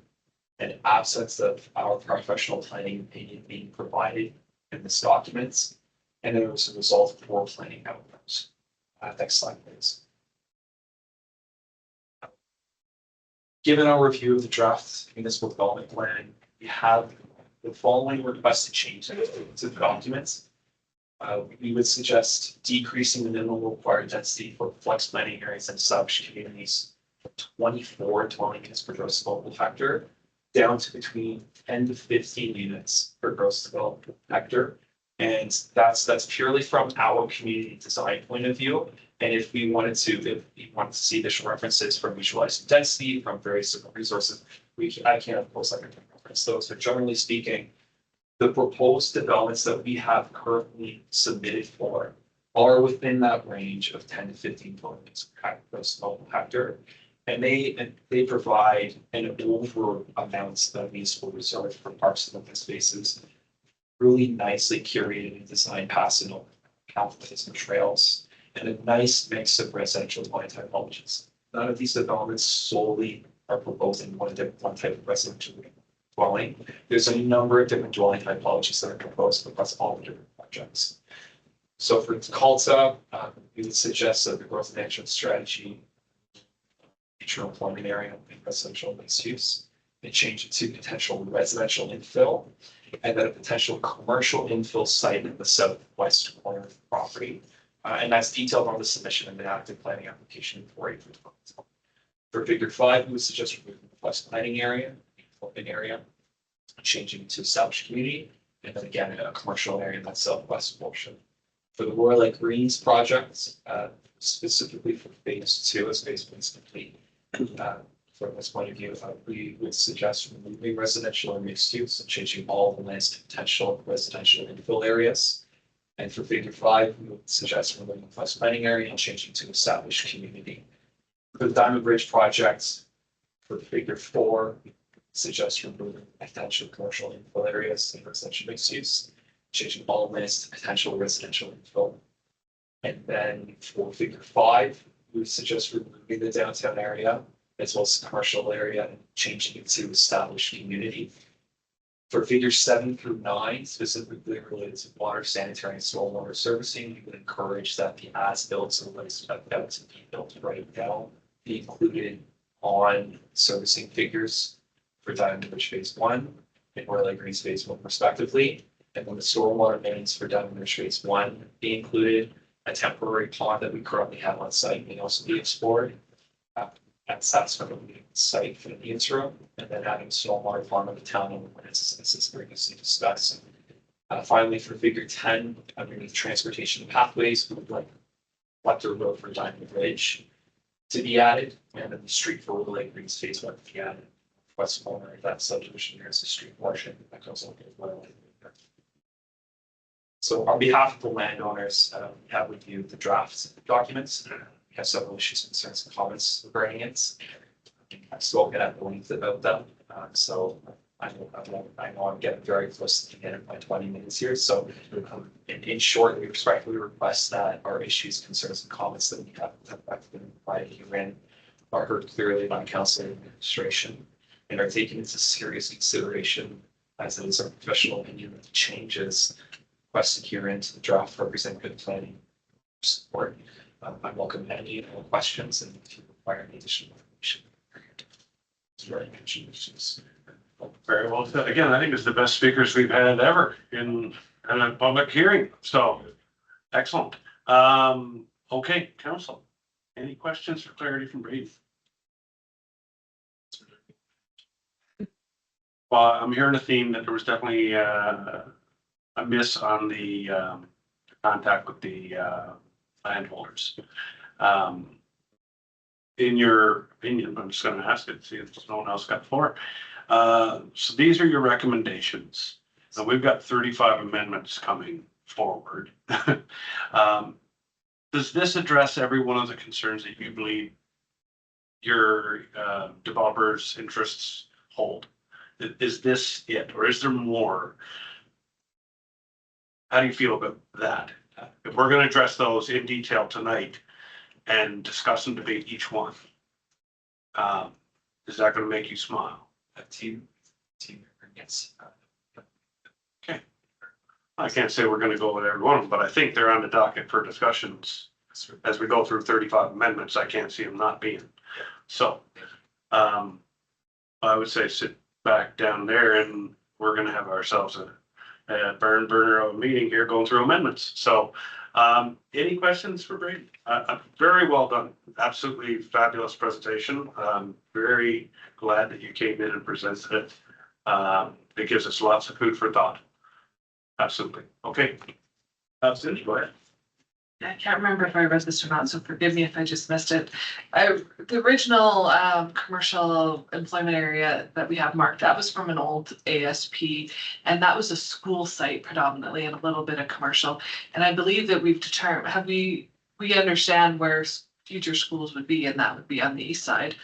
Speaker 13: and absence of our professional planning opinion being provided in this documents, and it was a result of poor planning outcomes. Next slide, please. Given our review of the draft municipal development plan, we have the following requested changes to the documents. We would suggest decreasing the minimum required density for flex planning areas and sub-communities from 24 dwelling units per gross developable hectare down to between 10 to 15 units per gross developable hectare. And that's purely from our community design point of view. And if we wanted to see additional references from visualizing density from various different resources, I can of course reference those. But generally speaking, the proposed developments that we have currently submitted for are within that range of 10 to 15 dwellings per gross developable hectare. And they provide an over amount of municipal reserve for parks and open spaces, really nicely curated and designed passing over pathways and trails, and a nice mix of residential dwelling typologies. None of these developments solely are proposing one type of residential dwelling. There's a number of different dwelling typologies that are proposed across all the different projects. So for CALTA, we would suggest that the growth management strategy future employment area and residential mixed use, and change it to potential residential infill, and then a potential commercial infill site in the southwest corner of the property. And that's detailed on the submission and the active planning application for April 2020. For figure 5, we would suggest removing the west planning area, open area, changing it to established community, and then again a commercial area in that southwest portion. For the Royal Lake Greens project, specifically for phase 2 as phase 1 is complete. From this point of view, we would suggest removing residential and mixed use and changing all the lands to potential residential infill areas. And for figure 5, we would suggest removing the flex planning area and changing to established community. For the Diamond Bridge project, for figure 4, we suggest removing potential commercial infill areas and residential mixed use, changing all lands to potential residential infill. And then for figure 5, we suggest removing the downtown area as well as the commercial area and changing it to established community. For figure 7 through 9, specifically related to water, sanitary, and stormwater servicing, we would encourage that the as-built or what is about to be built right now be included on servicing figures for Diamond Ridge Phase 1 and Royal Lake Greens Phase 1 respectively. And when the stormwater mains for Diamond Ridge Phase 1 be included, a temporary pond that we currently have on site may also be explored. That's going to be the site for the interim, and then having a stormwater pond on the town when it's previously discussed. Finally, for figure 10, underneath transportation pathways, we would like Lecter Road for Diamond Ridge to be added, and then the street for Royal Lake Greens Phase 1 to be added. West corner of that subdivision, there's a street portion that goes over as well. So on behalf of the landowners, we have reviewed the draft documents. We have several issues, concerns, and comments regarding it. I've spoken at length about them. So I know I'm getting very close to the end of my 20 minutes here. So in short, we respectfully request that our issues, concerns, and comments that we have been provided herein are heard clearly by council and administration and are taken into serious consideration, as it is our professional opinion that the changes requested herein to the draft represent good planning support. I welcome any and all questions, and if you require any additional information.
Speaker 8: Very well said. Again, I think it's the best speakers we've had ever in a public hearing. So excellent. Okay, council. Any questions for clarity from Brady? Well, I'm hearing a theme that there was definitely a miss on the contact with the landholders. In your opinion, I'm just going to ask it, see if no one else got floor. So these are your recommendations. Now we've got 35 amendments coming forward. Does this address every one of the concerns that you believe your developers' interests hold? Is this it, or is there more? How do you feel about that? If we're going to address those in detail tonight and discuss and debate each one, is that going to make you smile?
Speaker 13: Team, yes.
Speaker 8: Okay. I can't say we're going to go with every one of them, but I think they're on the docket for discussions as we go through 35 amendments. I can't see them not being. So I would say sit back down there and we're going to have ourselves a burner of a meeting here going through amendments. So any questions for Brady? Very well done. Absolutely fabulous presentation. Very glad that you came in and presented it. It gives us lots of food for thought. Absolutely. Okay. Cindy, go ahead.
Speaker 2: I can't remember if I read this or not, so forgive me if I just missed it. The original commercial employment area that we have marked, that was from an old ASP, and that was a school site predominantly and a little bit of commercial. And I believe that we've determined, we understand where future schools would be, and that would be on the east side.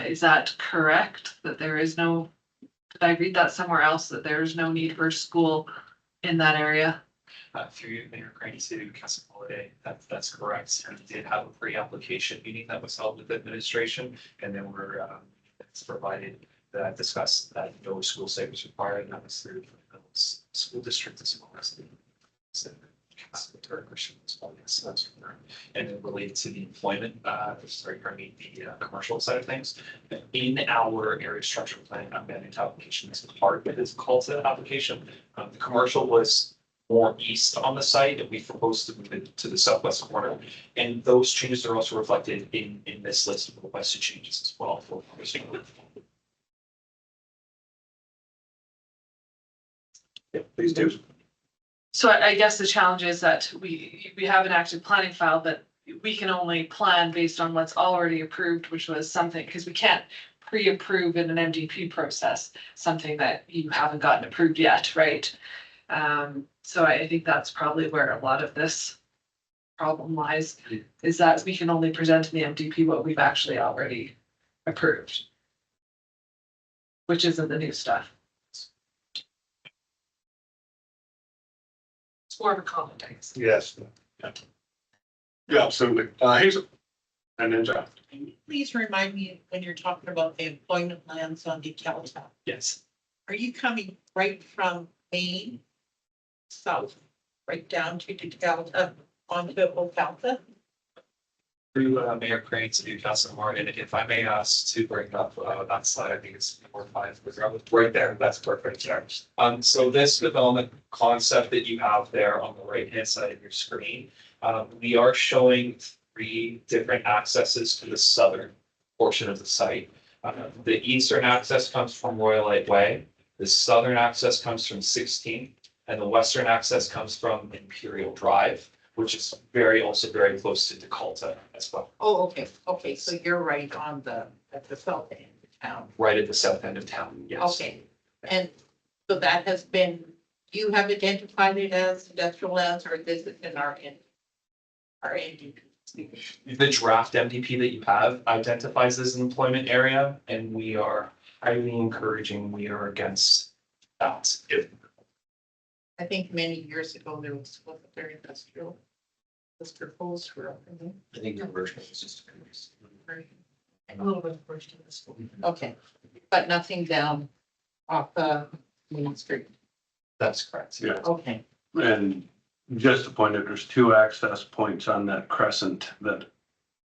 Speaker 2: Is that correct? That there is no, did I read that somewhere else, that there is no need for a school in that area?
Speaker 13: Through Mayor Craney City, Council Holiday, that's correct. And we did have a pre-application meeting that was held with administration, and then it's provided that discussed that no school site was required, and that was through the school district as well as the and then related to the employment, the commercial side of things. In our area structural plan, amendment application is part of it, is called to application. The commercial was more east on the site, and we proposed to move it to the southwest corner. And those changes are also reflected in this list of requested changes as well for
Speaker 8: Yeah, please do.
Speaker 2: So I guess the challenge is that we have an active planning file, but we can only plan based on what's already approved, which was something, because we can't pre-approve in an MDP process, something that you haven't gotten approved yet, right? So I think that's probably where a lot of this problem lies, is that we can only present in the MDP what we've actually already approved, which isn't the new stuff. It's more of a comment, I guess.
Speaker 1: Yes.
Speaker 8: Yeah, absolutely. Hazel. And then Jeff.
Speaker 14: Please remind me when you're talking about the employment lands on DeKalb.
Speaker 13: Yes.
Speaker 14: Are you coming right from Maine south, right down to DeKalb, onto Ocalta?
Speaker 13: Through Mayor Crane, City Council Morgan, if I may ask to bring up that slide, I think it's 4 or 5, right there, that's perfect. So this development concept that you have there on the right-hand side of your screen, we are showing 3 different accesses to the southern portion of the site. The eastern access comes from Royal Light Way, the southern access comes from 16th, and the western access comes from Imperial Drive, which is also very close to DeKalb as well.
Speaker 14: Oh, okay, so you're right on at the south end of town.
Speaker 13: Right at the south end of town, yes.
Speaker 14: Okay, and so that has been, you have identified it as industrial lands, or this is in our NDP?
Speaker 13: The draft MDP that you have identifies as an employment area, and we are highly encouraging, we are against that. If
Speaker 14: I think many years ago, there was very industrial. Was proposed for.
Speaker 5: I think commercial is just.
Speaker 14: A little bit first in the school. Okay, but nothing down off Main Street.
Speaker 13: That's correct.
Speaker 8: Yeah.
Speaker 14: Okay.
Speaker 8: And just to point out, there's 2 access points on that crescent that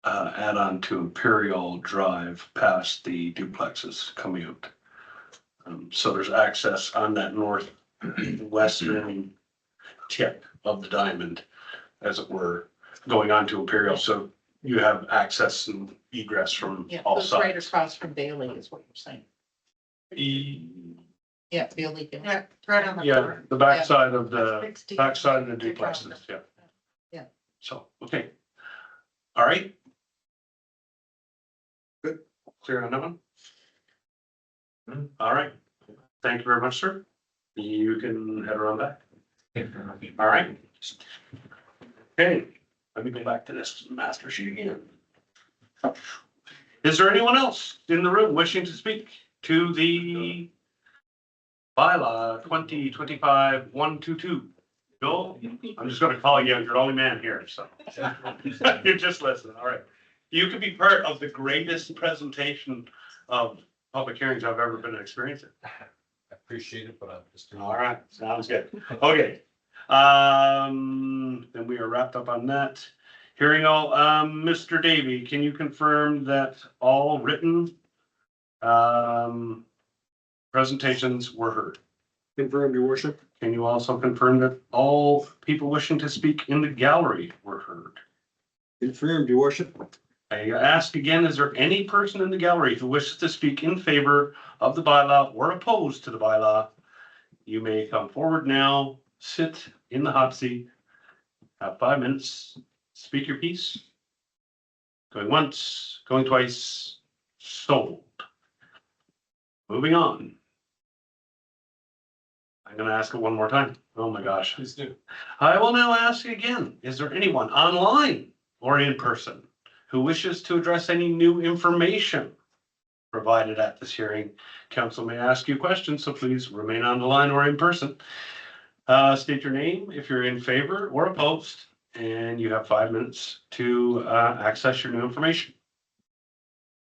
Speaker 8: add on to Imperial Drive past the duplexes coming out. So there's access on that northwestern tip of the diamond, as it were, going on to Imperial. So you have access and egress from
Speaker 14: Yeah,
Speaker 8: all
Speaker 14: so it's right
Speaker 8: sides.
Speaker 14: across from Bailey is what you're saying. Yeah, Bailey.
Speaker 7: Yeah, right on the
Speaker 8: Yeah,
Speaker 7: corner.
Speaker 8: the backside of the
Speaker 7: 16.
Speaker 8: backside of the duplexes, yeah.
Speaker 14: Yeah.
Speaker 8: So, okay. All right. Good, clear on that one? All right, thank you very much, sir. You can head around back. All right. Okay, let me go back to this master sheet again. Is there anyone else in the room wishing to speak to the bylaw 2025-122? Joel, I'm just gonna call you, you're the only man here, so. You're just listening, all right. You could be part of the greatest presentation of public hearings I've ever been experiencing.
Speaker 1: I appreciate it, but I'm just.
Speaker 8: All right, sounds good. Okay. Then we are wrapped up on that. Hearing all, Mr. Davy, can you confirm that all written presentations were heard?
Speaker 3: Confirmed, your worship.
Speaker 8: Can you also confirm that all people wishing to speak in the gallery were heard?
Speaker 3: Confirmed, your worship.
Speaker 8: I ask again, is there any person in the gallery who wishes to speak in favor of the bylaw or opposed to the bylaw? You may come forward now, sit in the hot seat, have 5 minutes, speak your piece. Going once, going twice, sold. Moving on. I'm gonna ask it one more time. Oh my gosh.
Speaker 13: Please do.
Speaker 8: I will now ask again, is there anyone online or in person who wishes to address any new information provided at this hearing? Council may ask you questions, so please remain on the line or in person. State your name if you're in favor or opposed, and you have 5 minutes to access your new information.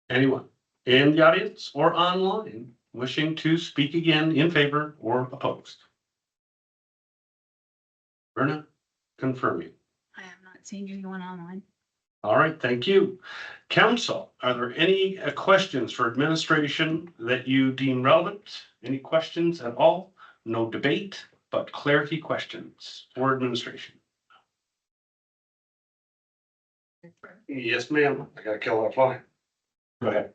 Speaker 8: Anyone in the audience or online wishing to speak again in favor or opposed? Verna, confirming.
Speaker 10: I am not seeing anyone online.
Speaker 8: All right, thank you. Council, are there any questions for administration that you deem relevant? Any questions at all? No debate, but clarity questions for administration. Yes, ma'am. I gotta kill that fly. Go ahead.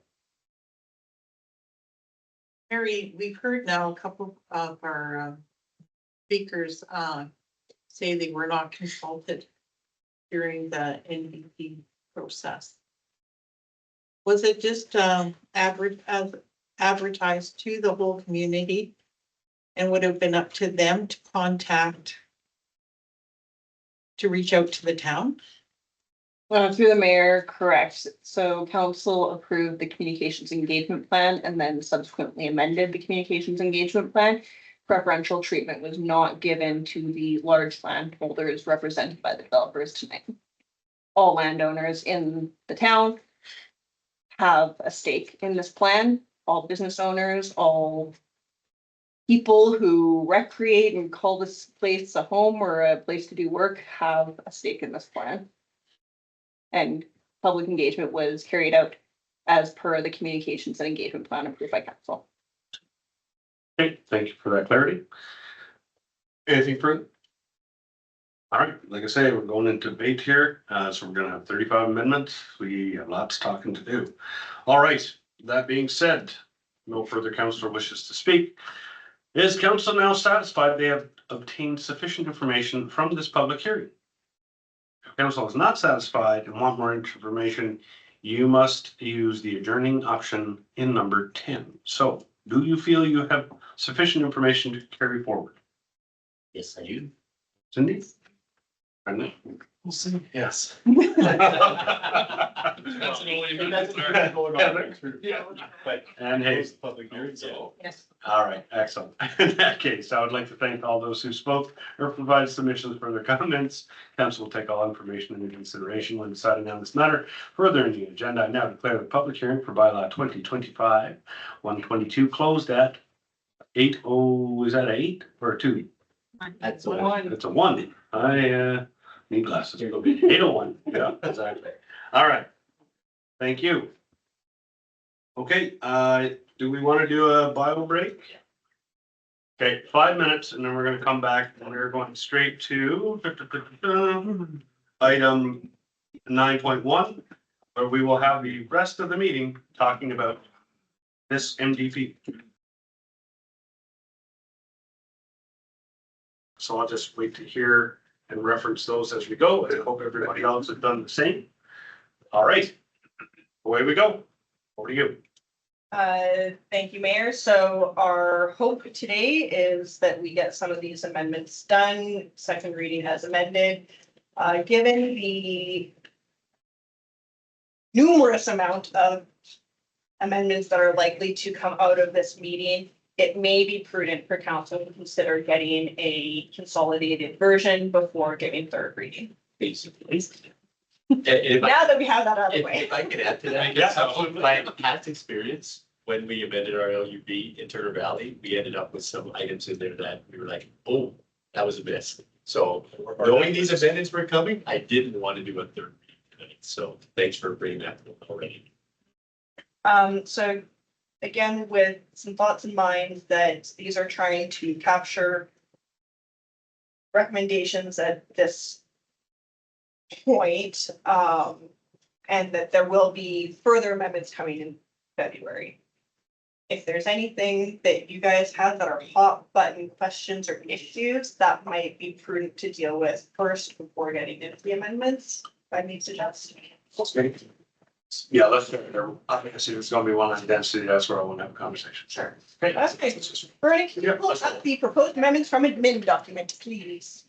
Speaker 14: Mary, we've heard now a couple of our speakers say they were not consulted during the NDP process. Was it just advertised to the whole community? And would have been up to them to reach out to the town?
Speaker 6: Through the mayor, correct. So council approved the communications engagement plan and then subsequently amended the communications engagement plan. Preferential treatment was not given to the large landholders represented by the developers tonight. all landowners in the town have a stake in this plan, all business owners, all people who recreate and call this place a home or a place to do work have a stake in this plan. And public engagement was carried out as per the communications and engagement plan approved by council.
Speaker 8: Okay, thank you for that clarity. Anything further? All right, like I say, we're going into debate here, so we're gonna have 35 amendments. We have lots of talking to do. All right, that being said, no further councillor wishes to speak. Is council now satisfied they have obtained sufficient information from this public hearing? If council is not satisfied and want more information, you must use the adjourning option in number 10. So, do you feel you have sufficient information to carry forward?
Speaker 5: Yes, I do.
Speaker 8: Cindy? Brendan?
Speaker 13: Yes.
Speaker 4: That's an only minute.
Speaker 8: And Hayes.
Speaker 13: Public hearing, so.
Speaker 6: Yes.
Speaker 8: All right, excellent. In that case, I would like to thank all those who spoke or provided submissions for their comments. Council will take all information into consideration when deciding on this matter. Further in the agenda, I now declare the public hearing for bylaw 2025-122 closed at 8:00, is that 8 or 2?
Speaker 5: That's
Speaker 8: It's a 1. I need glasses. 8:01, yeah, exactly. All right. Thank you. Okay, do we want to do a Bible break? Okay, 5 minutes and then we're gonna come back and we're going straight to item 9.1, where we will have the rest of the meeting talking about this MDP. So I'll just wait to hear and reference those as we go. I hope everybody else has done the same. All right, away we go. Over to you.
Speaker 6: Thank you, Mayor. So our hope today is that we get some of these amendments done, second reading as amended. Given the numerous amount of amendments that are likely to come out of this meeting, it may be prudent for council to consider getting a consolidated version before giving third reading.
Speaker 5: Basically.
Speaker 6: Now that we have that out of the way.
Speaker 5: If I could add to that,
Speaker 8: Yeah,
Speaker 5: so
Speaker 8: absolutely.
Speaker 5: my past experience, when we amended our LUB in Turner Valley, we ended up with some items in there that we were like, oh, that was a miss. So knowing these amendments were coming, I didn't want to do a third reading tonight. So thanks for bringing that up already.
Speaker 6: So again, with some thoughts in mind that these are trying to capture recommendations at this point, and that there will be further amendments coming in February. If there's anything that you guys have that are hot button questions or issues, that might be prudent to deal with first before getting into the amendments, I may suggest.
Speaker 8: Yeah, let's start there. I think I see there's gonna be one on density. That's where I want to have a conversation.
Speaker 6: Sure.
Speaker 8: Okay.
Speaker 6: Okay. Bernie, can you pull up the proposed amendments from admin document, please?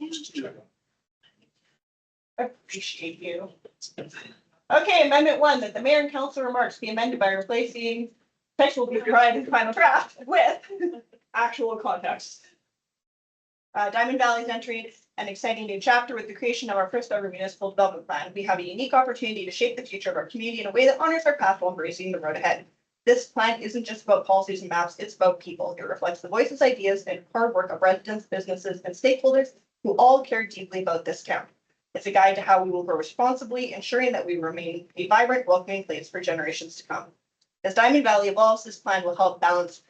Speaker 6: Appreciate you. Okay, amendment 1, that the mayor and council remarks be amended by replacing text will be provided in final draft with actual context. Diamond Valley is entering an exciting new chapter with the creation of our first ever municipal development plan. We have a unique opportunity to shape the future of our community in a way that honors our path while embracing the road ahead. This plan isn't just about policies and maps, it's about people. It reflects the voices, ideas, and hard work of residents, businesses, and stakeholders who all care deeply about this town. It's a guide to how we will grow responsibly, ensuring that we remain a vibrant, welcoming place for generations to come. As Diamond Valley evolves, this plan will help balance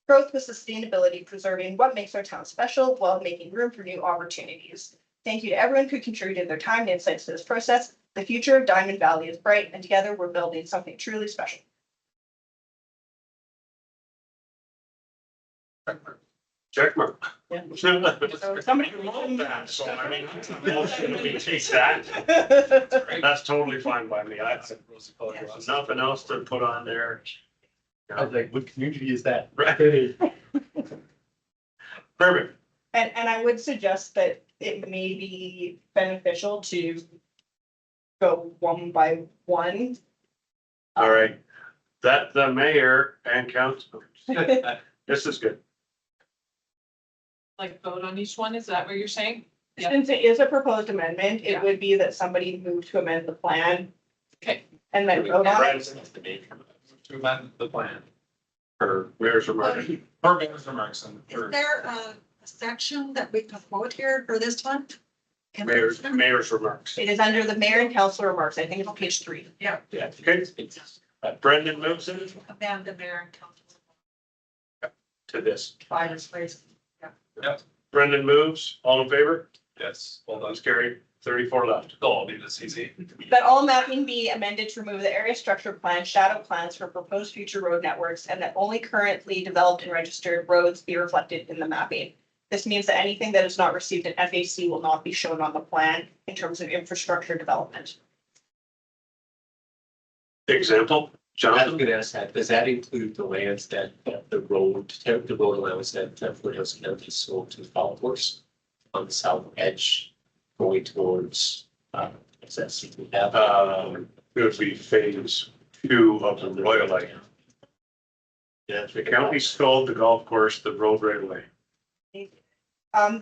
Speaker 6: growth with sustainability, preserving what makes our town special while making room for new opportunities. Thank you to everyone who contributed their time and insights to this process. The future of Diamond Valley is bright, and together we're building something truly special.
Speaker 8: Check mark.
Speaker 6: Yeah.
Speaker 8: So
Speaker 6: somebody
Speaker 8: wrote that, so I mean, we take that. That's totally fine by me. I have nothing else to put on there.
Speaker 5: I was like, what community is that?
Speaker 8: Right. Perfect.
Speaker 6: And I would suggest that it may be beneficial to go one by one.
Speaker 8: All right. That the mayor and council. This is good.
Speaker 2: Like vote on each one, is that what you're saying? Yeah.
Speaker 6: Since it is a proposed amendment, it would be that somebody moved to amend the plan.
Speaker 2: Okay.
Speaker 6: And then vote on it.
Speaker 4: To amend the plan.
Speaker 8: For mayor's remarks.
Speaker 4: For mayor's remarks and
Speaker 14: Is
Speaker 4: for.
Speaker 14: there a section that we can quote here for this one?
Speaker 8: Mayor's remarks.
Speaker 6: It is under the mayor and council remarks. I think it's on page 3.
Speaker 8: Yeah, okay. Brendan moves it
Speaker 14: Amend the mayor and council.
Speaker 8: to this.
Speaker 14: By this place.
Speaker 8: Brendan moves, all in favor?
Speaker 4: Yes, well
Speaker 8: That's
Speaker 4: done.
Speaker 8: carried. 34 left.
Speaker 4: Oh, I'll be this easy.
Speaker 6: That all mapping be amended to remove the area structure plan, shadow plans for proposed future road networks, and that only currently developed and registered roads be reflected in the mapping. This means that anything that has not received an FAC will not be shown on the plan in terms of infrastructure development.
Speaker 8: Example,
Speaker 5: I was
Speaker 8: Jonathan?
Speaker 5: gonna ask that, does that include the lands that the road allowance that Foothills County sold to golf course on the south edge going towards, what's that, Seaton Avenue?
Speaker 8: It would be phase 2 of the Royal Lake.
Speaker 5: Yeah,
Speaker 8: The county sold the golf course, the road right away.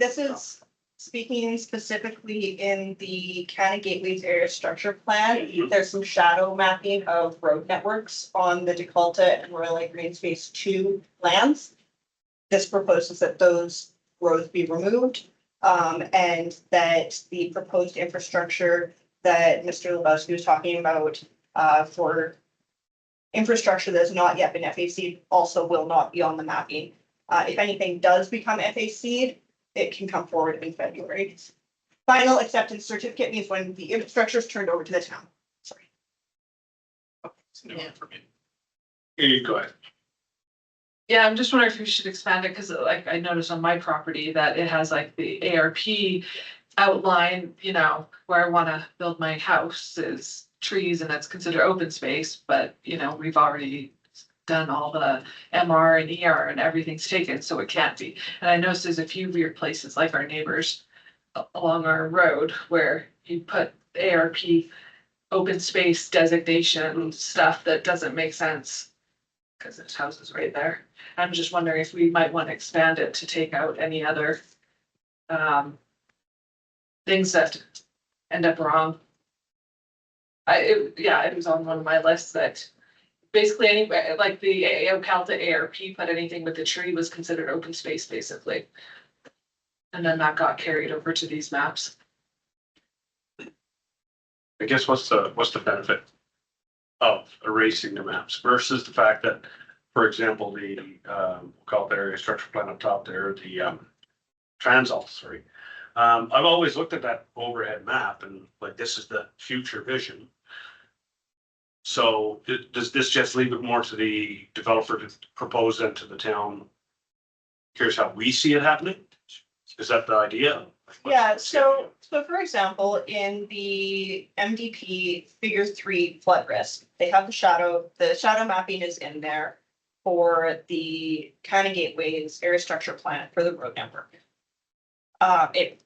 Speaker 6: This is speaking specifically in the County Gateways Area Structure Plan. There's some shadow mapping of road networks on the Deculta and Royal Lake Green Space 2 lands. This proposes that those roads be removed, and that the proposed infrastructure that Mr. Lebowski was talking about, for infrastructure that has not yet been FAC'd also will not be on the mapping. If anything does become FAC'd, it can come forward in February. Final acceptance certificate means when the infrastructure is turned over to the town. Sorry.
Speaker 4: It's new for me.
Speaker 8: You go ahead.
Speaker 2: Yeah, I'm just wondering if we should expand it, because like I noticed on my property that it has like the ARP outline, you know, where I wanna build my house is trees and that's considered open space, but you know, we've already done all the MR and ER and everything's taken, so it can't be. And I noticed there's a few weird places like our neighbors along our road where you put ARP open space designation stuff that doesn't make sense because there's houses right there. I'm just wondering if we might want to expand it to take out any other things that end up wrong. It was on one of my lists that basically anywhere, like the Ocalta ARP, put anything with the tree was considered open space, basically. And then that got carried over to these maps.
Speaker 8: I guess what's the benefit of erasing the maps versus the fact that, for example, the, we'll call it the area structure plan up top there, the, Transall, sorry. I've always looked at that overhead map and like, this is the future vision. So does this just leave it more to the developer to propose then to the town? Here's how we see it happening? Is that the idea?
Speaker 6: Yeah, so for example, in the MDP figure 3 flood risk, they have the shadow mapping is in there for the County Gateways area structure plan for the road network. It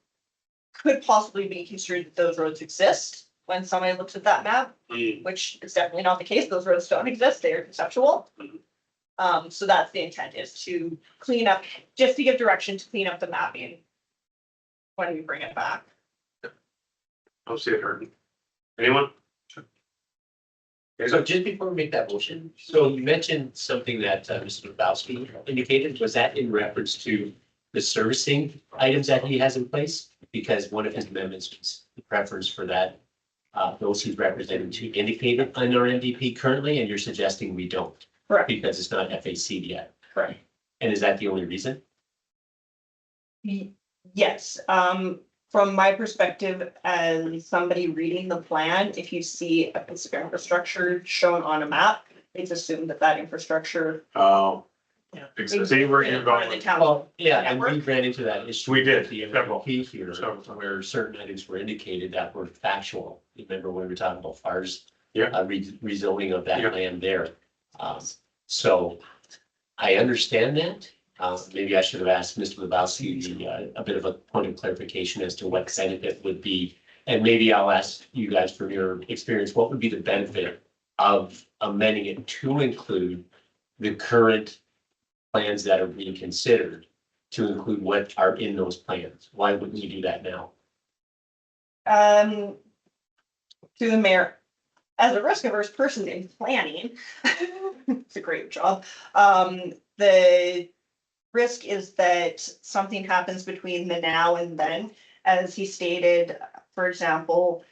Speaker 6: could possibly be construed that those roads exist when somebody looks at that map, which is definitely not the case. Those roads don't exist, they are conceptual. So that's the intent, is to clean up, just to give direction to clean up the mapping when we bring it back.
Speaker 8: I'll see it heard. Anyone?
Speaker 5: So just before we make that motion, so you mentioned something that Mr. Lebowski indicated, was that in reference to the servicing items that he has in place? Because one of his amendments was the preference for that, those he's representing to indicate it on our MDP currently, and you're suggesting we don't.
Speaker 6: Correct.
Speaker 5: Because it's not FAC yet.
Speaker 6: Correct.
Speaker 5: And is that the only reason?
Speaker 6: Yes, from my perspective as somebody reading the plan, if you see a piece of infrastructure shown on a map, it's assumed that that infrastructure.
Speaker 8: Oh.
Speaker 6: Yeah.
Speaker 8: See where you're
Speaker 6: Part of
Speaker 8: going.
Speaker 6: the town.
Speaker 5: Well, yeah, and we
Speaker 6: network.
Speaker 5: ran into that issue.
Speaker 8: We did,
Speaker 5: with The
Speaker 8: several.
Speaker 5: MDP here,
Speaker 8: Several.
Speaker 5: where certain items were indicated that were factual. Remember when we were talking about fires?
Speaker 8: Yeah.
Speaker 5: Rezoning of that
Speaker 8: Yeah.
Speaker 5: land there. So I understand that. Maybe I should have asked Mr. Lebowski a bit of a point of clarification as to what benefit would be. And maybe I'll ask you guys from your experience, what would be the benefit of amending it to include the current plans that are being considered to include what are in those plans? Why wouldn't you do that now?
Speaker 6: To the mayor, as a risk averse person in planning, it's a great job. The risk is that something happens between the now and then. As he stated, for example,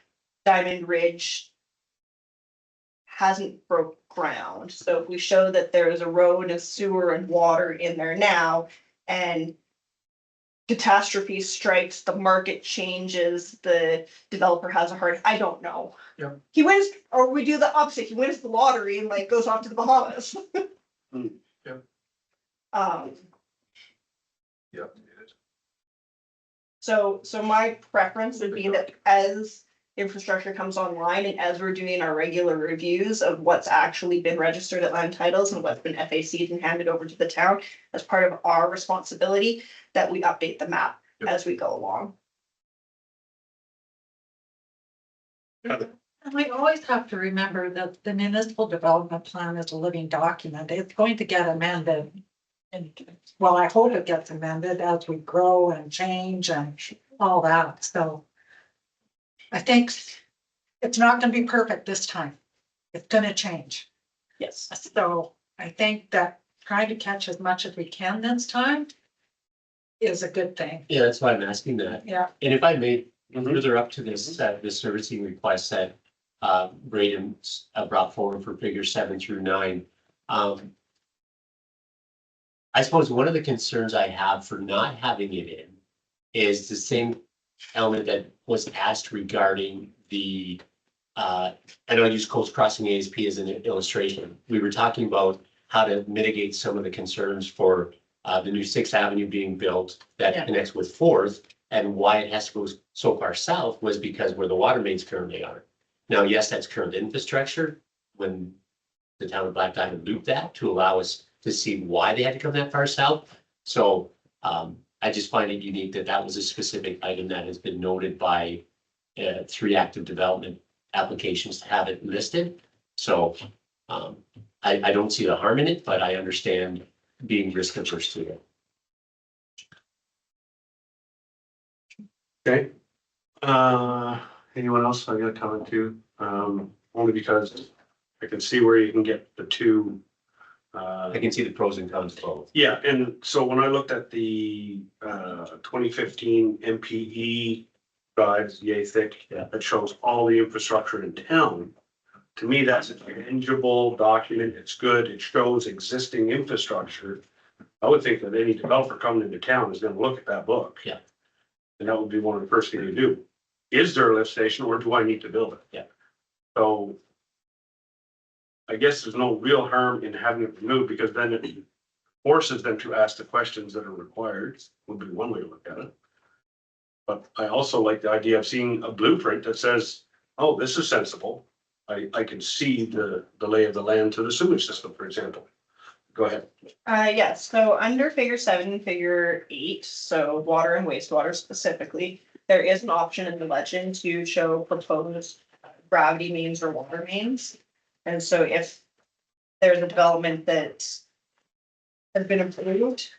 Speaker 6: Diamond Ridge hasn't broke ground. So if we show that there is a road, a sewer and water in there now, and catastrophe strikes, the market changes, the developer has a hard, I don't know.
Speaker 8: Yeah.
Speaker 6: He wins, or we do the opposite, he wins the lottery and like goes off to the Bahamas.
Speaker 8: Yeah.
Speaker 13: Yeah.
Speaker 6: So my preference would be that as infrastructure comes online and as we're doing our regular reviews of what's actually been registered at land titles and what's been FAC'd and handed over to the town as part of our responsibility, that we update the map as we go along.
Speaker 1: Heather.
Speaker 15: And we always have to remember that the municipal development plan is a living document. It's going to get amended. And, well, I hope it gets amended as we grow and change and all that. So I think it's not gonna be perfect this time. It's gonna change.
Speaker 6: Yes.
Speaker 15: So I think that trying to catch as much as we can this time is a good thing.
Speaker 5: Yeah, that's why I'm asking that.
Speaker 15: Yeah.
Speaker 5: And if I may,
Speaker 8: Mhm.
Speaker 5: further up to this, this servicing request that Braden brought forward for figure 7 through 9. I suppose one of the concerns I have for not having it in is the same element that was asked regarding the, and I'll use Coles Crossing ASP as an illustration. We were talking about how to mitigate some of the concerns for the new 6th Avenue being built that
Speaker 15: Yeah.
Speaker 5: connects with 4th, and why it has to go so far south was because where the water mains currently are. Now, yes, that's current infrastructure, when the town of Black Diamond looped that to allow us to see why they had to come that far south. So I just find it unique that that was a specific item that has been noted by 3 active development applications to have it listed. So I don't see the harm in it, but I understand being risk averse to it.
Speaker 8: Okay. Anyone else? I got a comment too. Only because I can see where you can get the two.
Speaker 5: I can see the pros and cons of both.
Speaker 8: Yeah, and so when I looked at the 2015 MPE guides, yay thick,
Speaker 5: Yeah.
Speaker 8: that shows all the infrastructure in town. To me, that's a tangible document. It's good. It shows existing infrastructure. I would think that any developer coming into town is gonna look at that book.
Speaker 5: Yeah.
Speaker 8: And that would be one of the first things you do. Is there a lift station or do I need to build it?
Speaker 5: Yeah.
Speaker 8: So I guess there's no real harm in having it removed because then it forces them to ask the questions that are required, would be one way to look at it. But I also like the idea of seeing a blueprint that says, oh, this is sensible. I can see the lay of the land to the sewage system, for example. Go ahead.
Speaker 6: Yes, so under figure 7 and figure 8, so water and wastewater specifically, there is an option in the legend to show proposed gravity mains or water mains. And so if there's a development that has been approved,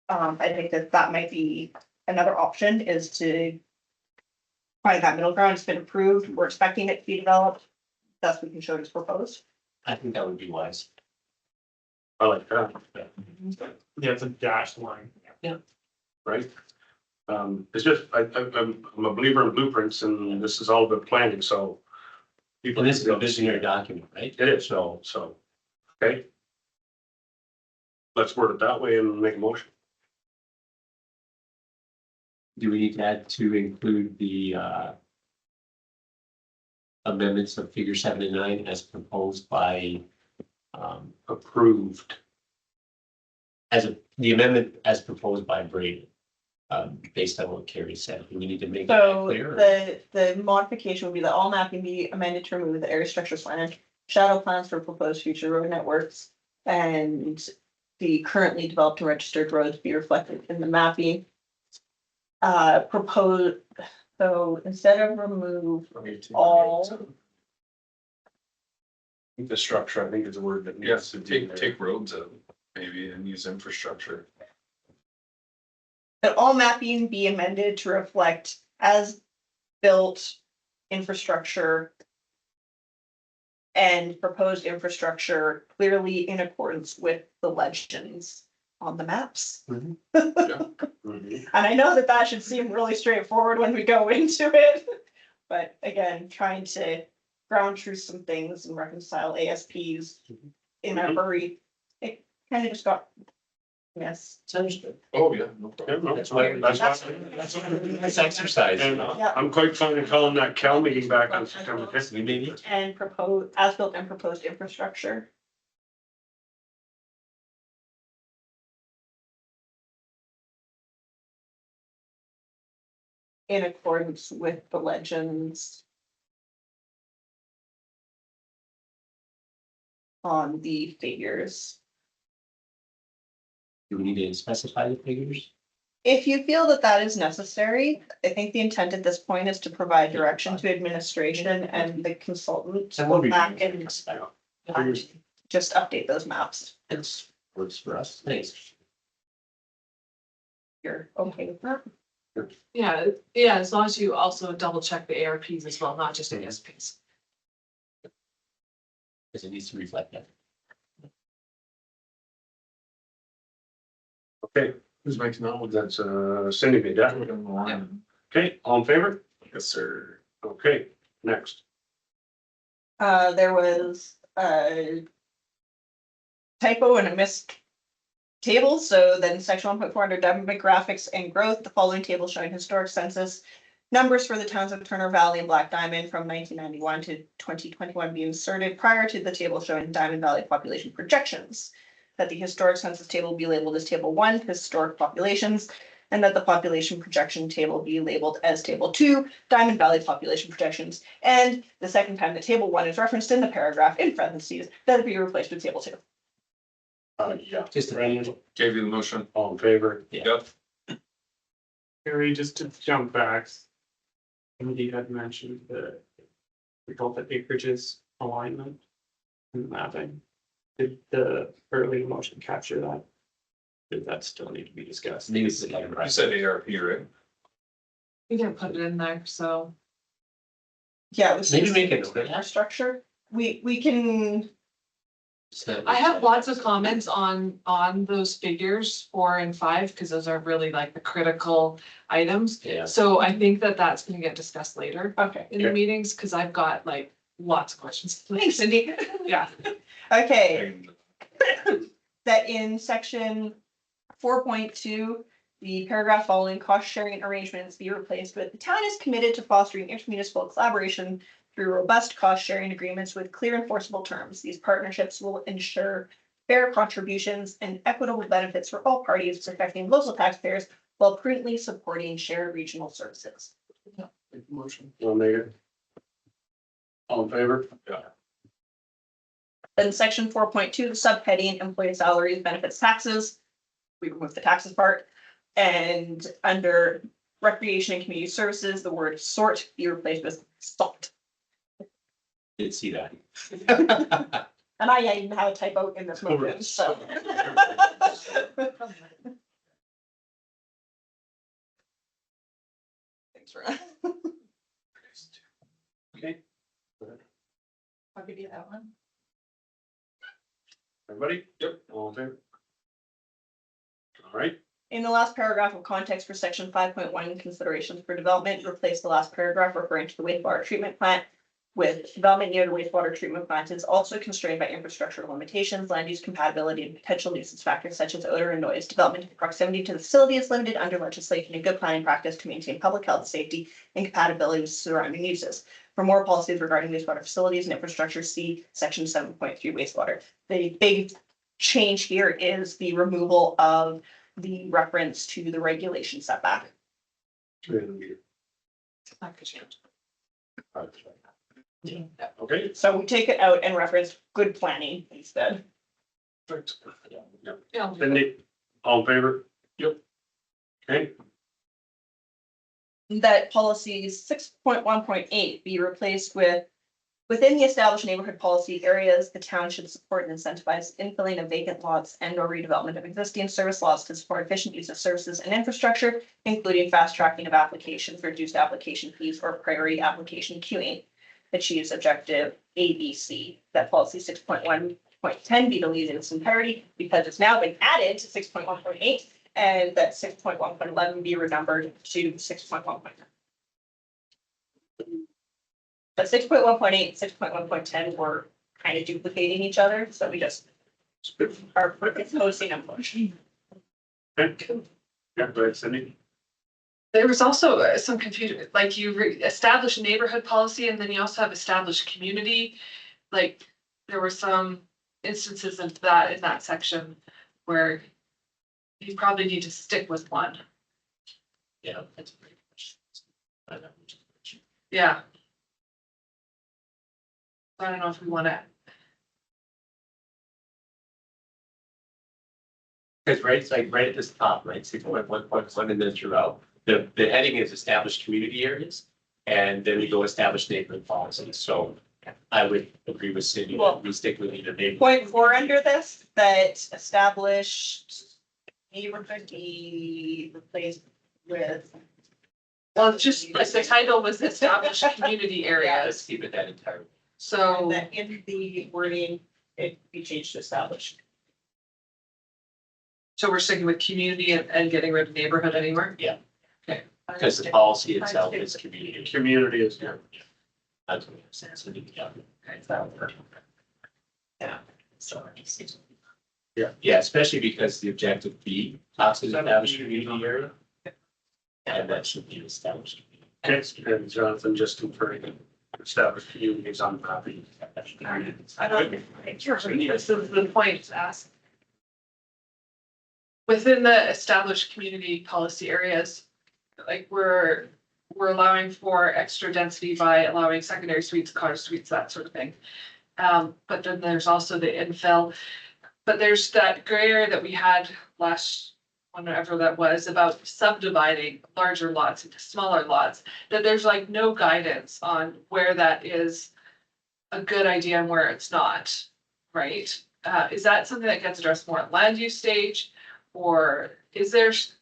Speaker 6: I think that might be another option, is to find that middle ground. It's been approved, we're expecting it to be developed, thus we can show it as proposed.
Speaker 5: I think that would be wise.
Speaker 8: I like that,
Speaker 9: Yeah, it's a dashed line.
Speaker 8: right? It's just, I'm a believer in blueprints and this is all about planning, so. people
Speaker 5: And this is a
Speaker 8: can go see
Speaker 5: visionary
Speaker 8: it.
Speaker 5: document, right?
Speaker 8: It is, so, okay. Let's word it that way and make a motion.
Speaker 5: Do we need to add to include the amendments of figure 7 and 9 as proposed by
Speaker 8: Approved.
Speaker 5: the amendment as proposed by Braden? Based on what Carrie said, do we need to make that
Speaker 6: So
Speaker 5: clear?
Speaker 6: the modification would be that all mapping be amended to remove the area structure plan, shadow plans for proposed future road networks. And the currently developed and registered roads be reflected in the mapping. Propose, so instead of remove all,
Speaker 8: Infrastructure, I think is a word that needs
Speaker 13: Yes,
Speaker 8: to be there.
Speaker 13: take roads out maybe and use infrastructure.
Speaker 6: that all mapping be amended to reflect as built infrastructure and proposed infrastructure clearly in accordance with the legends on the maps.
Speaker 8: Mhm.
Speaker 6: And I know that that should seem really straightforward when we go into it. But again, trying to ground truth some things and reconcile ASPs in a hurry, it kind of just got. Yes.
Speaker 5: Sounds good.
Speaker 13: Oh, yeah, no
Speaker 8: Yeah,
Speaker 13: problem.
Speaker 8: no,
Speaker 5: That's why,
Speaker 6: That's-
Speaker 5: nice exercise.
Speaker 8: And
Speaker 6: Yeah.
Speaker 8: I'm quite fond of calling that Cal meeting back on September 5th.
Speaker 5: Maybe.
Speaker 6: And proposed, as built and proposed infrastructure. In accordance with the legends. On the figures.
Speaker 5: Do we need to specify the figures?
Speaker 6: If you feel that that is necessary, I think the intent at this point is to provide direction to administration and the consultant to go back and just update those maps.
Speaker 5: It's works for us. Thanks.
Speaker 6: You're okay with that?
Speaker 2: Yeah, yeah, as long as you also double check the ARPs as well, not just ASPs.
Speaker 5: Because it needs to reflect that.
Speaker 8: Okay,
Speaker 13: Who's making that one?
Speaker 8: that's Cindy made that.
Speaker 2: Yeah.
Speaker 8: Okay, all in favor?
Speaker 13: Yes, sir.
Speaker 8: Okay, next.
Speaker 6: There was a typo and a missed table, so then section 1.4 under demographics and growth, the following table showing historic census numbers for the towns of Turner Valley and Black Diamond from 1991 to 2021 be inserted prior to the table showing Diamond Valley population projections. That the historic census table be labeled as table 1, historic populations, and that the population projection table be labeled as table 2, Diamond Valley population projections. And the second time that table 1 is referenced in the paragraph in parentheses, that it be replaced with table 2.
Speaker 8: Yeah.
Speaker 5: Just
Speaker 8: Randall,
Speaker 13: Gave you the motion.
Speaker 8: all in favor?
Speaker 13: Yep.
Speaker 9: Harry, just to jump back. Somebody had mentioned that we called it acreages alignment and mapping. Did the early motion capture that? Did that still need to be discussed?
Speaker 5: Maybe it's the
Speaker 13: You said ARP, right?
Speaker 2: We didn't put it in there, so.
Speaker 6: Yeah, it was
Speaker 5: Maybe
Speaker 6: just
Speaker 5: make it clear.
Speaker 6: infrastructure. We can,
Speaker 2: I have lots of comments on those figures 4 and 5, because those are really like the critical items.
Speaker 5: Yeah.
Speaker 2: So I think that that's gonna get discussed later
Speaker 6: okay.
Speaker 2: in the
Speaker 8: Okay.
Speaker 2: meetings, because I've got like lots of questions.
Speaker 6: Thanks, Cindy.
Speaker 2: Yeah.
Speaker 6: Okay, that in section 4.2, the paragraph following cost sharing arrangements be replaced with the town is committed to fostering intermunicipal collaboration through robust cost sharing agreements with clear enforceable terms. These partnerships will ensure fair contributions and equitable benefits for all parties, protecting local taxpayers while prudently supporting shared regional services.
Speaker 13: Motion.
Speaker 8: I'll make it. All in favor?
Speaker 13: Yeah.
Speaker 6: Then section 4.2, the subheading employee salaries, benefits, taxes. We remove the taxes part. And under recreation and community services, the word sort be replaced with salt.
Speaker 5: Did see that.
Speaker 6: And I even have a typo in this motion, so. Thanks for.
Speaker 8: Okay,
Speaker 6: I'll give you that one.
Speaker 8: everybody? Yep. All in favor? All right,
Speaker 6: In the last paragraph of context for section 5.1, considerations for development, replace the last paragraph referring to the wastewater treatment plant with development near the wastewater treatment plant is also constrained by infrastructure limitations, land use compatibility, and potential nuisance factors such as odor and noise. Development in proximity to the facility is limited under legislation and good planning practice to maintain public health, safety, and compatibility with surrounding uses. For more policies regarding wastewater facilities and infrastructure, see section 7.3 wastewater. The big change here is the removal of the reference to the regulation setback.
Speaker 8: 300 meter. Okay,
Speaker 6: So we take it out and reference good planning instead.
Speaker 8: perfect.
Speaker 2: Yeah.
Speaker 8: Cindy, all in favor? Yep. Okay,
Speaker 6: That policy 6.1.8 be replaced with Within the established neighborhood policy areas, the town should support and incentivize infilling of vacant lots and or redevelopment of existing service lots to support efficient use of services and infrastructure, including fast tracking of applications, reduced application fees, or priority application queuing. Achieves objective ABC, that policy 6.1.10 be deleted in its entirety because it's now been added to 6.1.8, and that 6.1.11 be renumbered to 6.1.9. But 6.1.8, 6.1.10 were kind of duplicating each other, so we just are proposing a motion.
Speaker 8: Okay. Yeah, go ahead, Cindy.
Speaker 2: There was also some confusion, like you establish neighborhood policy and then you also have established community. Like there were some instances of that in that section where you probably need to stick with one.
Speaker 5: Yeah, that's a great question.
Speaker 2: Yeah. I don't know if we want to.
Speaker 5: Because right, it's like right at this top, right, 6.1.1 and then throughout, the heading is established community areas. And then we go establish neighborhood policies, so I would agree with Cindy, that we stick with either neighborhood.
Speaker 6: Point 4 under this, that established neighborhood be replaced with.
Speaker 2: Well, just like the title was established community
Speaker 5: Let's
Speaker 2: areas,
Speaker 5: keep it that entire.
Speaker 2: so.
Speaker 6: And that in the wording, it be changed to established.
Speaker 2: So we're sticking with community and getting rid of neighborhood anywhere?
Speaker 5: Yeah.
Speaker 2: Okay.
Speaker 5: Because the policy itself is community.
Speaker 8: Community is,
Speaker 5: Yeah. That's what it says. Yeah.
Speaker 2: Okay, that would work.
Speaker 5: So. Yeah, especially because the objective B talks to established community area. And that should be established.
Speaker 8: okay, and Jonathan just confirming that established communities on copy.
Speaker 2: I don't, this is the point asked. Within the established community policy areas, like we're allowing for extra density by allowing secondary suites, cottage suites, that sort of thing. But then there's also the infill, but there's that gray area that we had last, whenever that was, about subdividing larger lots into smaller lots, that there's like no guidance on where that is a good idea and where it's not, right? Is that something that gets addressed more at land use stage? Or is there's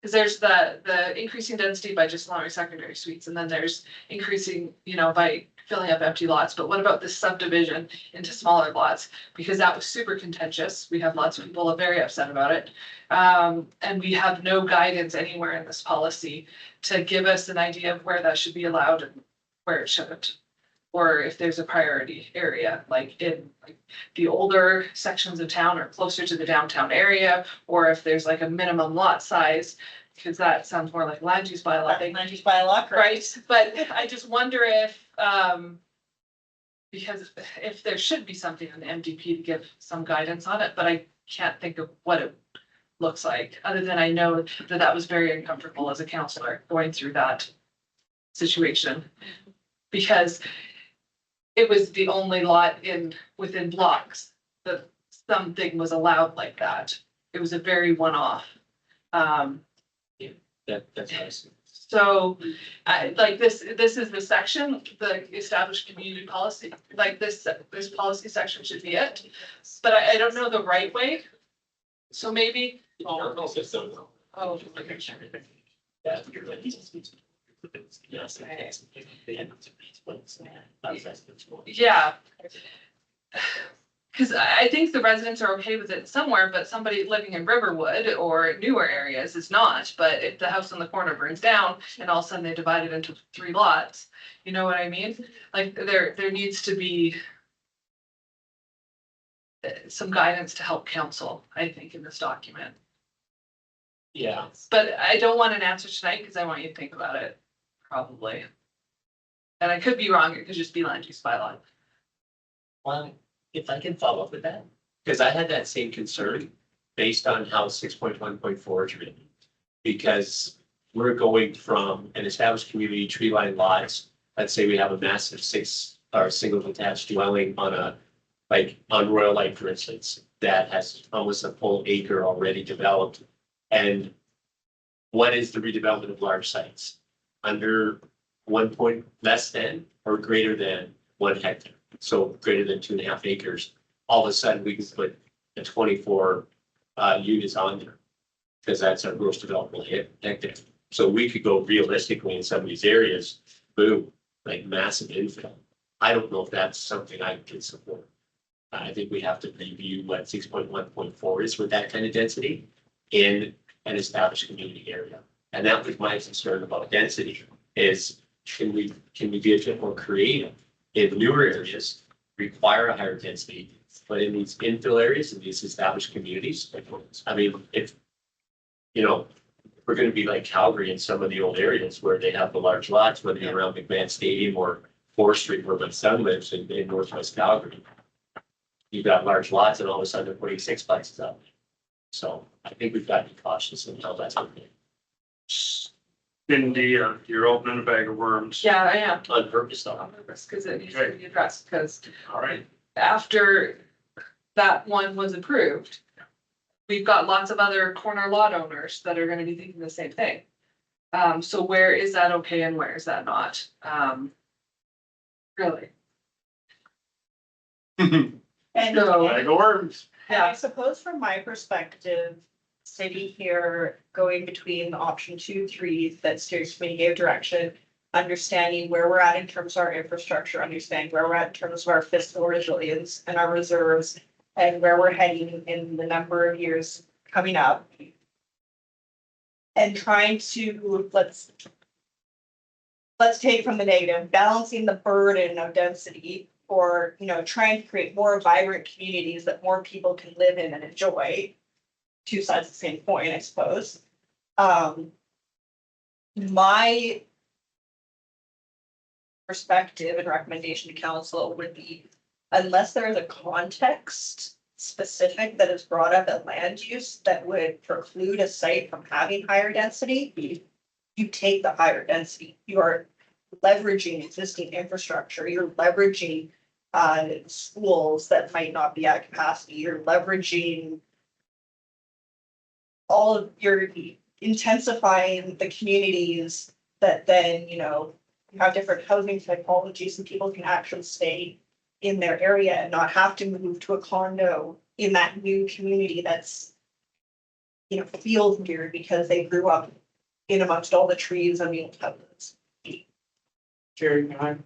Speaker 2: the increasing density by just allowing secondary suites, and then there's increasing, by filling up empty lots, but what about this subdivision into smaller lots? Because that was super contentious. We have lots of people very upset about it. And we have no guidance anywhere in this policy to give us an idea of where that should be allowed and where it shouldn't. Or if there's a priority area, like in the older sections of town or closer to the downtown area, or if there's like a minimum lot size, because that sounds more like land use bylaw thing.
Speaker 6: Land use bylaw, correct?
Speaker 2: Right, but I just wonder if, because if there should be something on the MDP to give some guidance on it, but I can't think of what it looks like, other than I know that that was very uncomfortable as a counselor going through that situation. Because it was the only lot within blocks that something was allowed like that. It was a very one-off.
Speaker 5: That's nice.
Speaker 2: So, like this is the section, the established community policy, like this policy section should be it. But I don't know the right way. So maybe. Oh. Yeah. Because I think the residents are okay with it somewhere, but somebody living in Riverwood or newer areas is not. But if the house on the corner burns down and all of a sudden they divide it into 3 lots, you know what I mean? Like there needs to be some guidance to help council, I think, in this document.
Speaker 5: Yeah.
Speaker 2: But I don't want an answer tonight because I want you to think about it, probably. And I could be wrong, it could just be land use bylaw.
Speaker 5: Well, if I can follow up with that, because I had that same concern based on how 6.1.4 is written. Because we're going from an established community tree line lots, let's say we have a massive 6 or single detached dwelling on Royal Light, for instance, that has almost a full acre already developed. And what is the redevelopment of large sites? Under 1 point less than or greater than 1 hectare. So greater than 2.5 acres, all of a sudden we can put a 24 units on there. Because that's our gross developable hectare. So we could go realistically in some of these areas, boom, like massive infill. I don't know if that's something I can support. I think we have to review what 6.1.4 is with that kind of density in an established community area. And that was my concern about density is can we be a bit more creative in newer areas, require a higher density, but in these infill areas, in these established communities, I mean, if, you know, we're gonna be like Calgary in some of the old areas where they have the large lots, whether you're around McMahon Stadium or 4th Street where my son lives in Northwest Calgary. You've got large lots and all of a sudden they're putting 6-plexes up. So I think we've got to be cautious in how that's happening.
Speaker 8: Cindy, you're opening a bag of worms.
Speaker 2: Yeah, I am.
Speaker 5: On purpose though.
Speaker 2: On purpose, because it needs to be addressed, because
Speaker 8: All right.
Speaker 2: after that one was approved, we've got lots of other corner lot owners that are gonna be thinking the same thing. So where is that okay and where is that not? Really?
Speaker 6: And
Speaker 2: So,
Speaker 8: Bag of worms.
Speaker 6: I suppose from my perspective, sitting here, going between option 2, 3, that steering committee gave direction, understanding where we're at in terms of our infrastructure, understanding where we're at in terms of our fiscal resilience and our reserves, and where we're heading in the number of years coming up. And trying to, let's take from the negative, balancing the burden of density, or, you know, trying to create more vibrant communities that more people can live in and enjoy. Two sides of the same coin, I suppose. My perspective and recommendation to council would be, unless there is a context specific that is brought up at land use that would preclude a site from having higher density, you take the higher density. You are leveraging existing infrastructure. You're leveraging schools that might not be at capacity. You're leveraging all of your intensifying the communities that then, you know, you have different housing typologies and people can actually stay in their area and not have to move to a condo in that new community that's, you know, feels weird because they grew up in amongst all the trees and the old houses.
Speaker 9: Jerry, can I?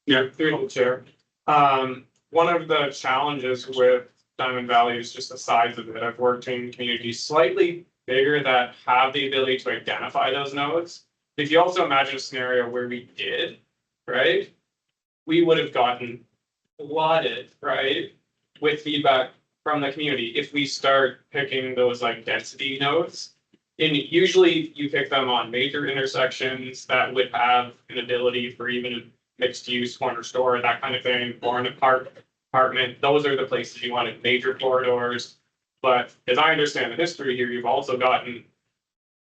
Speaker 9: Yeah, through the chair. One of the challenges with Diamond Valley is just the size of it. I've worked in communities slightly bigger that have the ability to identify those nodes. If you also imagine a scenario where we did, right? We would have gotten flooded, right? With feedback from the community if we start picking those like density nodes. And usually you pick them on major intersections that would have an ability for even a mixed use corner store, that kind of thing, or an apartment. Those are the places you want in major corridors. But as I understand the history here, you've also gotten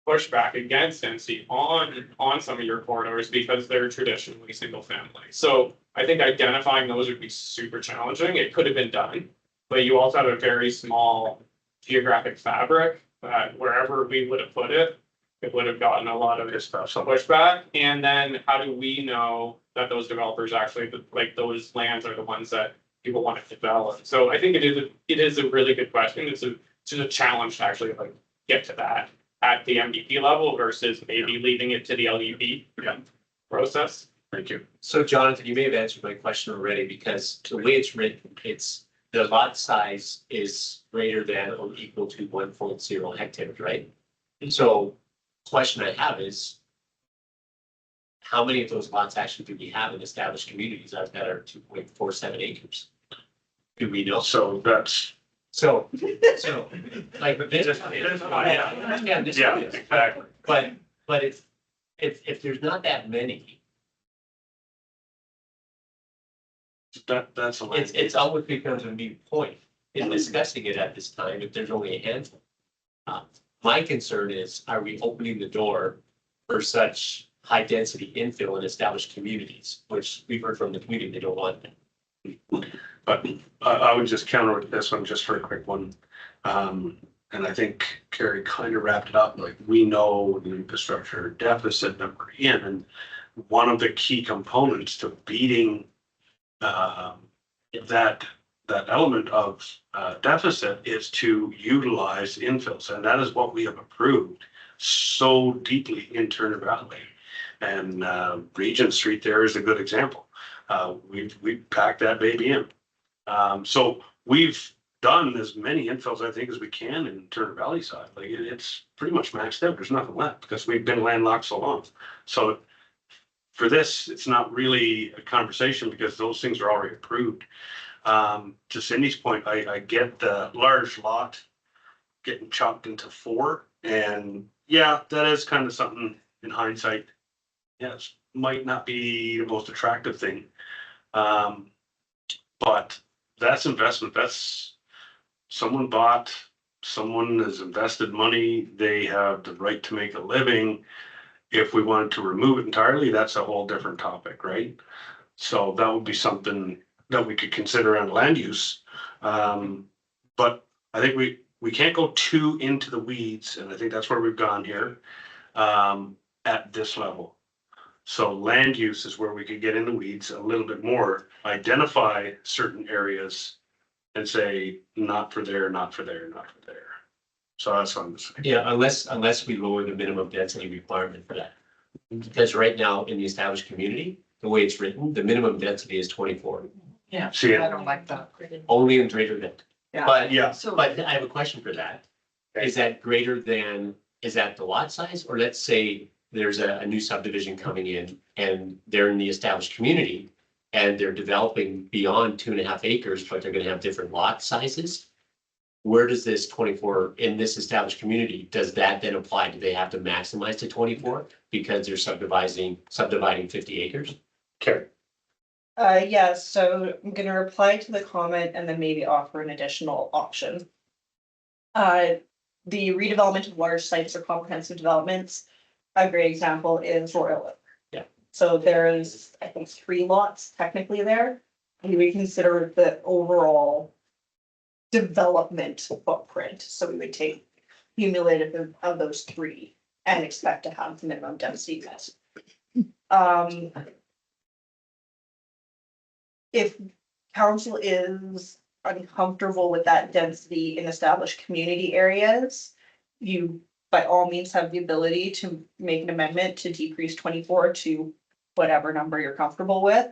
Speaker 9: pushback against density on some of your corridors because they're traditionally single family. So I think identifying those would be super challenging. It could have been done, but you also have a very small geographic fabric that wherever we would have put it, it would have gotten a lot of pushback. And then how do we know that those developers actually, like those lands are the ones that people want to develop? So I think it is a really good question. It's just a challenge to actually like get to that at the MVP level versus maybe leaving it to the LUP process.
Speaker 8: Thank you.
Speaker 5: So Jonathan, you may have answered my question already because the way it's written, it's the lot size is greater than or equal to 1.0 hectares, right? And so question I have is how many of those lots actually do we have in established communities that are 2.47 acres? Do we know?
Speaker 8: So that's.
Speaker 5: So like this.
Speaker 8: Yeah, exactly.
Speaker 5: But if there's not that many,
Speaker 8: That's a.
Speaker 5: it's always becomes a moot point in discussing it at this time if there's only a handful. My concern is, are we opening the door for such high density infill in established communities, which we've heard from the community, they don't want that.
Speaker 8: But I would just counter with this one just for a quick one. And I think Carrie kind of wrapped it up, like we know the infrastructure deficit that we're in. And one of the key components to beating that element of deficit is to utilize infills, and that is what we have approved so deeply in Turner Valley. And Regent Street there is a good example. We packed that baby in. So we've done as many infills, I think, as we can in Turner Valley side. Like it's pretty much maxed out. There's nothing left because we've been landlocked so long. So for this, it's not really a conversation because those things are already approved. To Cindy's point, I get the large lot getting chopped into 4, and yeah, that is kind of something in hindsight. Yes, might not be the most attractive thing. But that's investment. That's someone has invested money. They have the right to make a living. If we wanted to remove it entirely, that's a whole different topic, right? So that would be something that we could consider on land use. But I think we can't go too into the weeds, and I think that's where we've gone here at this level. So land use is where we could get in the weeds a little bit more, identify certain areas and say, not for there, not for there, not for there. So that's what I'm saying.
Speaker 5: Yeah, unless we lower the minimum density requirement for that. Because right now in the established community, the way it's written, the minimum density is 24,
Speaker 2: Yeah,
Speaker 8: See,
Speaker 2: I don't like that.
Speaker 5: only in greater than.
Speaker 2: Yeah.
Speaker 5: But,
Speaker 8: yeah,
Speaker 2: So,
Speaker 5: but I have a question for that. Is that greater than, is that the lot size? Or let's say there's a new subdivision coming in and they're in the established community and they're developing beyond 2.5 acres, but they're gonna have different lot sizes. Where does this 24 in this established community, does that then apply? Do they have to maximize to 24 because they're subdividing 50 acres?
Speaker 8: okay.
Speaker 6: Yes, so I'm gonna reply to the comment and then maybe offer an additional option. The redevelopment of large sites or comprehensive developments, a great example is Royal Oak.
Speaker 5: Yeah.
Speaker 6: So there is, I think, 3 lots technically there. And we consider the overall development footprint, so we would take cumulative of those 3 and expect to have the minimum density met. If council is uncomfortable with that density in established community areas, you by all means have the ability to make an amendment to decrease 24 to whatever number you're comfortable with.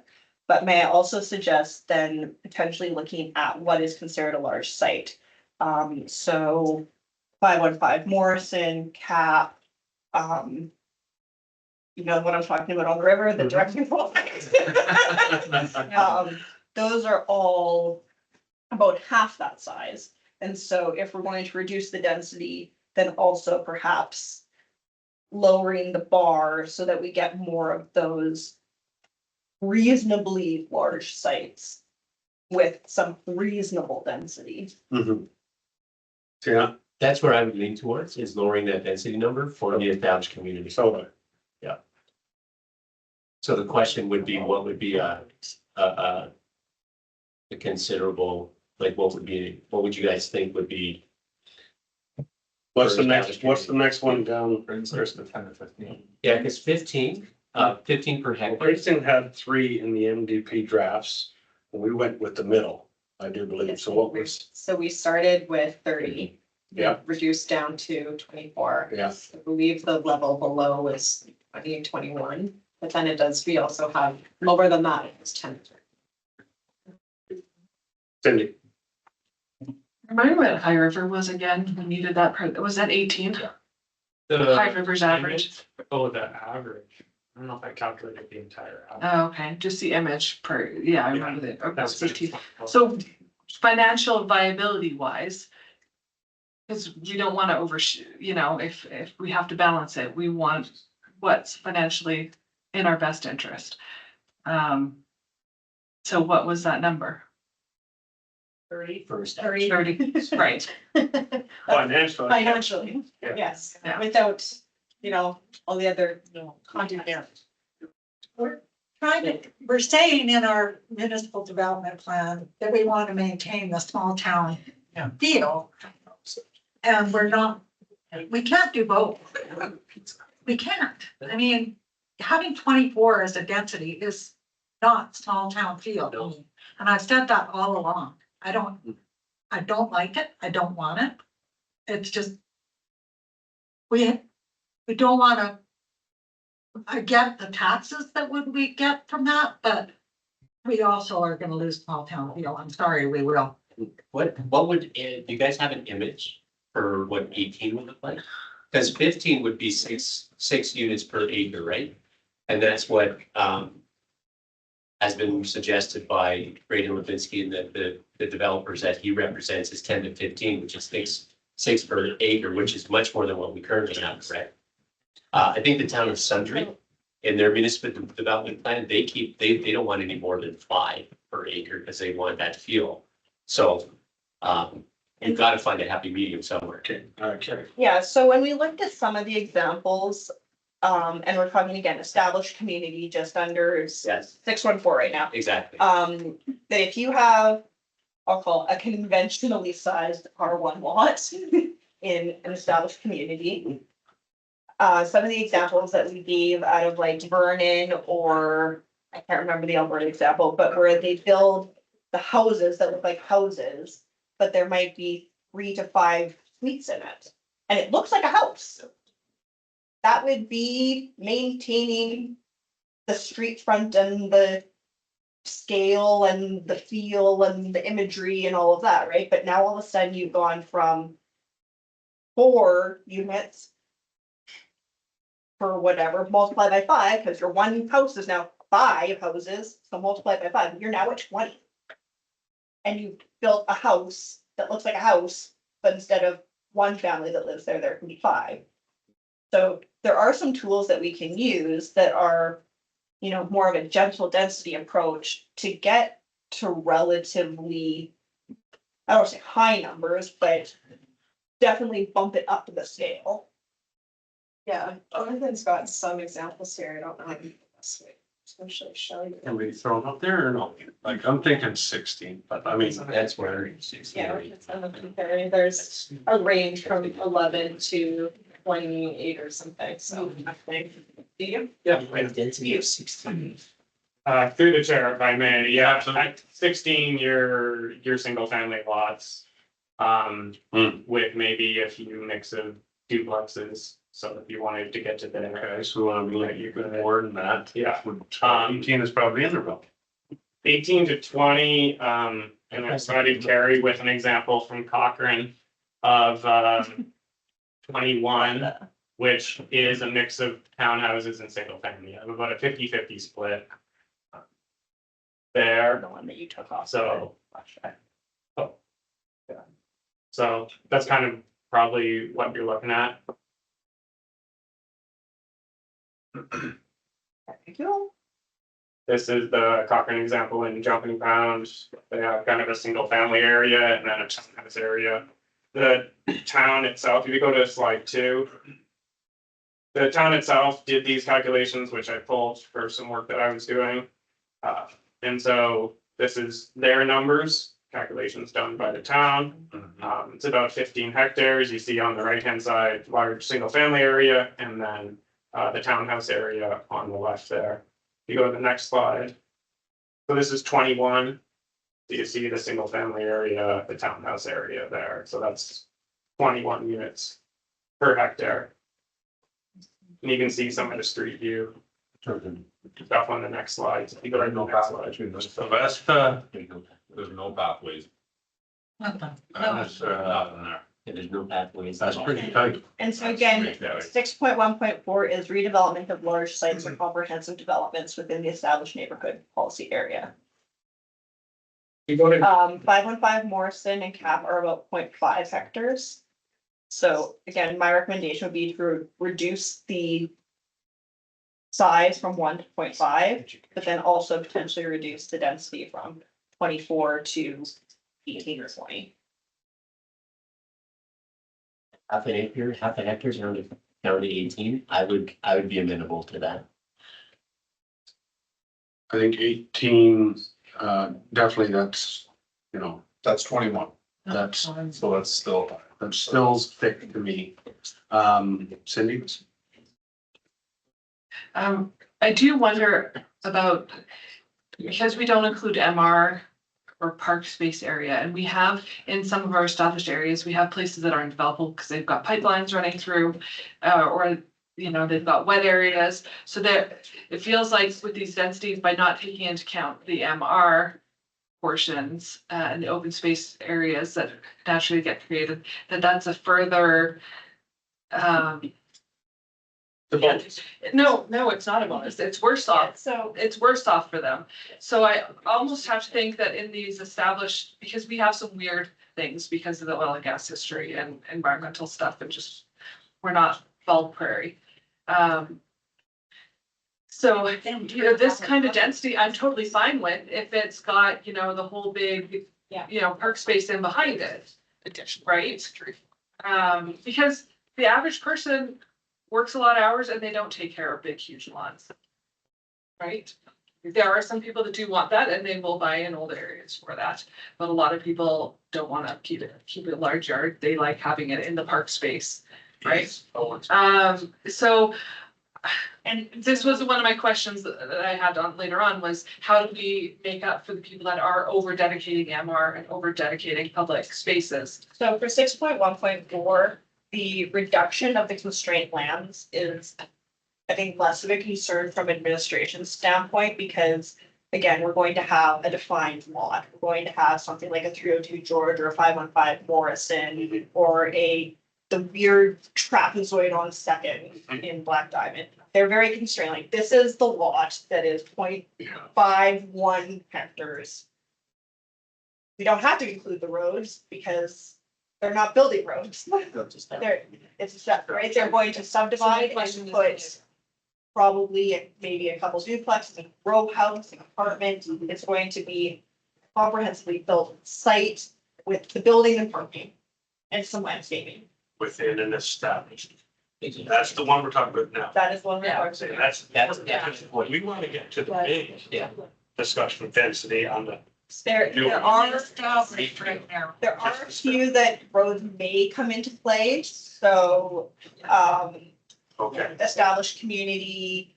Speaker 6: But may I also suggest then potentially looking at what is considered a large site? So 515 Morrison, Cap, you know what I'm talking about on the river, the direct control. Those are all about half that size. And so if we're going to reduce the density, then also perhaps lowering the bar so that we get more of those reasonably large sites with some reasonable density.
Speaker 8: Mhm. Yeah,
Speaker 5: That's where I would lean towards, is lowering that density number for the established community.
Speaker 8: so
Speaker 5: So the question would be, what would be a considerable, like, what would you guys think would be?
Speaker 8: what's the next one down?
Speaker 4: Brings us to 10 to 15.
Speaker 5: Yeah, because 15 per hectare.
Speaker 8: Princeton had 3 in the MDP drafts, and we went with the middle, I do believe. So what was,
Speaker 6: So we started with 30. we
Speaker 8: Yeah.
Speaker 6: Reduced down to 24.
Speaker 8: Yeah.
Speaker 6: I believe the level below was 20 and 21, but then it does, we also have lower than that, it was 10.
Speaker 8: Cindy?
Speaker 2: remind me what High River was again, when you did that part, was that 18? High River's average.
Speaker 9: Oh, the average. I don't know if I calculated the entire. average.
Speaker 2: Oh, okay, just the image per, yeah, I remember that. Okay,
Speaker 9: That's
Speaker 2: it's 18. So financial viability wise. Because we don't want to overshoot, you know, if we have to balance it, we want what's financially in our best interest. So what was that number?
Speaker 6: 30.
Speaker 5: First.
Speaker 6: 30.
Speaker 2: 30, right?
Speaker 8: Financial.
Speaker 6: Financially,
Speaker 8: Yeah.
Speaker 6: yes,
Speaker 2: Yeah.
Speaker 6: without, you know, all the other, content there.
Speaker 15: We're saying in our municipal development plan that we want to maintain the small town feel. And we can't do both. We can't. I mean, having 24 as a density is not small town feel to me. And I've said that all along. I don't like it. I don't want it. It's just. We don't wanna. I get the taxes that we get from that, but we also are gonna lose small town feel. I'm sorry, we will.
Speaker 5: What would, do you guys have an image for what 18 would look like? Because 15 would be six units per acre, right? And that's what, has been suggested by Braden Levinsky and the developers that he represents is 10 to 15, which is six per acre, which is much more than what we currently have, correct? I think the town of Sundre, in their municipal development plan, they don't want any more than 5 per acre because they want that feel. So, you've got to find a happy medium somewhere.
Speaker 8: Okay.
Speaker 6: Yeah, so when we looked at some of the examples, and we're talking again, established community just under
Speaker 5: Yes,
Speaker 6: 614 right now.
Speaker 5: exactly.
Speaker 6: That if you have, I'll call it a conventionally sized R1 lot in an established community. Some of the examples that we gave out of like Vernon, or I can't remember the Alberta example, but where they build the houses that look like houses, but there might be 3 to 5 suites in it, and it looks like a house. That would be maintaining the street front and the scale and the feel and the imagery and all of that, right? But now all of a sudden you've gone from 4 units for whatever, multiply by 5, because your one house is now 5 houses, so multiply by 5, you're now at 20. And you built a house that looks like a house, but instead of one family that lives there, there can be 5. So there are some tools that we can use that are, you know, more of a gentle density approach to get to relatively, I don't wanna say high numbers, but definitely bump it up to the scale.
Speaker 7: Yeah, Jonathan's got some examples here. I don't know how to best way to actually show you.
Speaker 8: Can we throw them up there or no? Like, I'm thinking 16, but I mean.
Speaker 5: That's where.
Speaker 7: Yeah, it's on the compare. There's a range from 11 to 28 or something, so I think. Do you?
Speaker 9: Yeah.
Speaker 5: Density of 16.
Speaker 9: Through the chair, if I may, yeah, at 16, your single family lots. With maybe a few mix of duplexes, so if you wanted to get to there.
Speaker 8: Okay, so we want to be like, you could more than that.
Speaker 9: Yeah.
Speaker 8: 18 is probably in the realm.
Speaker 9: 18 to 20, and I started Carrie with an example from Cochrane of 21, which is a mix of townhouses and single family. I have about a 50-50 split there.
Speaker 6: The one that you took off.
Speaker 9: So, oh, yeah. So that's kind of probably what you're looking at.
Speaker 6: Thank you.
Speaker 9: This is the Cochrane example in Jumping Pound. They have kind of a single family area and then a townhouse area. The town itself, if you go to slide 2, the town itself did these calculations, which I pulled for some work that I was doing. And so this is their numbers, calculations done by the town. It's about 15 hectares. You see on the right-hand side, large single family area, and then the townhouse area on the left there. You go to the next slide. So this is 21. So you see the single family area, the townhouse area there. So that's 21 units per hectare. And you can see some of the street view stuff on the next slide. So you go to the next slide.
Speaker 8: The best, there's no pathways.
Speaker 15: Nothing.
Speaker 8: There's nothing there.
Speaker 5: And there's no pathways.
Speaker 8: That's pretty tight.
Speaker 6: And so again, 6.1.4 is redevelopment of large sites or comprehensive developments within the established neighborhood policy area.
Speaker 9: You go to
Speaker 6: 515 Morrison and Cap are about 0.5 hectares. So again, my recommendation would be to reduce the size from 1 to 0.5, but then also potentially reduce the density from 24 to 18 or 20.
Speaker 5: Half an hectare down to 18. I would be amenable to that.
Speaker 8: I think 18, definitely that's, you know,
Speaker 13: That's 21.
Speaker 8: that's,
Speaker 13: So that's still.
Speaker 8: thick to me. Cindy?
Speaker 2: I do wonder about because we don't include MR or park space area, and we have in some of our established areas, we have places that aren't developable because they've got pipelines running through, or, you know, they've got wet areas. So there, it feels like with these densities, by not taking into account the MR portions, and the open space areas that naturally get created, that's a further,
Speaker 8: The bonus.
Speaker 2: no, it's not a bonus. It's worse off.
Speaker 6: So
Speaker 2: It's worse off for them. So I almost have to think that in these established, because we have some weird things because of the oil and gas history and environmental stuff, and just, we're not Bald Prairie. So, you know, this kind of density, I'm totally fine with if it's got, you know, the whole big,
Speaker 6: Yeah.
Speaker 2: you know, park space in behind it. Right? Because the average person works a lot of hours and they don't take care of big, huge lawns. Right? There are some people that do want that and they will buy in old areas for that. But a lot of people don't want to keep it a large yard. They like having it in the park space, right? So, and this was one of my questions that I had on later on, was how do we make up for the people that are over dedicating MR and over dedicating public spaces?
Speaker 6: So for 6.1.4, the reduction of the constrained lands is, I think, less of a concern from administration standpoint, because again, we're going to have a defined lot. We're going to have something like a 302 George or a 515 Morrison, or the weird trapezoid on Second in Black Diamond. They're very constrained. Like, this is the lot that is 0.51 hectares. We don't have to include the roads because they're not building roads. It's a step, right? They're going to subdivide and put probably maybe a couple duplexes, a row house, an apartment. It's going to be comprehensively built site with the building and parking and some landscaping.
Speaker 8: Within an established. That's the one we're talking about now.
Speaker 6: That is one.
Speaker 2: Yeah.
Speaker 8: That's what we want to get to the big discussion of density on the.
Speaker 6: There are established right now. There are a few that roads may come into play, so,
Speaker 8: Okay,
Speaker 6: established community,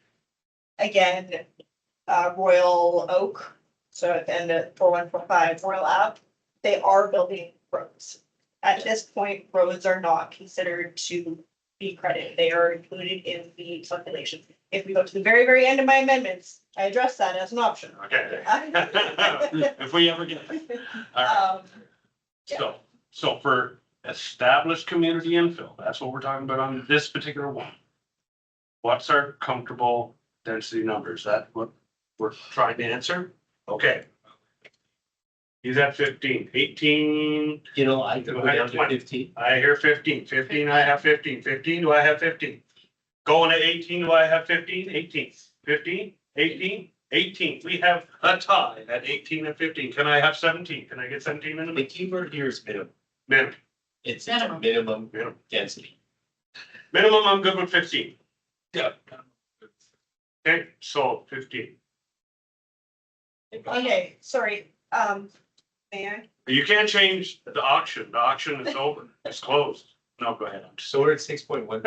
Speaker 6: again, Royal Oak, so at the end of 4145 Royal Ave, they are building roads. At this point, roads are not considered to be credited. They are included in the calculation. If we go to the very, very end of my amendments, I address that as an option.
Speaker 8: okay. If we ever get there. All right,
Speaker 6: Yeah.
Speaker 8: so for established community infill, that's what we're talking about on this particular one. What's our comfortable density numbers? That what we're trying to answer? Okay. He's at 15, 18.
Speaker 5: You know, I could go down to
Speaker 8: 20.
Speaker 5: 15.
Speaker 8: I hear 15, 15, I have 15, 15, do I have 15? Going to 18, do I have 15, 18, 15, 18, 18, we have a tie at 18 and 15, can I have 17, can I get 17 in the
Speaker 5: The
Speaker 8: mix?
Speaker 5: keyword here is minimum.
Speaker 8: Minimum,
Speaker 5: It's
Speaker 2: Minimum.
Speaker 5: minimum
Speaker 8: minimum,
Speaker 5: density.
Speaker 8: minimum, I'm good with 15,
Speaker 4: Yeah.
Speaker 8: okay, so 15.
Speaker 6: Okay, sorry, may I?
Speaker 8: You can't change the auction is over, it's closed, no, go ahead.
Speaker 13: So we're at 6.1.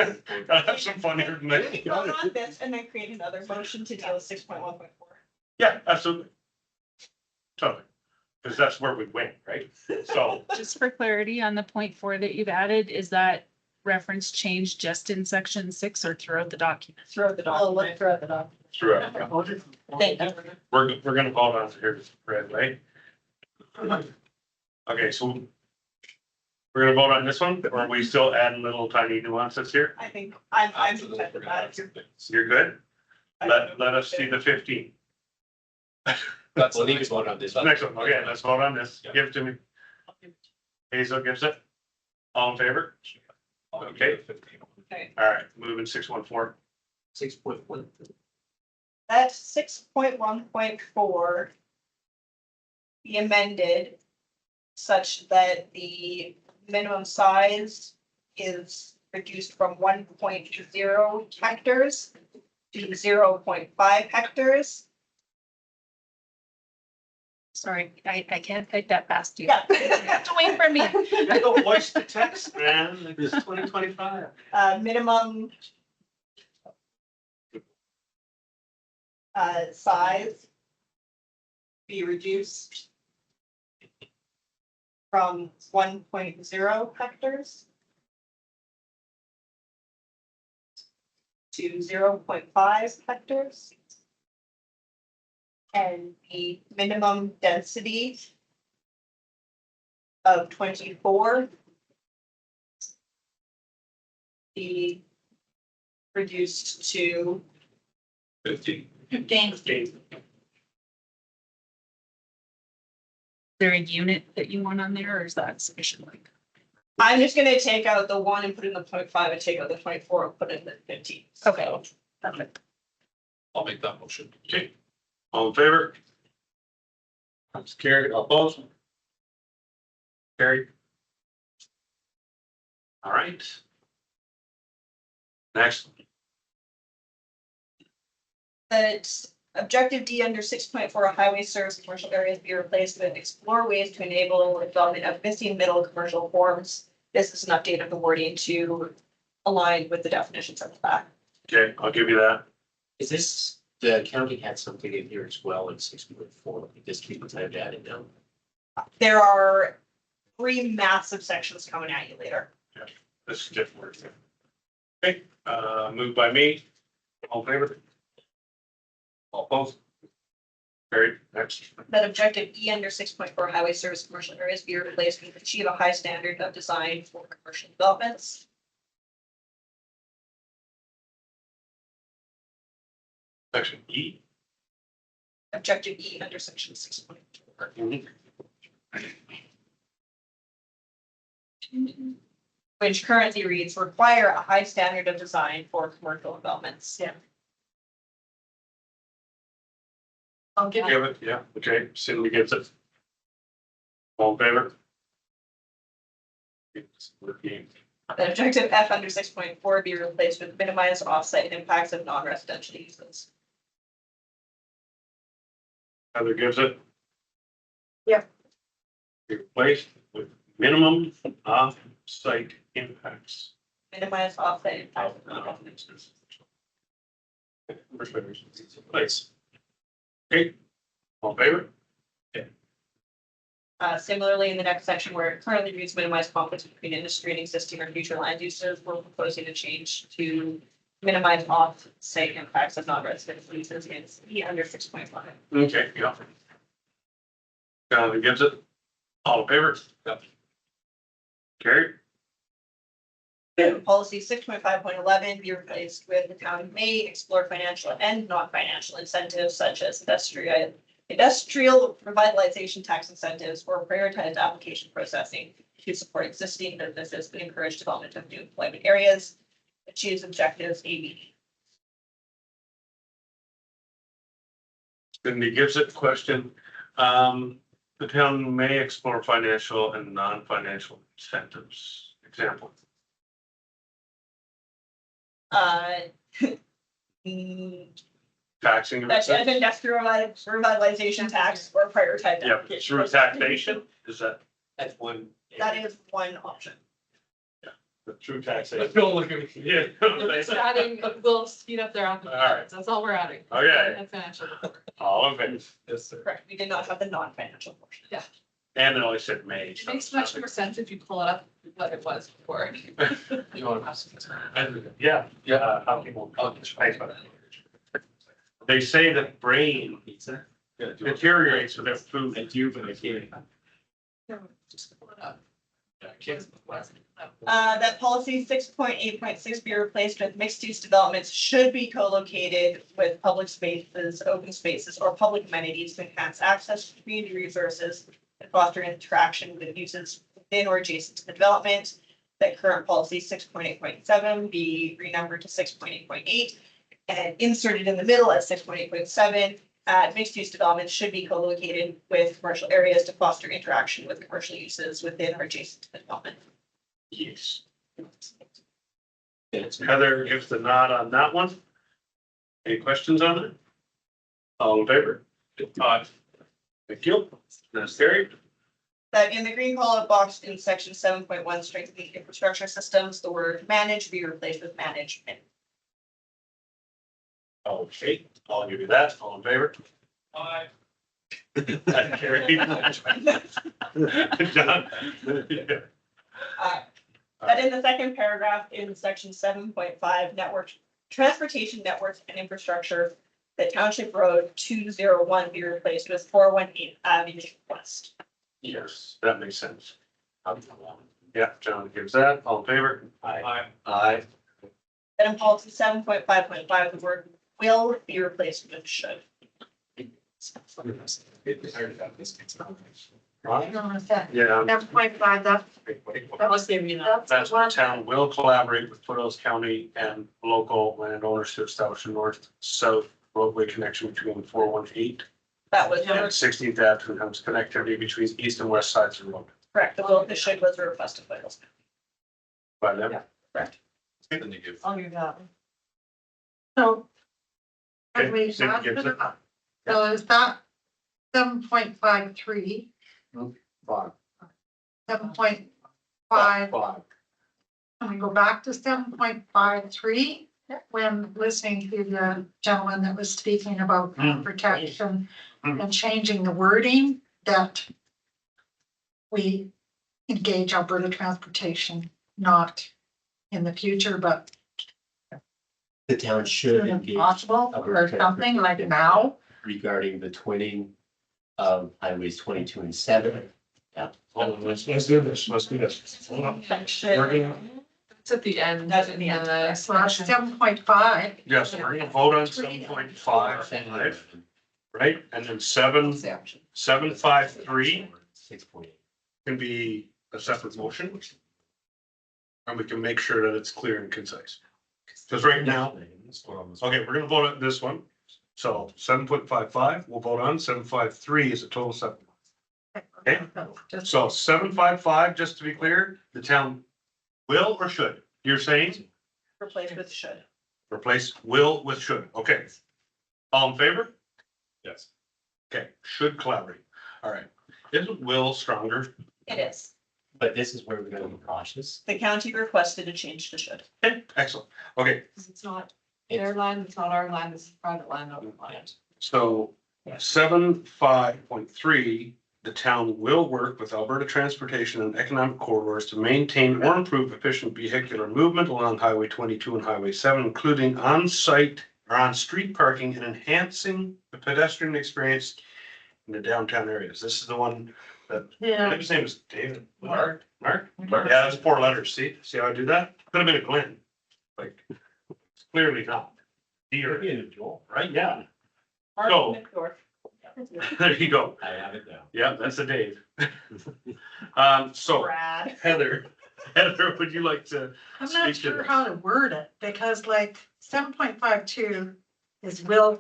Speaker 8: Gotta have some fun here tonight.
Speaker 6: Let me vote on this and then create another motion to deal with 6.1.4.
Speaker 8: Yeah, absolutely. Totally, because that's where we win, right? So,
Speaker 16: Just for clarity on the 0.4 that you've added, is that reference changed just in section 6 or throughout the document?
Speaker 6: Throw the document. Throw the document.
Speaker 8: throughout,
Speaker 6: Thank you.
Speaker 8: we're gonna vote on it here, Fred, right? Okay, so we're gonna vote on this one, or are we still adding little tiny nuances here?
Speaker 6: I think I'm content with that.
Speaker 8: You're good? Let us see the 15.
Speaker 5: That's the next one on this.
Speaker 8: Next one, okay, let's vote on this. Give it to me. Hazel gives it. All in favor? Okay.
Speaker 6: Okay.
Speaker 8: All right, moving 614.
Speaker 5: 6.1.
Speaker 6: That 6.1.4 be amended such that the minimum size is reduced from 1.0 hectares to 0.5 hectares.
Speaker 16: Sorry, I can't type that fast. You
Speaker 6: Yeah.
Speaker 16: have to wait for me.
Speaker 8: Go voice the text, man. It's 2025.
Speaker 6: Minimum size be reduced from 1.0 hectares to 0.5 hectares. And the minimum density of 24 be reduced to
Speaker 4: 15.
Speaker 6: 15.
Speaker 16: Is there a unit that you want on there or is that sufficient? Like,
Speaker 6: I'm just gonna take out the 1 and put in the 0.5 and take out the 24 and put in the 15.
Speaker 16: okay, perfect.
Speaker 4: I'll make that motion.
Speaker 8: Okay, all in favor? That's carried, all opposed? Carried. All right. Next,
Speaker 6: That objective D under 6.4 highway service commercial areas be replaced with explore ways to enable development of missing middle commercial forms. This is an update of the wording to align with the definitions of the back.
Speaker 8: okay, I'll give you that.
Speaker 5: Is this, the county had something in here as well in 6.4, just keep it added down.
Speaker 6: There are 3 massive sections coming at you later.
Speaker 8: This is different words. Okay, moved by me. All in favor? All opposed? Carried. Next.
Speaker 6: That objective E under 6.4 highway service commercial areas be replaced with achieve a high standard of design for commercial developments.
Speaker 8: Section E.
Speaker 6: Objective E under section 6.4. Which currently reads require a high standard of design for commercial developments. Yeah. I'll give you
Speaker 8: Give it, yeah, okay, Cindy gets it. All in favor? It's working.
Speaker 6: that objective F under 6.4 be replaced with minimize offsite impacts of non-residential uses.
Speaker 8: Heather gives it.
Speaker 6: Yep.
Speaker 8: Replaced with minimum off-site impacts.
Speaker 6: Minimize offsite impacts of non-residential uses.
Speaker 8: Place. Okay, all in favor?
Speaker 6: Similarly, in the next section where it currently reads minimize conflicts between industry and existing or future land uses, we're proposing to change to minimize off-site impacts of non-residential uses in E under 6.5.
Speaker 8: Okay, yeah. Gives it. All in favor? Yep. Carried.
Speaker 6: Policy 6.5.11 be replaced with the town may explore financial and non-financial incentives such as industrial revitalization tax incentives or prioritized application processing to support existing businesses and encourage development of new employment areas. Achieves objectives AB.
Speaker 8: Cindy gives it question. The town may explore financial and non-financial incentives. Example. Taxing.
Speaker 6: That's an industrial revitalization tax or prioritized
Speaker 8: Yeah,
Speaker 6: application.
Speaker 8: through taxation, is that
Speaker 5: That's one.
Speaker 6: That is one option.
Speaker 8: the true taxation?
Speaker 4: Don't look at me.
Speaker 8: Yeah.
Speaker 2: We're just adding, we'll speed up their applications, that's all we're adding.
Speaker 8: Okay.
Speaker 2: And financial report.
Speaker 8: All in favor?
Speaker 4: Yes, sir.
Speaker 6: Correct. We did not have the non-financial portion.
Speaker 2: Yeah.
Speaker 8: And it only said may.
Speaker 2: It makes much more sense if you pull it up what it was before.
Speaker 4: You want to?
Speaker 8: Yeah, how people, thanks for that. They say that brain deteriorates with their food.
Speaker 5: And you for the kid.
Speaker 2: Just pull it up.
Speaker 6: That policy 6.8.6 be replaced with mixed-use developments should be co-located with public spaces, open spaces, or public amenities to enhance access to community resources and foster interaction with uses within or adjacent to the development. That current policy 6.8.7 be renumbered to 6.8.8 and inserted in the middle as 6.8.7. Mixed-use developments should be co-located with commercial areas to foster interaction with commercial uses within or adjacent to the development.
Speaker 8: Yes. Heather gives the nod on that one. Any questions on it? All in favor? Thank you. That's carried.
Speaker 6: That in the green call box in section 7.1, strengthening infrastructure systems, the word manage be replaced with management.
Speaker 8: Okay, I'll give you that. All in favor?
Speaker 9: Aye.
Speaker 1: That carried. John?
Speaker 6: That in the second paragraph in section 7.5, network, transportation networks and infrastructure, the Township Road 201 be replaced with 418 Avenue West.
Speaker 1: Yes, that makes sense. Yeah, John gives that. All in favor?
Speaker 9: Aye.
Speaker 1: Aye.
Speaker 6: Then in policy 7.5.5, the word will be replaced with should.
Speaker 1: Yeah.
Speaker 14: 7.5, that was giving you that.
Speaker 8: That's the town will collaborate with Foothills County and local landowners to establish a north-south roadway connection between 418
Speaker 6: That was
Speaker 8: and 16th Avenue, and has connectivity between east and west sides of the road.
Speaker 6: correct. The will, the should was a request of Foothills.
Speaker 8: By them.
Speaker 6: Correct.
Speaker 13: Then you give.
Speaker 14: I'll do that. So.
Speaker 1: Okay,
Speaker 14: have we
Speaker 1: Cindy
Speaker 14: got
Speaker 1: gives it.
Speaker 14: So is that 7.53,
Speaker 8: Five.
Speaker 14: 7.5?
Speaker 8: Five.
Speaker 14: Can we go back to 7.53? When listening to the gentleman that was speaking about protection and changing the wording that we engage Alberta Transportation, not in the future, but
Speaker 5: The town should
Speaker 14: if
Speaker 5: engage
Speaker 14: possible, or something like now.
Speaker 5: regarding the twinning of highways 22 and 7.
Speaker 1: Let's do this. Let's do this.
Speaker 6: That should.
Speaker 1: We're gonna,
Speaker 2: It's at the end.
Speaker 6: That's at the end.
Speaker 14: Slash 7.5.
Speaker 1: yes, we're gonna vote on 7.5, right? And then 7.53
Speaker 5: 6.8.
Speaker 1: can be a separate motion. And we can make sure that it's clear and concise. Because right now, okay, we're gonna vote on this one. So 7.55, we'll vote on. 7.53 is a total separate. Okay. So 7.55, just to be clear, the town will or should? You're saying
Speaker 6: Replace with should.
Speaker 1: replace will with should. Okay. All in favor?
Speaker 13: Yes.
Speaker 1: Okay, should collaborate. All right. Isn't will stronger?
Speaker 6: It is.
Speaker 5: But this is where we're gonna be cautious.
Speaker 6: The county requested a change to should.
Speaker 1: Okay, excellent. Okay,
Speaker 2: It's not their land, it's not our land, it's private land, not our land.
Speaker 1: so 7.5.3, the town will work with Alberta Transportation and Economic Corridors to maintain or improve efficient vehicular movement along Highway 22 and Highway 7, including on-site or on-street parking and enhancing the pedestrian experience in the downtown areas. This is the one that, I think his name is David. Mark? Yeah, that's 4 letters. See how I do that? Could have been a Glenn. Like, clearly not. Dear, right? Yeah. So- There you go.
Speaker 5: I have it down.
Speaker 1: Yeah, that's a Dave. So
Speaker 6: Brad.
Speaker 1: Heather, would you like to?
Speaker 14: I'm not
Speaker 1: Speak to
Speaker 14: sure
Speaker 1: this.
Speaker 14: how to word it, because like 7.52 is will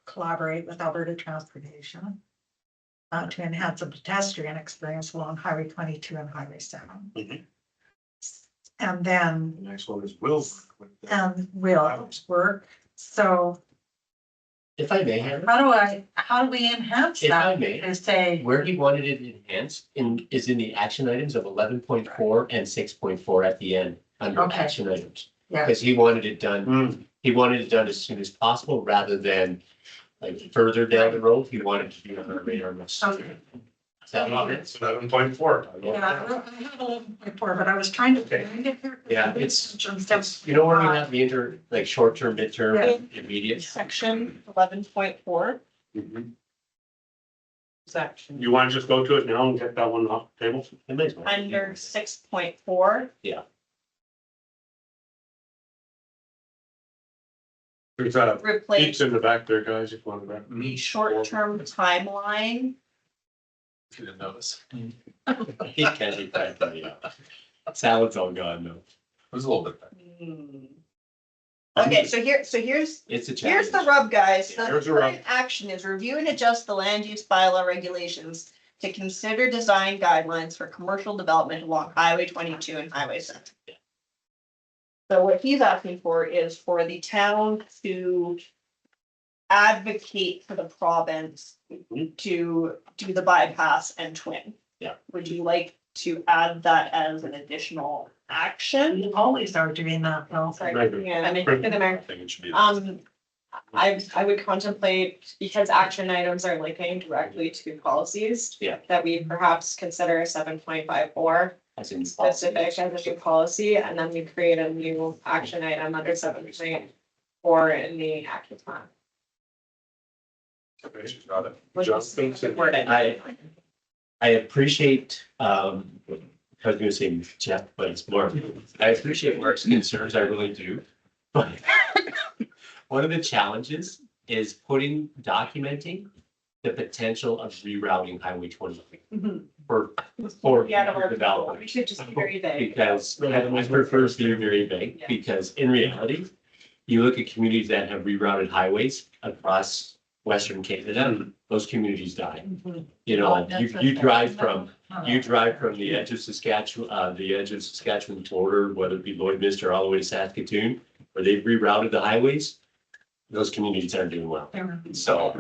Speaker 14: collaborate with Alberta Transportation to enhance the pedestrian experience along Highway 22 and Highway 7.
Speaker 1: Mhm.
Speaker 14: And then,
Speaker 1: The next one is will. work with the-
Speaker 14: and will work, so
Speaker 5: If I may, Hannah,
Speaker 14: how do we enhance
Speaker 5: If I
Speaker 14: that?
Speaker 5: may.
Speaker 14: To say,
Speaker 5: where he wanted it enhanced is in the action items of 11.4 and 6.4 at the end, under
Speaker 14: Okay.
Speaker 5: action items.
Speaker 14: yeah,
Speaker 5: Because he wanted it done,
Speaker 1: Hmm,
Speaker 5: he wanted it done as soon as possible, rather than like further down the road, he wanted to be on our radar list.
Speaker 14: okay.
Speaker 5: Is that all it is?
Speaker 1: 7.4.
Speaker 14: Yeah, I have 11.4, but I was trying to
Speaker 1: Okay.
Speaker 14: find it here.
Speaker 5: Yeah, it's- You know where we have the like short-term, midterm, immediate?
Speaker 6: Section 11.4.
Speaker 1: Mhm.
Speaker 6: Section.
Speaker 1: You want to just go to it now and get that one off the table?
Speaker 5: It may as well.
Speaker 6: Under 6.4.
Speaker 1: There's a
Speaker 6: Replace
Speaker 1: peeps in the back there, guys, if you want to grab.
Speaker 6: the short-term timeline.
Speaker 13: If you didn't notice.
Speaker 5: He can't be quite funny. Salad's all gone, no.
Speaker 13: It was a little bit.
Speaker 6: Okay, so here's
Speaker 5: It's a
Speaker 6: here's
Speaker 5: challenge.
Speaker 6: the rub, guys.
Speaker 1: Yeah,
Speaker 6: The
Speaker 1: here's the rub.
Speaker 6: current action is review and adjust the land use bylaw regulations to consider design guidelines for commercial development along Highway 22 and Highway 7. So what he's asking for is for the town to advocate for the province to do the bypass and twin.
Speaker 5: Yeah.
Speaker 6: Would you like to add that as an additional action?
Speaker 14: We always are doing that, though.
Speaker 1: Maybe.
Speaker 6: Yeah.
Speaker 1: Maybe.
Speaker 13: I think it should be.
Speaker 6: I would contemplate, because action items are linking directly to policies.
Speaker 5: Yeah.
Speaker 6: That we perhaps consider 7.54
Speaker 5: As in.
Speaker 6: specific as a new policy, and then we create a new action item under 7.4 in the action plan.
Speaker 8: Got it.
Speaker 6: Which
Speaker 8: John?
Speaker 6: is worded.
Speaker 5: I appreciate, I was gonna say Jeff, but it's more, I appreciate Mark's concerns, I really do. But one of the challenges is documenting the potential of rerouting Highway 20
Speaker 6: Mhm.
Speaker 5: for
Speaker 6: Yeah, the
Speaker 5: future
Speaker 6: whole-
Speaker 5: development.
Speaker 6: We should just be very vague.
Speaker 5: Because I prefer to be very vague,
Speaker 6: Yeah.
Speaker 5: because in reality, you look at communities that have rerouted highways across Western Canada, those communities die. You know, you drive from the edge of Saskatchewan border, whether it be Lloydminster all the way to Saskatoon, where they've rerouted the highways, those communities aren't doing well. So,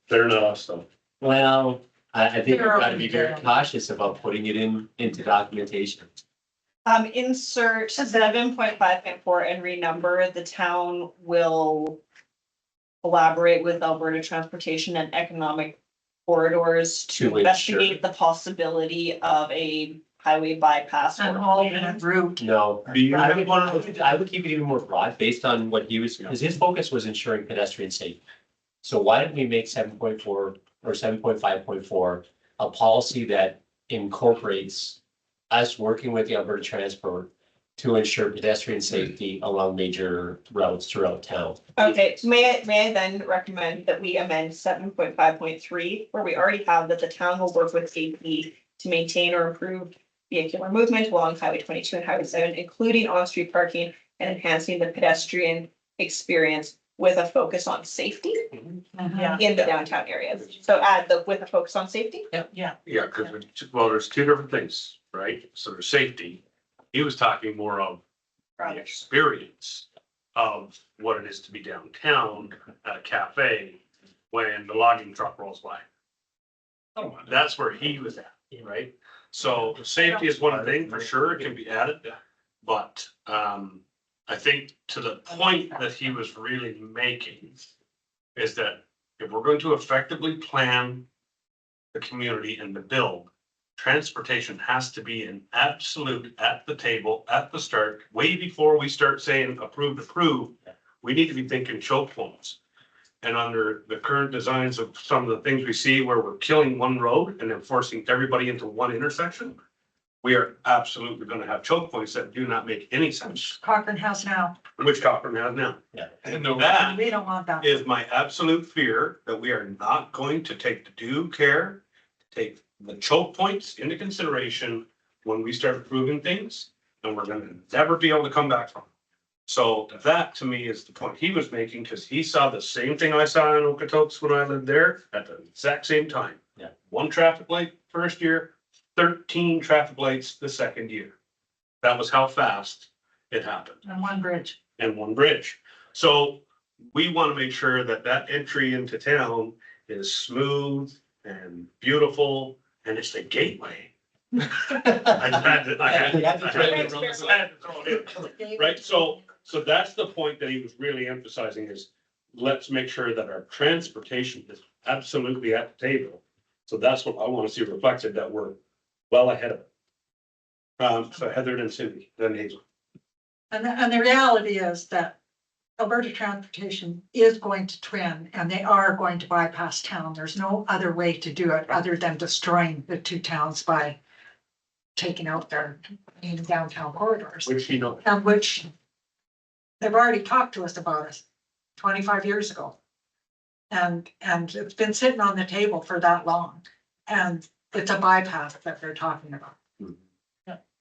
Speaker 8: They're not, so.
Speaker 5: well, I think we've
Speaker 15: They're
Speaker 5: got to be very
Speaker 15: already
Speaker 5: cautious about putting it into documentation.
Speaker 6: Insert 7.5.4 and renumber, the town will collaborate with Alberta Transportation and Economic Corridors
Speaker 5: To
Speaker 6: to investigate the possibility of a highway bypass.
Speaker 15: An
Speaker 6: or
Speaker 15: alternate route.
Speaker 5: No,
Speaker 8: Do you
Speaker 5: I
Speaker 8: have
Speaker 5: would,
Speaker 8: one of those?
Speaker 5: I would keep it even more broad based on what he was, because his focus was ensuring pedestrian safety. So why don't we make 7.4 or 7.5.4 a policy that incorporates us working with the Alberta Transport to ensure pedestrian safety along major routes throughout town?
Speaker 6: Okay, may I then recommend that we amend 7.5.3, where we already have that the town will work with AP to maintain or improve vehicular movement along Highway 22 and Highway 7, including on-street parking and enhancing the pedestrian experience with a focus on safety
Speaker 15: Yeah.
Speaker 6: in the downtown areas. So add the with a focus on safety.
Speaker 15: Yeah.
Speaker 8: Yeah, because, well, there's two different things, right? So there's safety. He was talking more of the experience of what it is to be downtown at a cafe when the logging truck rolls by. That's where he was at, right? So safety is one thing for sure, it can be added, but I think to the point that he was really making is that if we're going to effectively plan the community and the build, transportation has to be an absolute at the table, at the start, way before we start saying approve. We need to be thinking choke points. And under the current designs of some of the things we see where we're killing one road and then forcing everybody into one intersection, we are absolutely gonna have choke points that do not make any sense,
Speaker 15: Cochrane House now.
Speaker 8: which Cochrane has now.
Speaker 5: Yeah.
Speaker 8: And that
Speaker 15: We don't want that.
Speaker 8: is my absolute fear that we are not going to take the due care, take the choke points into consideration when we start approving things, and we're gonna never be able to come back from. So that to me is the point he was making, because he saw the same thing I saw in Okotoks when I lived there at the exact same time.
Speaker 5: Yeah.
Speaker 8: One traffic light first year, 13 traffic lights the second year. That was how fast it happened.
Speaker 15: And one bridge.
Speaker 8: And one bridge. So we want to make sure that that entry into town is smooth and beautiful, and it's the gateway. I had to throw it in. Right, so that's the point that he was really emphasizing is, let's make sure that our transportation is absolutely at the table. So that's what I want to see reflected, that we're well ahead of it. So Heather and Cindy, then Hazel.
Speaker 15: And the reality is that Alberta Transportation is going to twin and they are going to bypass town. There's no other way to do it other than destroying the two towns by taking out their main downtown corridors.
Speaker 8: Which you know.
Speaker 15: And which they've already talked to us about us 25 years ago. And it's been sitting on the table for that long. And it's a bypass that they're talking about.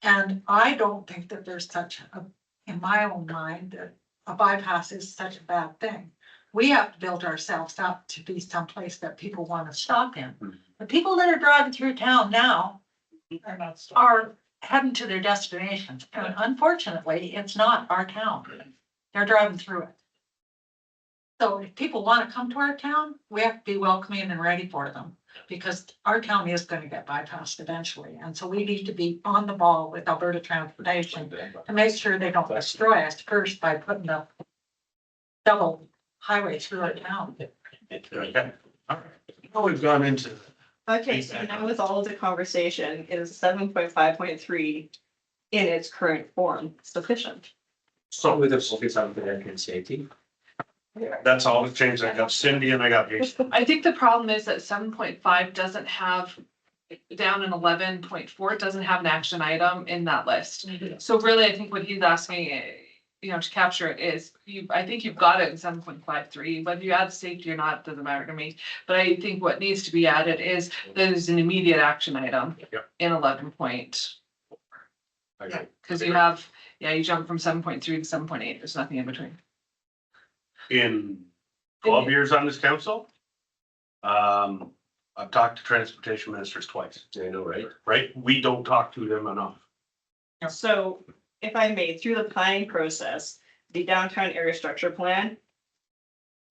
Speaker 15: And I don't think that there's such a, in my own mind, that a bypass is such a bad thing. We have to build ourselves up to be someplace that people want to stop in. The people that are driving through town now are heading to their destination. And unfortunately, it's not our town. They're driving through it. So if people want to come to our town, we have to be welcoming and ready for them. Because our town is going to get bypassed eventually. And so we need to be on the ball with Alberta Transportation to make sure they don't destroy us first by putting up double highway through our town.
Speaker 8: Okay. All right. Now we've gone into,
Speaker 6: Okay, so now with all of the conversation, is 7.5.3 in its current form sufficient?
Speaker 5: So with the focus on pedestrian safety.
Speaker 8: that's all the change. I got Cindy and I got Jason.
Speaker 2: I think the problem is that 7.5 doesn't have, down in 11.4, it doesn't have an action item in that list. So really, I think what he's asking, to capture it is, I think you've got it in 7.53, whether you add safety or not, doesn't matter to me. But I think what needs to be added is there's an immediate action item
Speaker 8: Yep.
Speaker 2: in 11.4.
Speaker 8: Okay.
Speaker 2: Cause you have, you jump from 7.3 to 7.8, there's nothing in between.
Speaker 8: In 12 years on this council, I've talked to transportation ministers twice.
Speaker 5: I know, right?
Speaker 8: Right? We don't talk to them enough.
Speaker 6: So if I may, through the planning process, the downtown area structure plan,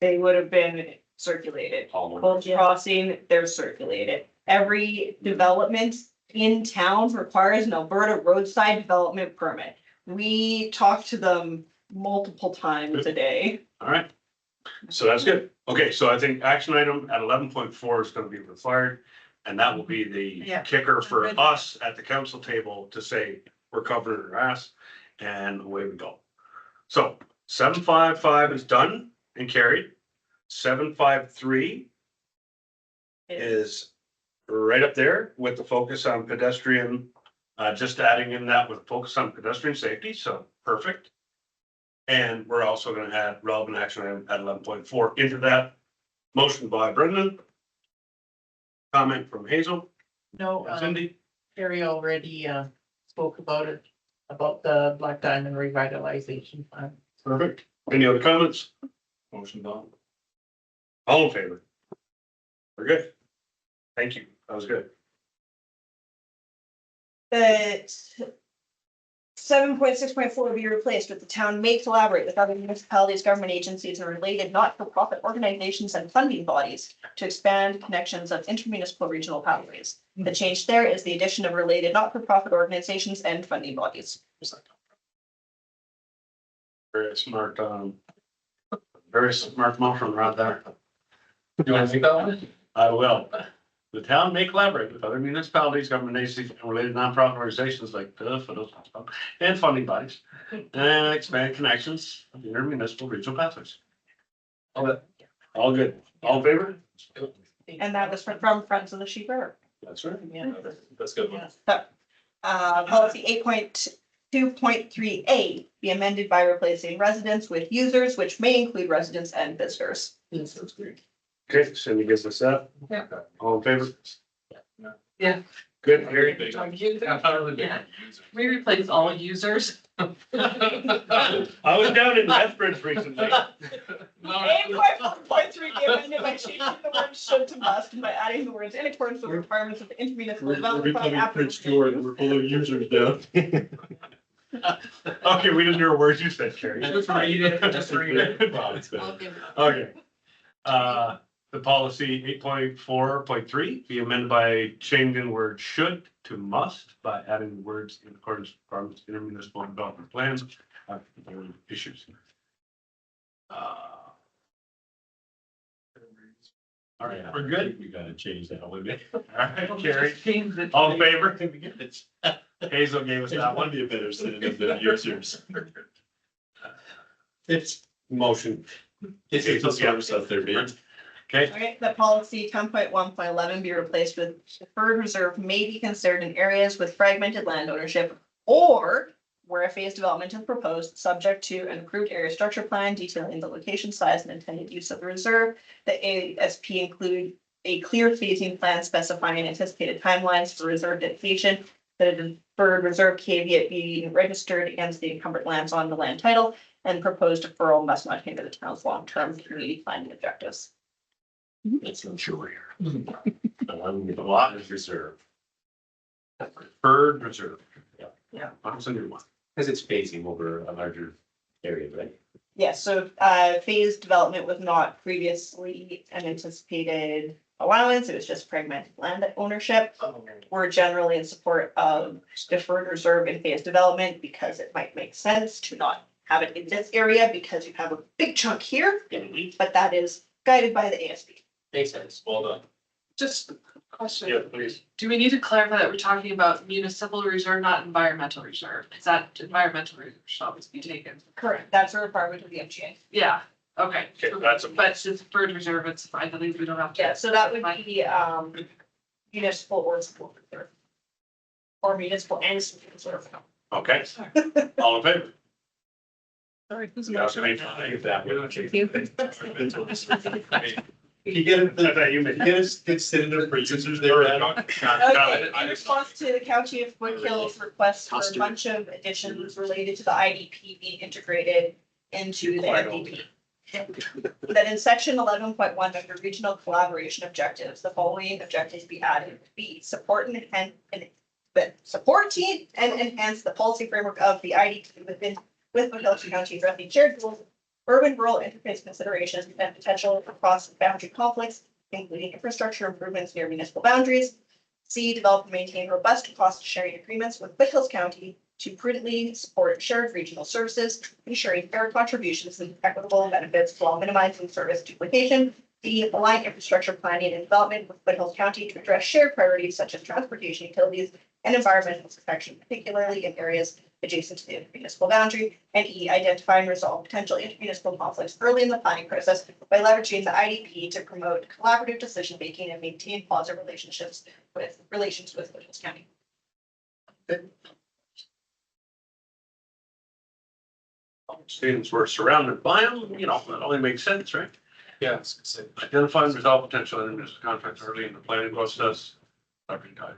Speaker 6: they would have been circulated. Both crossing, they're circulated. Every development in town requires an Alberta roadside development permit. We talk to them multiple times a day.
Speaker 8: All right. So that's good. Okay, so I think action item at 11.4 is gonna be required. And that will be the
Speaker 15: Yeah.
Speaker 8: kicker for us at the council table to say, we're covering our ass and away we go. So 7.5.5 is done and carried. 7.5.3 is right up there with the focus on pedestrian, just adding in that with focus on pedestrian safety, so perfect. And we're also gonna add relevant action item at 11.4 into that. Motion by Brendan. Comment from Hazel,
Speaker 14: No,
Speaker 8: Cindy.
Speaker 14: Terry already spoke about it, about the Black Diamond revitalization plan.
Speaker 8: Perfect. Any other comments? Motion done. All in favor? We're good. Thank you. That was good.
Speaker 6: That 7.6.4 will be replaced with the town may collaborate with other municipalities, government agencies, and related not-for-profit organizations and funding bodies to expand connections of intermunicipal regional pathways. The change there is the addition of related not-for-profit organizations and funding bodies.
Speaker 8: Very smart, very smart motion right there.
Speaker 4: You wanna take that one?
Speaker 8: I will. The town may collaborate with other municipalities, government agencies, and related nonprofit organizations like and funding bodies and expand connections of intermunicipal regional pathways. All good. All in favor?
Speaker 6: And that was from Friends of the Sheep River.
Speaker 8: That's right.
Speaker 14: Yeah.
Speaker 13: That's good one.
Speaker 6: Policy 8.2.3A be amended by replacing residents with users, which may include residents and visitors.
Speaker 8: Okay, Cindy gives us that.
Speaker 2: Yeah.
Speaker 8: All in favor?
Speaker 2: Yeah.
Speaker 8: Good, Harry.
Speaker 2: Yeah. We replace all users.
Speaker 8: I was down in Lethbridge recently.
Speaker 6: 8.4.3 be amended by changing the word should to must and by adding the words in accordance with the requirements of the intermunicipal development plan.
Speaker 3: Prince George, we're full of users down.
Speaker 8: Okay, we didn't hear words you said, Carrie.
Speaker 4: Just read it, just read it.
Speaker 8: Okay. The policy 8.4.3 be amended by changing the word should to must by adding the words in accordance with requirements of intermunicipal development plans. Issues. All right, we're good.
Speaker 3: We gotta change that, wouldn't we?
Speaker 8: All right, Carrie,
Speaker 2: Change it.
Speaker 8: all in favor? Hazel gave us that one.
Speaker 3: Be a better synonym than users.
Speaker 8: It's motion.
Speaker 3: It's a service out there, man.
Speaker 8: Okay,
Speaker 6: Okay, the policy 10.1.11 be replaced with deferred reserve may be considered in areas with fragmented land ownership or where a phased development is proposed, subject to an approved area structure plan detailing the location, size, and intended use of the reserve. The ASP include a clear phasing plan specifying anticipated timelines for reserve dedication. The deferred reserve caveat being registered against the encumbered lands on the land title, and proposed deferral must not hinder the town's long-term community planning objectives.
Speaker 3: That's not sure here.
Speaker 8: a lot is reserved. Bird reserve.
Speaker 6: Yeah.
Speaker 8: That's a new one.
Speaker 5: Because it's phasing over a larger area, right?
Speaker 6: Yes, so phased development was not previously an anticipated allowance, it was just fragmented land ownership. We're generally in support of deferred reserve and phased development because it might make sense to not have it in this area because you have a big chunk here, but that is guided by the ASB.
Speaker 5: Makes sense. Well done.
Speaker 2: Just a question.
Speaker 8: Yeah, please.
Speaker 2: Do we need to clarify that we're talking about municipal reserve, not environmental reserve? Is that environmental reserve shall always be taken?
Speaker 6: Correct, that's a requirement of the MGA.
Speaker 2: Yeah, okay.
Speaker 8: Okay, that's a-
Speaker 2: But since bird reserve, it's fine, I think we don't have to.
Speaker 6: Yeah, so that would be, municipal or school reserve. Or municipal and school reserve.
Speaker 8: Okay, all in favor?
Speaker 16: Sorry, who's
Speaker 8: Yeah,
Speaker 16: motion?
Speaker 8: I think that would-
Speaker 3: You get it,
Speaker 8: I thought you meant-
Speaker 3: get synonym for users there. Adam?
Speaker 6: Okay, in response to the County of Foothills request for a
Speaker 3: Customer.
Speaker 6: bunch of additions related to the IDP being integrated into the MDP. That in section 11.1 under regional collaboration objectives, the following objectives be added: B, supporting and enhance the policy framework of the IDP with Foothills County addressing shared goals, urban rural interface considerations, and potential for cross-boundary conflicts, including infrastructure improvements near municipal boundaries. C, develop and maintain robust cost-sharing agreements with Foothills County to prudently support shared regional services, ensuring fair contributions and equitable benefits while minimizing service duplication. D, align infrastructure planning and development with Foothills County to address shared priorities such as transportation, utilities, and environmental protection, particularly in areas adjacent to the intermunicipal boundary. And E, identify and resolve potential intermunicipal conflicts early in the planning process by leveraging the IDP to promote collaborative decision-making and maintain positive relations with Foothills County.
Speaker 8: Students were surrounded by them, you know, that only makes sense, right?
Speaker 13: Yeah, I was gonna say.
Speaker 8: Identify and resolve potential intermunicipal conflicts early in the planning process. Every time.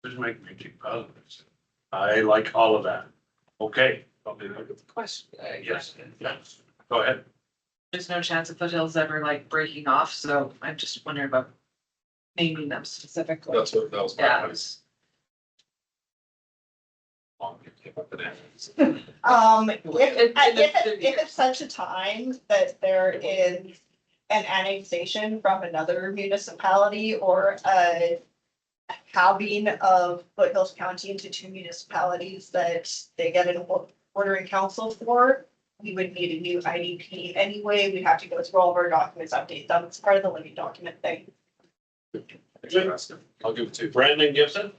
Speaker 8: Just make me think positives. I like all of that. Okay.
Speaker 2: Question.
Speaker 8: Yes, yes, go ahead.
Speaker 2: There's no chance of Foothills ever like breaking off, so I'm just wondering about naming them specifically.
Speaker 13: That's what, that was. my
Speaker 2: Yeah,
Speaker 13: point.
Speaker 2: it's-
Speaker 6: If it's such a time that there is an annexation from another municipality or a halving of Foothills County into two municipalities that they get an order in council for, we would need a new IDP anyway. We'd have to go through all of our documents, update them. It's part of the living document thing.
Speaker 13: I'll give it to you.
Speaker 8: Brandon Gibson?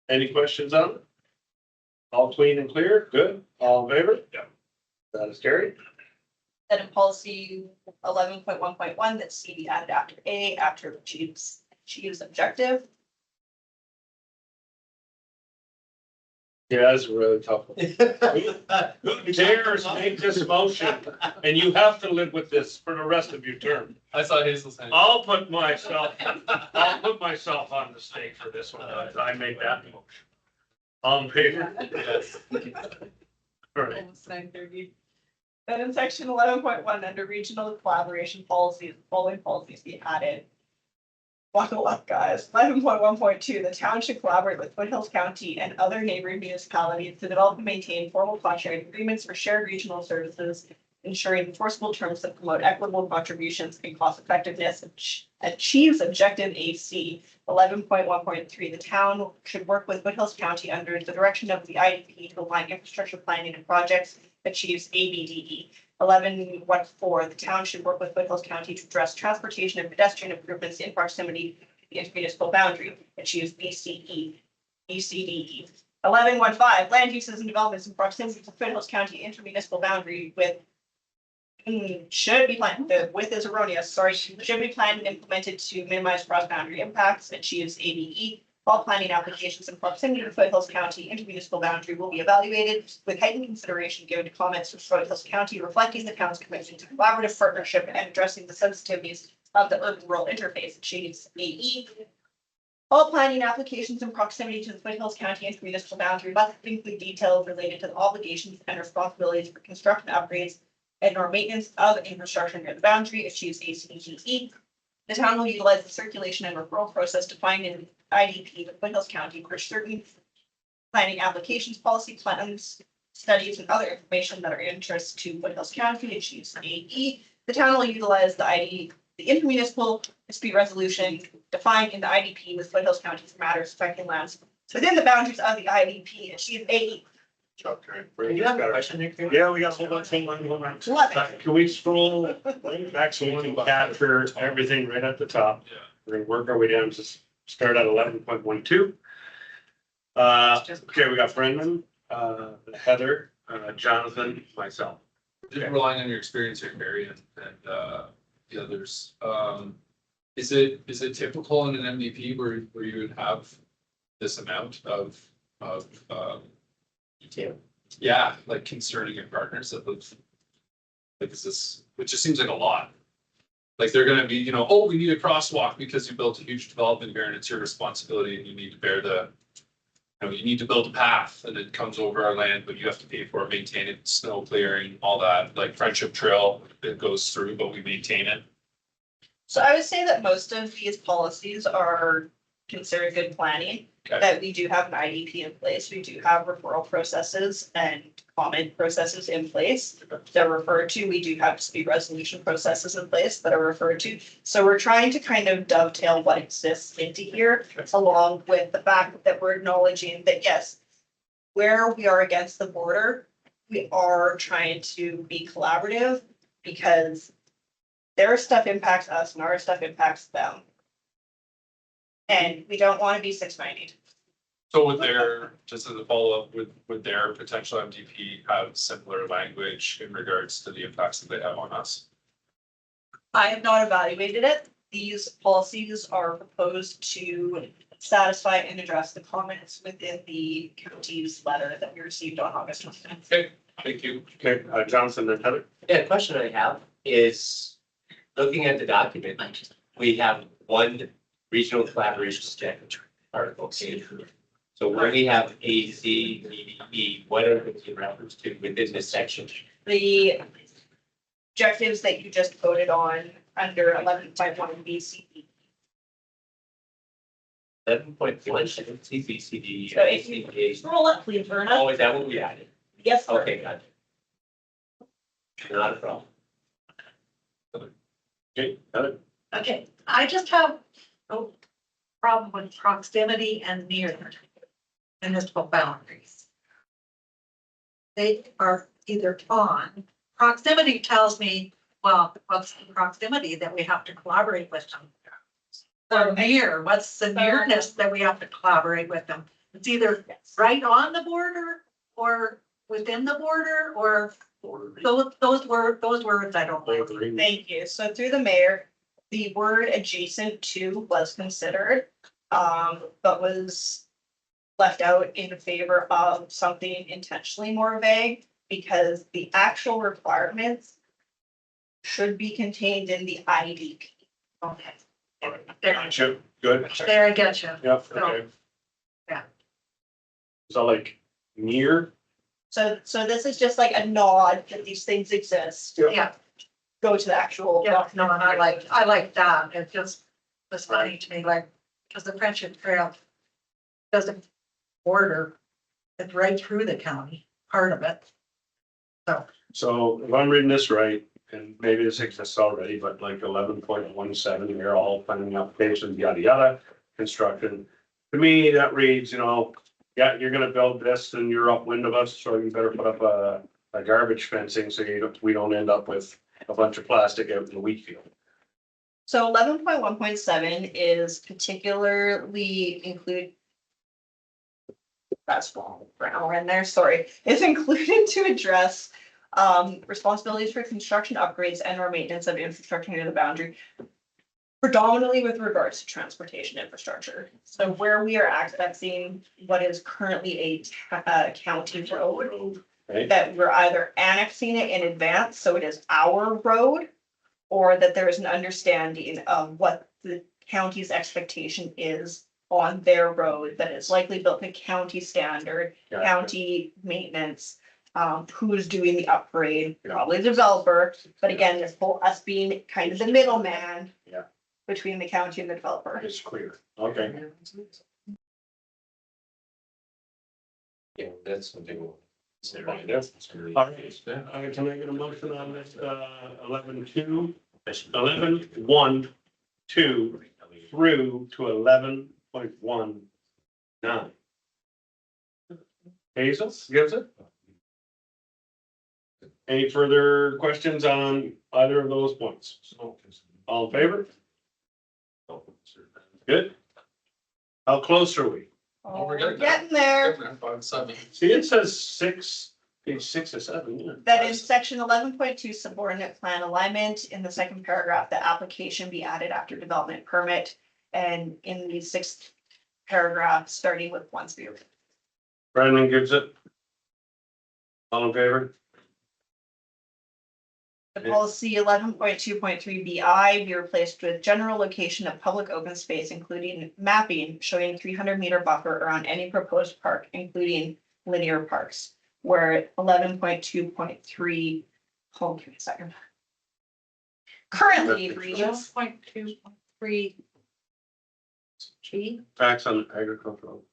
Speaker 8: Any questions on it? All clean and clear? Good. All in favor? Yeah. That is carried.
Speaker 6: Then in policy 11.1.1, that C be added after A, after achieves objective.
Speaker 8: Yeah, that's a really tough one. Who dares make this motion? And you have to live with this for the rest of your term.
Speaker 13: I saw Hazel's hand.
Speaker 8: I'll put myself on the stake for this one. I make that motion. On paper.
Speaker 13: Yes.
Speaker 8: All right.
Speaker 6: Almost 9:30. Then in section 11.1, under regional collaboration policies, the following policies be added. Buckle up, guys. 11.1.2, the town should collaborate with Foothills County and other neighboring municipalities to develop and maintain formal cost-sharing agreements for shared regional services, ensuring enforceable terms that promote equitable contributions and cost effectiveness, achieves objective AC. 11.1.3, the town should work with Foothills County under the direction of the IDP to align infrastructure planning and projects, achieves ABDE. 11.1.4, the town should work with Foothills County to address transportation and pedestrian improvements in proximity to the intermunicipal boundary, achieves BCE. 11.1.5, land uses and developments in proximity to Foothills County intermunicipal boundary with should be planned, the width is erroneous, sorry, should be planned and implemented to minimize cross-boundary impacts, achieves ABE. All planning applications in proximity to Foothills County intermunicipal boundary will be evaluated with heightened consideration given to comments from Foothills County reflecting the town's commitment to collaborative partnership and addressing the sensitivities of the urban rural interface, achieves AE. All planning applications in proximity to the Foothills County intermunicipal boundary must include details related to the obligations and responsibilities for construction upgrades and or maintenance of infrastructure near the boundary, achieves ACGE. The town will utilize the circulation and referral process defined in IDP with Foothills County for certain planning applications, policy plans, studies, and other information that are of interest to Foothills County, achieves AE. The town will utilize the intermunicipal dispute resolution defined in the IDP with Foothills County for matters affecting lands within the boundaries of the IDP, achieves AE.
Speaker 5: You have a question there, Karen?
Speaker 1: Yeah, we got a whole bunch of one.
Speaker 6: Love it.
Speaker 1: Can we scroll right back so we can capture everything right at the top?
Speaker 4: Yeah.
Speaker 1: We're gonna work our way down to start at 11.12. Okay, we got Brendan, Heather, Jonathan, myself.
Speaker 4: Just relying on your experience here, Barry, and the others. Is it typical in an MVP where you would have this amount of
Speaker 5: Detail.
Speaker 4: yeah, like concerning your partners that live, like, is this, which just seems like a lot. Like they're gonna be, you know, oh, we need a crosswalk because you built a huge development here and it's your responsibility and you need to bear the, you know, you need to build a path and it comes over our land, but you have to pay for it, maintain it, snow clearing, all that, like Friendship Trail, it goes through, but we maintain it.
Speaker 6: So I would say that most of these policies are considered good planning,
Speaker 4: Okay.
Speaker 6: that we do have an IDP in place, we do have referral processes and comment processes in place that are referred to, we do have dispute resolution processes in place that are referred to. So we're trying to kind of dovetail what exists into here, along with the fact that we're acknowledging that, yes, where we are against the border, we are trying to be collaborative because their stuff impacts us and our stuff impacts them. And we don't want to be 690.
Speaker 4: So would their, just as a follow-up, would their potential MDP have similar language in regards to the impacts that they have on us?
Speaker 6: I have not evaluated it. These policies are proposed to satisfy and address the comments within the county's letter that we received on August 29th.
Speaker 4: Okay, thank you.
Speaker 1: Okay, Jonathan and Heather.
Speaker 5: Yeah, the question I have is, looking at the document, we have one regional collaboration objective article. Okay. So where we have A, C, D, E, what are the in reference to within this section?
Speaker 6: The objectives that you just voted on under 11.1 B, C, D.
Speaker 5: 11.1, C, B, C, D,
Speaker 6: So if you
Speaker 5: A,
Speaker 6: scroll up, please, Verna.
Speaker 5: oh, is that what we added?
Speaker 6: Yes, sir.
Speaker 5: Okay, got it. Not a problem.
Speaker 1: Okay, Heather.
Speaker 15: Okay, I just have no problem with proximity and near municipal boundaries. They are either on, proximity tells me, well, what's the proximity that we have to collaborate with them? Or near, what's the nearness that we have to collaborate with them? It's either right on the border or within the border or those words I don't like.
Speaker 6: Thank you. So through the mayor, the word adjacent to was considered, but was left out in favor of something intentionally more vague because the actual requirements should be contained in the IDP.
Speaker 15: Okay.
Speaker 1: All right.
Speaker 15: There,
Speaker 1: Gotcha. Good.
Speaker 15: there I get you.
Speaker 1: Yeah, okay.
Speaker 15: Yeah.
Speaker 1: So like near,
Speaker 6: So this is just like a nod that these things exist.
Speaker 15: Yeah,
Speaker 6: Go to the actual.
Speaker 15: yeah, no, and I like that. It just was funny to me, like, because the Friendship Trail doesn't border, it's right through the county, part of it.
Speaker 1: so if I'm reading this right, and maybe this exists already, but like 11.17, they're all planning applications, yada, yada, construction. To me, that reads, you know, yeah, you're gonna build this and you're upwind of us, so you better put up a garbage fencing so we don't end up with a bunch of plastic out in the wheat field.
Speaker 6: So 11.1.7 is particularly include. That's wrong, grammar in there, sorry, is included to address responsibilities for construction upgrades and or maintenance of infrastructure near the boundary. Predominantly with regards to transportation infrastructure. So where we are accessing what is currently a county road.
Speaker 1: Right.
Speaker 6: That we're either annexing it in advance, so it is our road. Or that there is an understanding of what the county's expectation is on their road that is likely built to county standard,
Speaker 1: Gotcha.
Speaker 6: county maintenance. Who's doing the upgrade, probably the developer, but again, this whole us being kind of the middleman.
Speaker 1: Yeah.
Speaker 6: Between the county and the developer.
Speaker 1: It's clear, okay.
Speaker 5: Yeah, that's something we'll consider.
Speaker 1: All right, can I get a motion on this, 11.2, 11.1, 2 through to 11.19? Hazel gives it? Any further questions on either of those points? All in favor? Good. How close are we?
Speaker 6: Oh, we're getting there.
Speaker 1: See, it says six, page 6 or 7, yeah.
Speaker 6: That in section 11.2 subordinate plan alignment, in the second paragraph, the application be added after development permit. And in the sixth paragraph, starting with once view.
Speaker 1: Brandon gives it. All in favor?
Speaker 6: The policy 11.2.3 BI be replaced with general location of public open space, including mapping showing 300-meter buffer around any proposed park, including linear parks. Where 11.2.3, hold on a second. Currently reads
Speaker 15: 12.2.3. G.
Speaker 1: Tax on agricultural.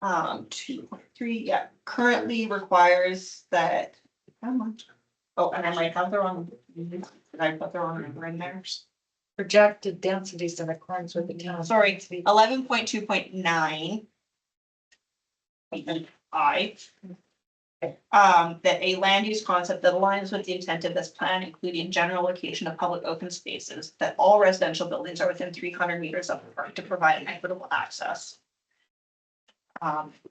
Speaker 6: 2.3, yeah, currently requires that. How much? Oh, and I might have the wrong. Did I put the wrong number in there?
Speaker 15: Projected densities in accordance with the town.
Speaker 6: Sorry, 11.2.9. That a land use concept that aligns with the intent of this plan, including general location of public open spaces, that all residential buildings are within 300 meters of the park to provide an equitable access.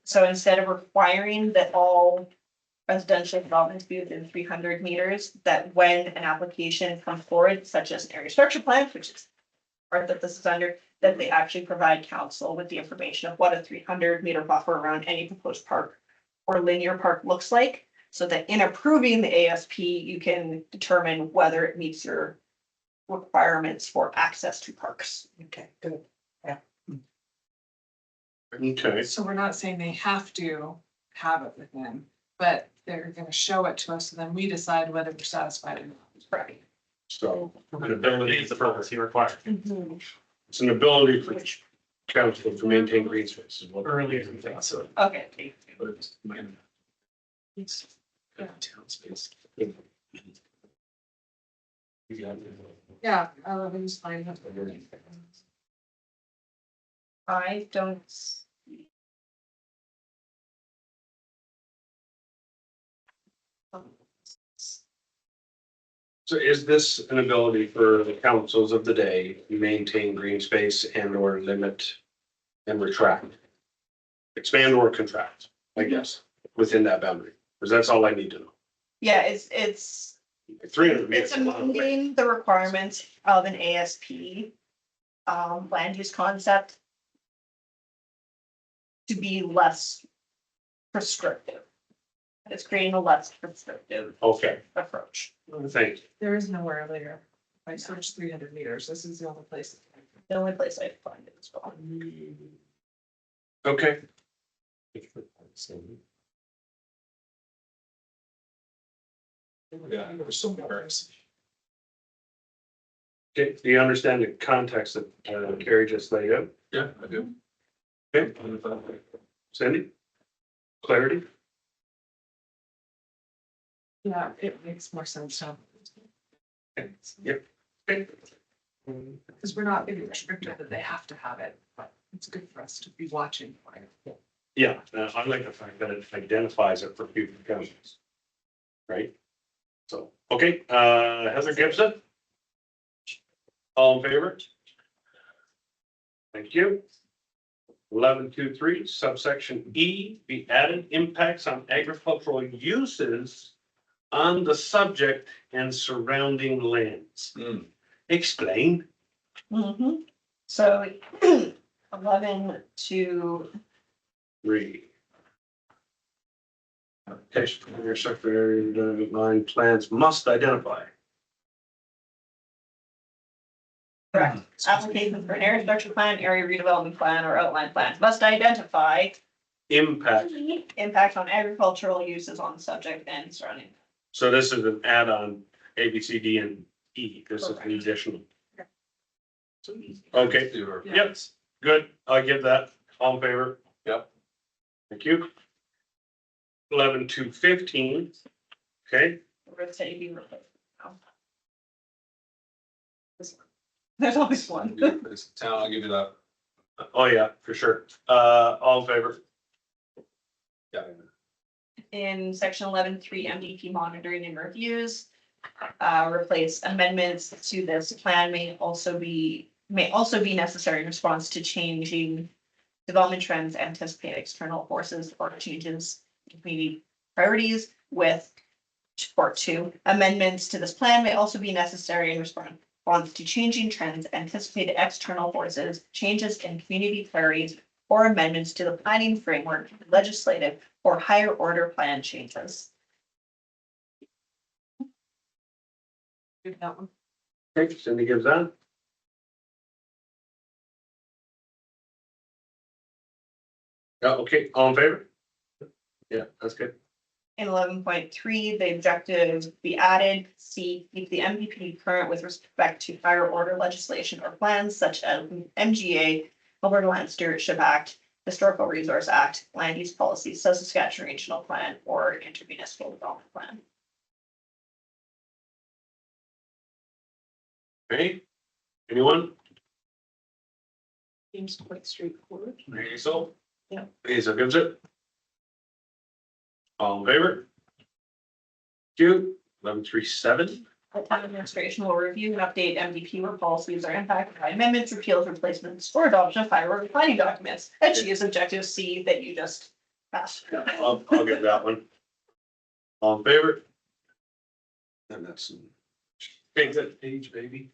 Speaker 6: So instead of requiring that all residential developments be within 300 meters, that when an application comes forward, such as an area structure plan, which is part that this is under, that they actually provide council with the information of what a 300-meter buffer around any proposed park or linear park looks like, so that in approving the ASP, you can determine whether it meets your requirements for access to parks.
Speaker 15: Okay, good.
Speaker 1: Okay.
Speaker 2: So we're not saying they have to have it within, but they're gonna show it to us, and then we decide whether we're satisfied or not.
Speaker 6: Right.
Speaker 1: So.
Speaker 9: An ability is the policy required.
Speaker 1: It's an ability for council to maintain green space.
Speaker 9: Earlier than that, so.
Speaker 6: Okay.
Speaker 13: Town space.
Speaker 2: Yeah, everything's fine.
Speaker 6: I don't.
Speaker 1: So is this an ability for the councils of the day to maintain green space and or limit and retract? Expand or contract, I guess, within that boundary, because that's all I need to know.
Speaker 6: Yeah, it's
Speaker 1: 300
Speaker 6: It's
Speaker 1: meters.
Speaker 6: amending the requirements of an ASP, land use concept. To be less prescriptive. It's creating a less prescriptive
Speaker 1: Okay,
Speaker 6: approach.
Speaker 1: thank you.
Speaker 2: There is nowhere earlier. I searched 300 meters. This is the only place.
Speaker 6: The only place I find it as well.
Speaker 1: Okay.
Speaker 13: Yeah, there's so many words.
Speaker 1: Okay, do you understand the context that Carrie just laid out?
Speaker 13: Yeah, I do.
Speaker 1: Okay, Cindy? Clarity?
Speaker 2: Yeah, it makes more sense now.
Speaker 1: Yep. Okay.
Speaker 2: Because we're not being restricted that they have to have it, but it's good for us to be watching for it.
Speaker 1: Yeah, I like the fact that it identifies it for future councils. Right? So, okay, Heather Gibson? All in favor? Thank you. 11.2.3 subsection E be added impacts on agricultural uses on the subject and surrounding lands. Explain.
Speaker 6: So 11 to
Speaker 1: 3. Okay, your secretary line plans must identify.
Speaker 6: correct. Applications for an area structure plan, area redevelopment plan, or outline plans must identify
Speaker 1: Impact.
Speaker 6: impact on agricultural uses on the subject and surrounding.
Speaker 1: So this is an add-on A, B, C, D, and E. This is an additional. Okay, yep, good. I'll give that. All in favor?
Speaker 13: Yep.
Speaker 1: Thank you. 11.2.15. Okay,
Speaker 6: We're gonna say be replaced. This one. There's always one.
Speaker 13: It's town, I'll give you that.
Speaker 1: oh yeah, for sure. All in favor?
Speaker 13: Yeah.
Speaker 6: in section 11.3 MDP monitoring and reviews. Replace amendments to this plan may also be necessary in response to changing development trends, anticipate external forces or changes in community priorities with support two. Amendments to this plan may also be necessary in response to changing trends, anticipated external forces, changes in community priorities, or amendments to the planning framework, legislative or higher order plan changes. That one.
Speaker 8: Okay, Cindy gives that. Yeah, okay, all in favor? Yeah, that's good.
Speaker 6: In 11.3, the objectives be added. C, keep the MVP current with respect to higher order legislation or plans such as MGA, Alberta Land Stewardship Act, Historical Resource Act, Land Use Policy, South Saskatchewan Regional Plan, or Intermunicipal Development Plan.
Speaker 8: Okay, anyone?
Speaker 6: Seems quite straightforward.
Speaker 8: Hazel?
Speaker 6: Yeah.
Speaker 8: Hazel gives it. All in favor? Q, 11.3.7.
Speaker 6: The town administration will review and update MVP where policies are impacted by amendments, repeals, replacements, or adoption of higher order planning documents. And she is objective C that you just passed.
Speaker 8: Yeah, I'll give that one. All in favor? And that's. Okay, good page, baby.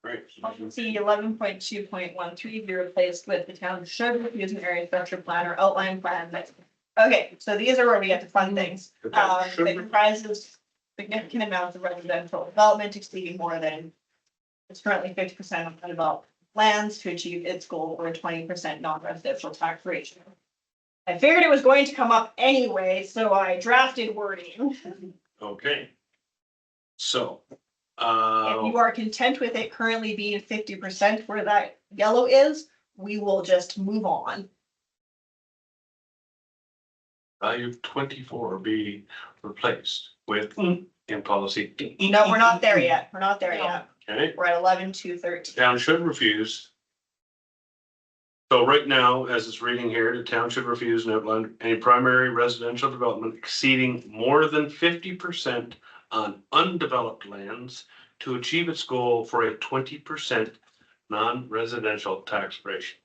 Speaker 8: Right.
Speaker 6: C 11.2.13 be replaced with the town should refuse an area structure plan or outline plan that. Okay, so these are where we get to fun things. That comprises significant amounts of residential development exceeding more than. It's currently 50% of undeveloped lands to achieve its goal for a 20% non-residential tax ratio. I figured it was going to come up anyway, so I drafted wording.
Speaker 8: Okay. So.
Speaker 6: If you are content with it currently being 50% where that yellow is, we will just move on.
Speaker 8: Value of 24 be replaced with in policy.
Speaker 6: No, we're not there yet. We're not there yet.
Speaker 8: Okay,
Speaker 6: We're at 11.2.13.
Speaker 8: town should refuse. So right now, as it's reading here, the town should refuse and outline any primary residential development exceeding more than 50% on undeveloped lands to achieve its goal for a 20% non-residential tax ratio.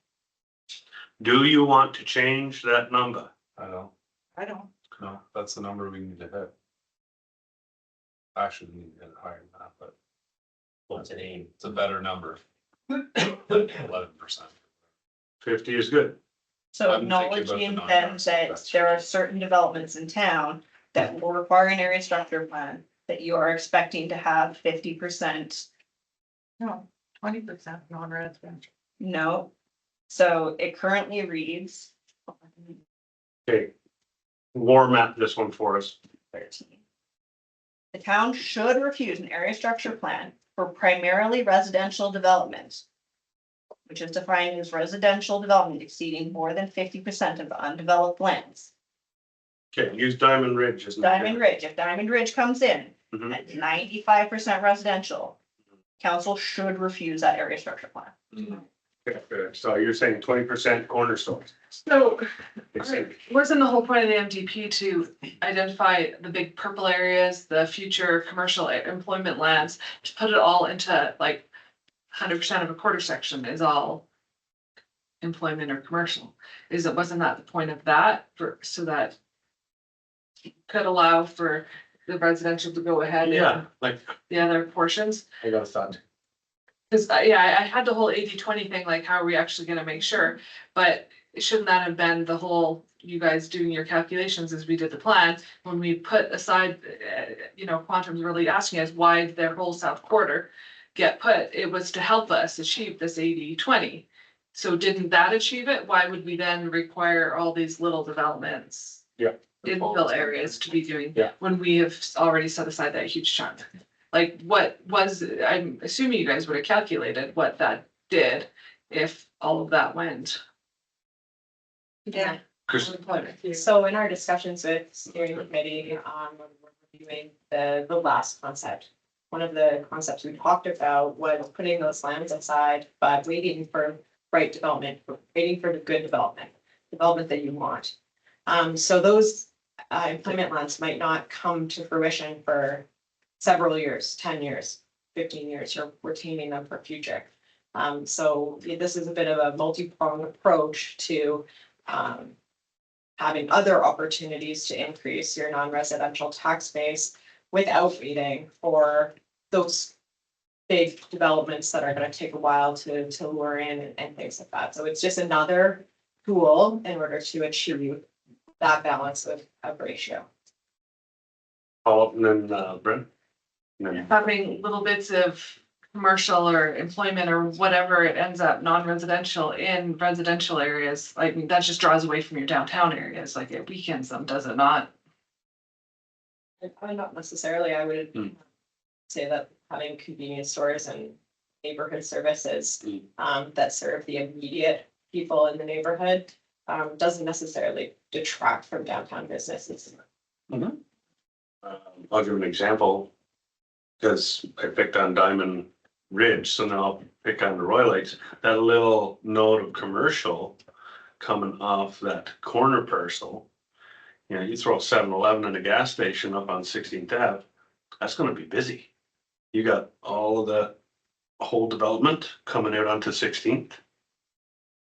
Speaker 8: Do you want to change that number?
Speaker 13: I don't,
Speaker 15: I don't.
Speaker 13: no, that's the number we need to hit. Actually, we need to hit higher than that, but
Speaker 5: What's an aim?
Speaker 13: it's a better number. 11%.
Speaker 8: 50 is good.
Speaker 6: So
Speaker 13: I'm thinking about the
Speaker 6: acknowledging then
Speaker 13: non-residential,
Speaker 6: that
Speaker 13: that's
Speaker 6: there are certain developments in town that will require an area structure plan that you are expecting to have 50%.
Speaker 15: No, 20% non-residential.
Speaker 6: No. So it currently reads.
Speaker 8: Okay. War map this one for us.
Speaker 6: 13. The town should refuse an area structure plan for primarily residential development, which is defined as residential development exceeding more than 50% of the undeveloped lands.
Speaker 8: Okay, use Diamond Ridge, isn't it?
Speaker 6: Diamond Ridge, if Diamond Ridge comes in
Speaker 8: Mhm.
Speaker 6: at 95% residential, council should refuse that area structure plan.
Speaker 8: Okay, good. So you're saying 20% cornerstone.
Speaker 2: So,
Speaker 8: It's
Speaker 2: alright, wasn't the whole point of the MDP to identify the big purple areas, the future commercial employment lands, to put it all into like 100% of a quarter section is all employment or commercial? Wasn't that the point of that so that could allow for the residential to go ahead
Speaker 8: Yeah,
Speaker 2: and
Speaker 8: like,
Speaker 2: the other portions?
Speaker 8: I got a thought.
Speaker 2: Cause I had the whole 80-20 thing, like how are we actually gonna make sure? But shouldn't that have been the whole, you guys doing your calculations as we did the plan? When we put aside, Quantum's really asking us why did their whole south quarter get put? It was to help us achieve this 80-20. So didn't that achieve it? Why would we then require all these little developments?
Speaker 8: Yeah.
Speaker 2: Infill areas to be doing,
Speaker 8: Yeah.
Speaker 2: when we have already set aside that huge chunk? Like I'm assuming you guys would have calculated what that did if all of that went.
Speaker 7: Yeah.
Speaker 8: Chris,
Speaker 2: Employment.
Speaker 7: So in our discussions with steering committee, when we're reviewing the last concept, one of the concepts we talked about was putting those lands aside, but waiting for right development, waiting for the good development that you want. So those employment lands might not come to fruition for several years, 10 years, 15 years, you're retaining them for future. So this is a bit of a multi-pronged approach to having other opportunities to increase your non-residential tax base without waiting for those big developments that are gonna take a while to lure in and things like that. So it's just another tool in order to achieve that balance of ratio.
Speaker 8: Follow up and then, Brent? And then-
Speaker 2: Having little bits of commercial or employment or whatever, it ends up non-residential in residential areas. I mean, that just draws away from your downtown areas, like it weakens them, does it not?
Speaker 7: Not necessarily, I would say that having convenience stores and neighborhood services that serve the immediate people in the neighborhood doesn't necessarily detract from downtown businesses.
Speaker 8: I'll give an example, because I picked on Diamond Ridge, so now I'll pick on the Royal Lakes. That little node of commercial coming off that corner parcel. You know, you throw a 7-Eleven and a gas station up on 16th Ave, that's gonna be busy. You got all of the whole development coming out onto 16th.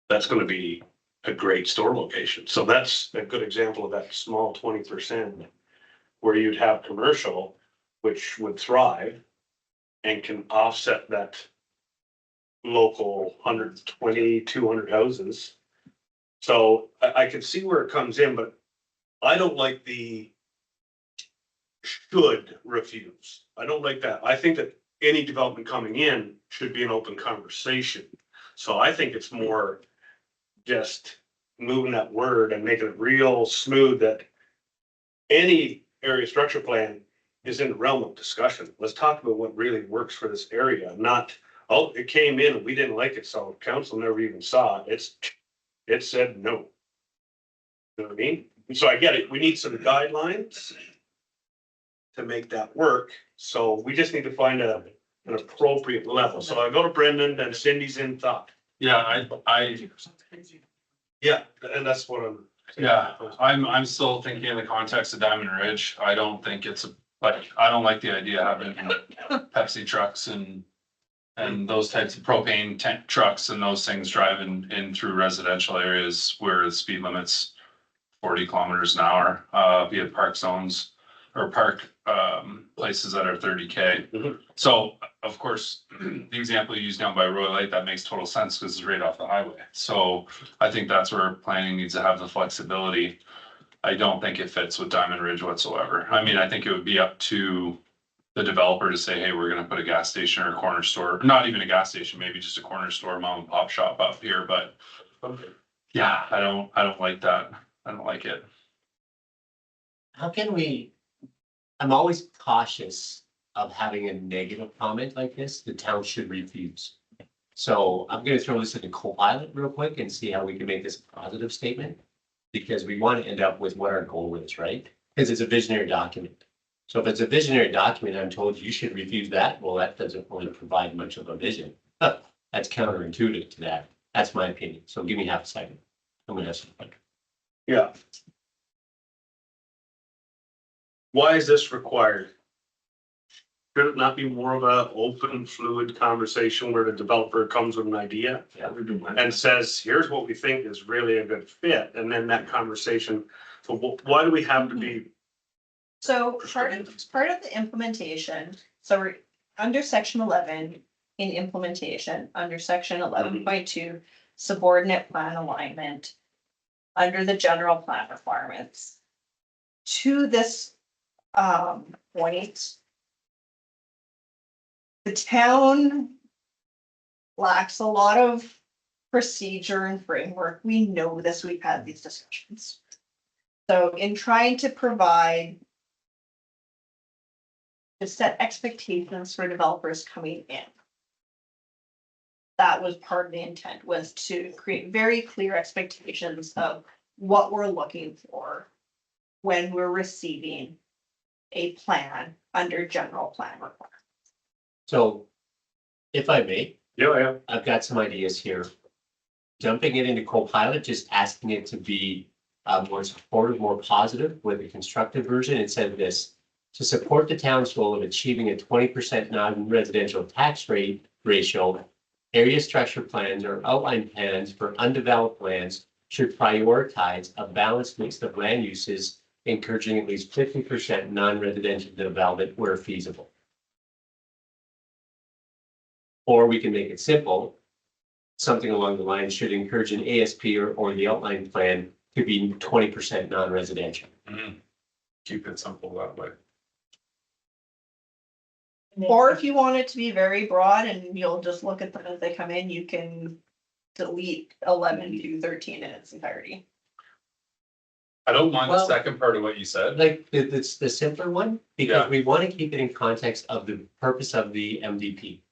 Speaker 8: That's gonna be a great store location. So that's a good example of that small 20% where you'd have commercial, which would thrive and can offset that local 120, 200 houses. So I can see where it comes in, but I don't like the should refuse. I don't like that. I think that any development coming in should be an open conversation. So I think it's more just moving that word and making it real smooth that any area structure plan is in the realm of discussion. Let's talk about what really works for this area, not, oh, it came in and we didn't like it, so council never even saw it. It said no. You know what I mean? So I get it. We need some guidelines to make that work. So we just need to find an appropriate level. So I go to Brendan and Cindy's in thought.
Speaker 4: Yeah,
Speaker 8: Yeah, and that's what
Speaker 4: I'm still thinking in the context of Diamond Ridge. I don't think it's I don't like the idea of having Pepsi trucks and those types of propane tank trucks and those things driving in through residential areas where the speed limit's 40 kilometers an hour, via park zones or park, places that are 30K. So of course, the example you used down by Royal Lake, that makes total sense because it's right off the highway. So I think that's where planning needs to have the flexibility. I don't think it fits with Diamond Ridge whatsoever. I mean, I think it would be up to the developer to say, hey, we're gonna put a gas station or a corner store, not even a gas station, maybe just a corner store, mom and pop shop up here, but yeah, I don't like that. I don't like it.
Speaker 5: How can we, I'm always cautious of having a negative comment like this, the town should refuse. So I'm gonna throw this into Copilot real quick and see how we can make this a positive statement. Because we want to end up with what our goal is, right? Because it's a visionary document. So if it's a visionary document, I'm told you should refuse that, well, that doesn't really provide much of a vision. That's counterintuitive to that. That's my opinion. So give me half a second. I'm gonna have some fun.
Speaker 8: Yeah. Why is this required? Should it not be more of a open, fluid conversation where the developer comes with an idea and says, here's what we think is really a good fit, and then that conversation, so why do we have to be?
Speaker 6: So part of the implementation, so we're under section 11 in implementation, under section 11.2, subordinate plan alignment, under the general plan requirements. To this point, the town lacks a lot of procedure and framework. We know this, we've had these discussions. So in trying to provide, to set expectations for developers coming in, that was part of the intent, was to create very clear expectations of what we're looking for when we're receiving a plan under general plan requirements.
Speaker 5: So if I may,
Speaker 8: Yeah.
Speaker 5: I've got some ideas here. Dumping it into Copilot, just asking it to be more supportive, more positive with a constructive version. It said this: to support the town's goal of achieving a 20% non-residential tax rate ratio, area structure plans or outline plans for undeveloped lands should prioritize a balanced mix of land uses, encouraging at least 50% non-residential development where feasible. Or we can make it simple. Something along the lines should encourage an ASP or the outline plan to be 20% non-residential.
Speaker 4: Keep it simple that way.
Speaker 6: Or if you want it to be very broad and you'll just look at them as they come in, you can delete 11 to 13 in its entirety.
Speaker 4: I don't mind the
Speaker 5: Well-
Speaker 4: second part of what you said.
Speaker 5: Like, it's the simpler one, because
Speaker 4: Yeah.
Speaker 5: we want to keep it in context of the purpose of the MDP.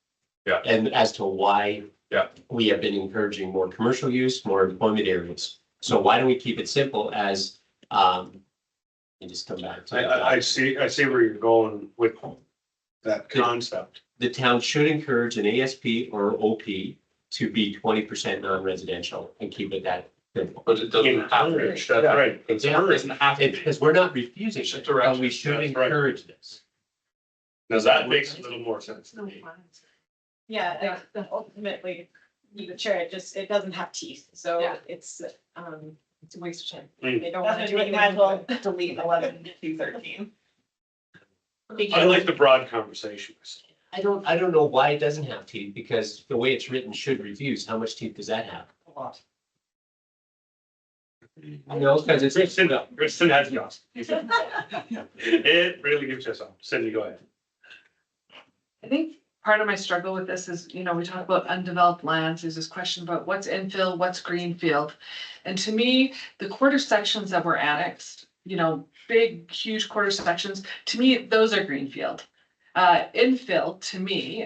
Speaker 4: Yeah.
Speaker 5: And as to why.
Speaker 4: Yeah.
Speaker 5: We have been encouraging more commercial use, more employment areas. So why don't we keep it simple as, and just come back to.
Speaker 1: I see where you're going with that concept.
Speaker 5: The town should encourage an ASP or OP to be 20% non-residential and keep it that simple.
Speaker 4: But it doesn't have to.
Speaker 1: Encourage, that's right.
Speaker 4: It doesn't have to be.
Speaker 5: Because we're not refusing
Speaker 4: Should
Speaker 5: it,
Speaker 4: direct
Speaker 5: but we
Speaker 4: us,
Speaker 5: should
Speaker 1: that's right.
Speaker 5: encourage this.
Speaker 1: Now that makes a little more sense to me.
Speaker 7: Yeah, ultimately, the chair, it doesn't have teeth, so
Speaker 2: Yeah.
Speaker 7: it's a waste of time.
Speaker 1: Mm.
Speaker 7: They don't want to
Speaker 6: That's
Speaker 7: do
Speaker 6: what
Speaker 7: it.
Speaker 6: you might as well delete 11 to 13.
Speaker 1: I like the broad conversation.
Speaker 5: I don't know why it doesn't have teeth, because the way it's written should refuse. How much teeth does that have?
Speaker 6: A lot.
Speaker 5: No, because it's.
Speaker 1: Kristen has got. It really gives you some. Cindy, go ahead.
Speaker 2: I think part of my struggle with this is, you know, we talk about undeveloped lands, there's this question about what's infill, what's greenfield. And to me, the quarter sections that were annexed, you know, big, huge quarter sections, to me, those are greenfield. Infill, to me,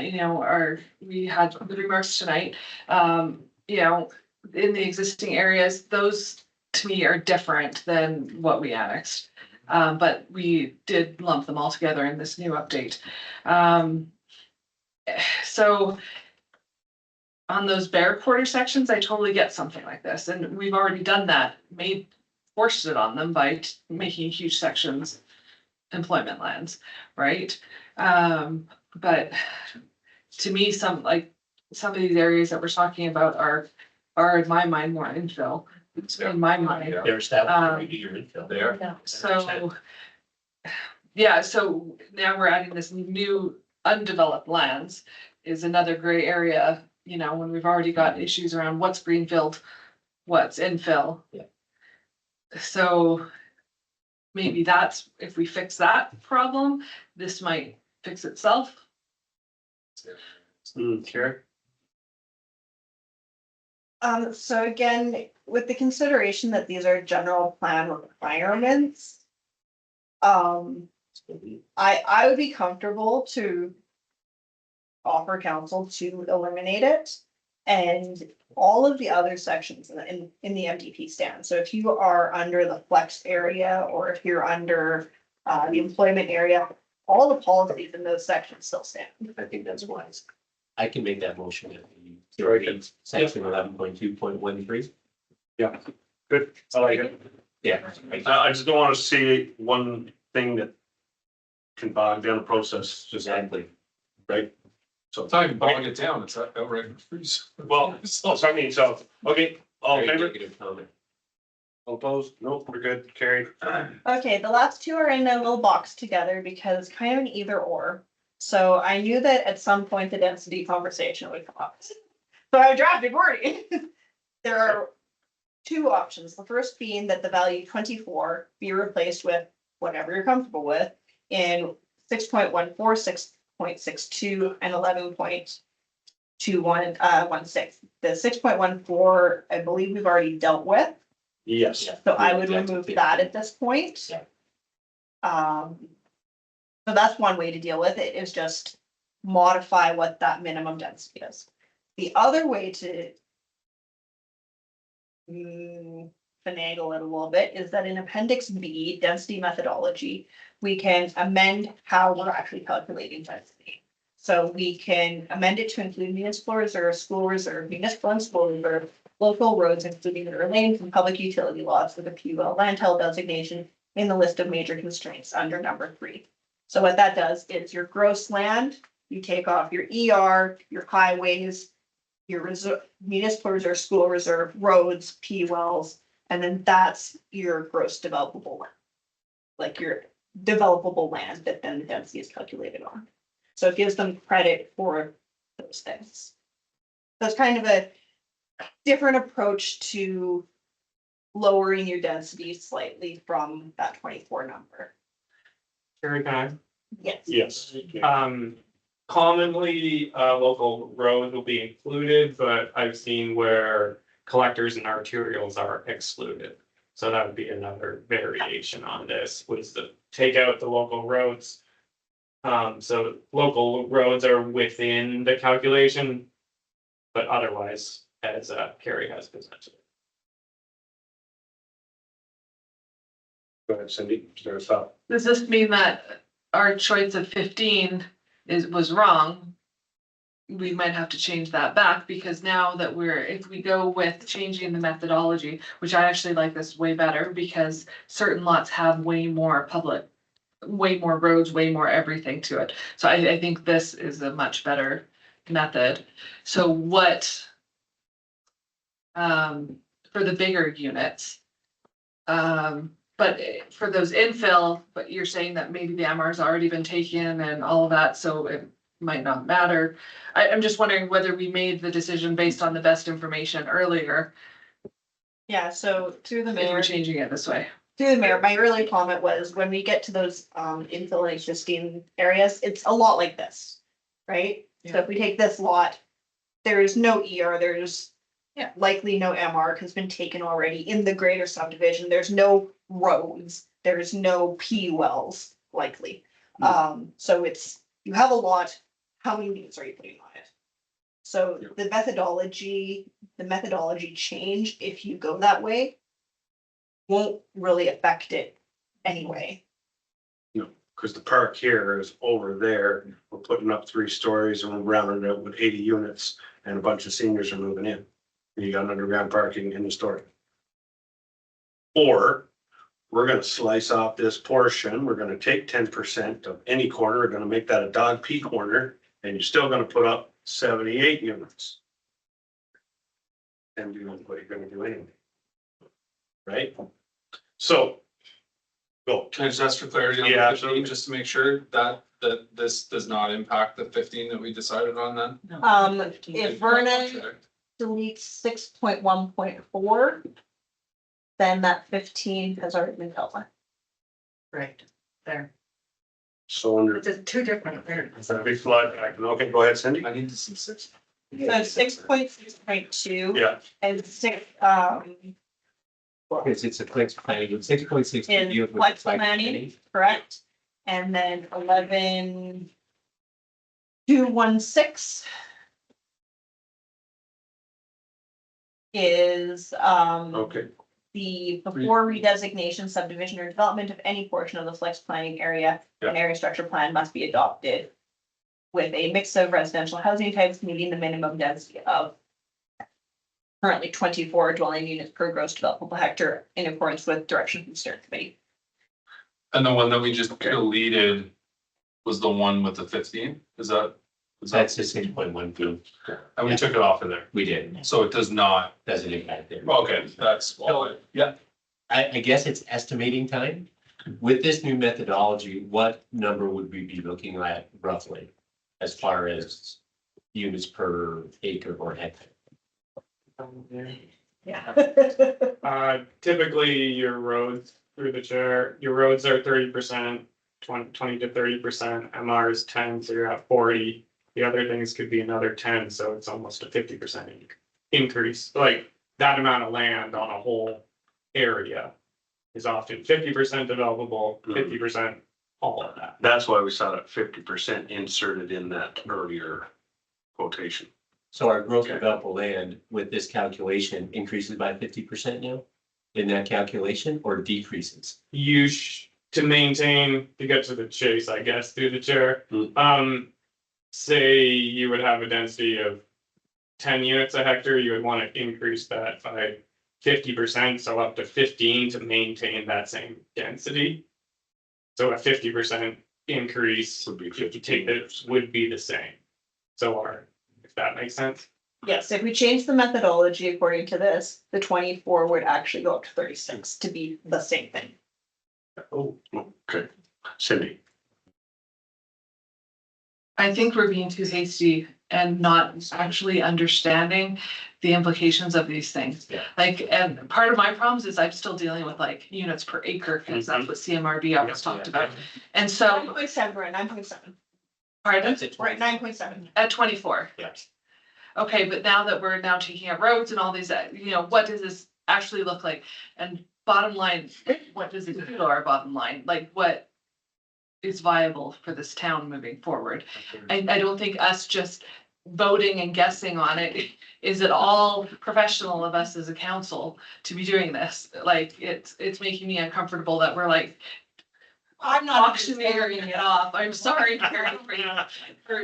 Speaker 2: you know, we had the remarks tonight, you know, in the existing areas, those to me are different than what we annexed. But we did lump them all together in this new update. So on those bare quarter sections, I totally get something like this, and we've already done that, forced it on them by making huge sections employment lands, right? But to me, some of these areas that we're talking about are in my mind more infill, in my mind.
Speaker 5: They're established to your infill there.
Speaker 2: So, yeah, so now we're adding this new undeveloped lands is another gray area, you know, when we've already got issues around what's greenfield, what's infill.
Speaker 5: Yeah.
Speaker 2: So maybe that's, if we fix that problem, this might fix itself.
Speaker 1: Sure.
Speaker 6: So again, with the consideration that these are general plan requirements, I would be comfortable to offer council to eliminate it. And all of the other sections in the MDP stand. So if you are under the flex area, or if you're under the employment area, all the policies in those sections still stand.
Speaker 5: I think that's wise. I can make that motion at the section 11.2.13.
Speaker 1: Yeah, good. I like it.
Speaker 5: Yeah.
Speaker 1: I just don't want to see one thing that can bog down the process, just
Speaker 5: Exactly.
Speaker 1: right? So,
Speaker 4: It's not even bogging it down, it's outright freeze.
Speaker 1: well, so I mean, so, okay, all in
Speaker 5: Very
Speaker 1: favor?
Speaker 5: negative comment.
Speaker 1: All opposed? Nope, we're good, carried.
Speaker 6: Okay, the last two are in a little box together because kind of an either or. So I knew that at some point the density conversation would come up. So I drafted wording. There are two options. The first being that the value 24 be replaced with whatever you're comfortable with in 6.14, 6.62, and 11.2116. The 6.14, I believe we've already dealt with.
Speaker 1: Yes.
Speaker 6: So I would remove that at this point.
Speaker 5: Yeah.
Speaker 6: So that's one way to deal with it, is just modify what that minimum density is. The other way to finagle it a little bit is that in Appendix B, density methodology, we can amend how we're actually calculating density. So we can amend it to include municipal reserve, school reserve, municipal and school reserve, local roads, including the remaining from public utility lots with a PUL land title designation in the list of major constraints under number 3. So what that does is your gross land, you take off your ER, your highways, your reserve, municipal reserve, school reserve, roads, PULs, and then that's your gross developable land. Like your developable land that then the density is calculated on. So it gives them credit for those things. So it's kind of a different approach to lowering your density slightly from that 24 number.
Speaker 9: Carrie, can I?
Speaker 6: Yes.
Speaker 1: Yes.
Speaker 9: Commonly, local roads will be included, but I've seen where collectors and arterials are excluded. So that would be another variation on this, was to take out the local roads. So local roads are within the calculation, but otherwise, as Carrie has presented.
Speaker 8: Go ahead, Cindy, is there a thought?
Speaker 2: Does this mean that our choice of 15 was wrong? We might have to change that back, because now that if we go with changing the methodology, which I actually like this way better, because certain lots have way more roads, way more everything to it. So I think this is a much better method. So what, for the bigger units, but for those infill, but you're saying that maybe the MR's already been taken and all of that, so it might not matter. I'm just wondering whether we made the decision based on the best information earlier,
Speaker 6: Yeah, so through the
Speaker 2: if
Speaker 6: mayor.
Speaker 2: we're changing it this way.
Speaker 6: Through the mayor, my early comment was when we get to those infill and existing areas, it's a lot like this, right? So if we take this lot, there is no ER, there's likely no MR has been taken already in the greater subdivision. There's no roads, there's no PULs likely. So it's, you have a lot, how many units are you putting on it? So the methodology change, if you go that way, won't really affect it anyway.
Speaker 8: No, because the park here is over there. We're putting up 3 stories and we're rounding it up with 80 units and a bunch of seniors are moving in. You got underground parking in the story. Or we're gonna slice off this portion. We're gonna take 10% of any corner. We're gonna make that a dog pea corner and you're still gonna put up 78 units. And do what you're gonna do anyway. Right? So. Go.
Speaker 4: Can I just ask for clarity on
Speaker 8: Yeah,
Speaker 4: the 15, just to make sure that this does not impact the 15 that we decided on then?
Speaker 6: If Vernon deletes 6.1.4, then that 15 has already been dealt with.
Speaker 15: Right, there.
Speaker 8: So under.
Speaker 15: It's just 2 different.
Speaker 8: It's a big flood. Okay, go ahead, Cindy.
Speaker 4: I need to see 6.
Speaker 6: So 6.6.2.
Speaker 8: Yeah.
Speaker 6: And 6,
Speaker 5: Because it's a flex planning, 6.6.
Speaker 6: in flex planning, correct? And then 11.216 is,
Speaker 8: Okay.
Speaker 6: the before redesignation, subdivision, or development of any portion of the flex planning area, an area structure plan must be adopted with a mix of residential housing types meeting the minimum density of currently 24 dwelling units per gross developable hectare in accordance with direction from steering committee.
Speaker 4: And the one that we just deleted was the one with the 15? Is that?
Speaker 5: That's the 6.12.
Speaker 4: And we took it off of there.
Speaker 5: We did.
Speaker 4: So it does not.
Speaker 5: Doesn't impact there.
Speaker 4: Okay, that's. Yeah.
Speaker 5: I guess it's estimating time. With this new methodology, what number would we be looking at roughly? As far as units per acre or hectare?
Speaker 6: Yeah.
Speaker 9: Typically your roads through the chair, your roads are 30%, 20 to 30%, MR is 10, so you're at 40. The other things could be another 10, so it's almost a 50% increase. Like that amount of land on a whole area is often 50% developable, 50% all of that.
Speaker 8: That's why we saw that 50% inserted in that earlier quotation.
Speaker 5: So our gross developable land with this calculation increases by 50% now? In that calculation or decreases?
Speaker 9: To maintain, to get to the chase, I guess, through the chair. Say you would have a density of 10 units a hectare, you would want to increase that by 50%, so up to 15 to maintain that same density. So a 50% increase
Speaker 8: Would be
Speaker 9: if you take this would be the same. So if that makes sense.
Speaker 6: Yes, if we change the methodology according to this, the 24 would actually go up to 36 to be the same thing.
Speaker 8: Oh, okay. Cindy.
Speaker 2: I think we're being too hasty and not actually understanding the implications of these things.
Speaker 5: Yeah.
Speaker 2: Like, and part of my problems is I'm still dealing with like units per acre, because that's what CMRD always talked about. And so,
Speaker 6: 9.7, we're at 9.7.
Speaker 2: pardon,
Speaker 5: That's it.
Speaker 6: We're at 9.7.
Speaker 2: at 24.
Speaker 5: Yeah.
Speaker 2: Okay, but now that we're now taking out roads and all these, what does this actually look like? And bottom line, what does it do to our bottom line? Like, what is viable for this town moving forward? I don't think us just voting and guessing on it is at all professional of us as a council to be doing this. Like, it's making me uncomfortable that we're like
Speaker 15: I'm not.
Speaker 2: auctioneering it off. I'm sorry, Karen,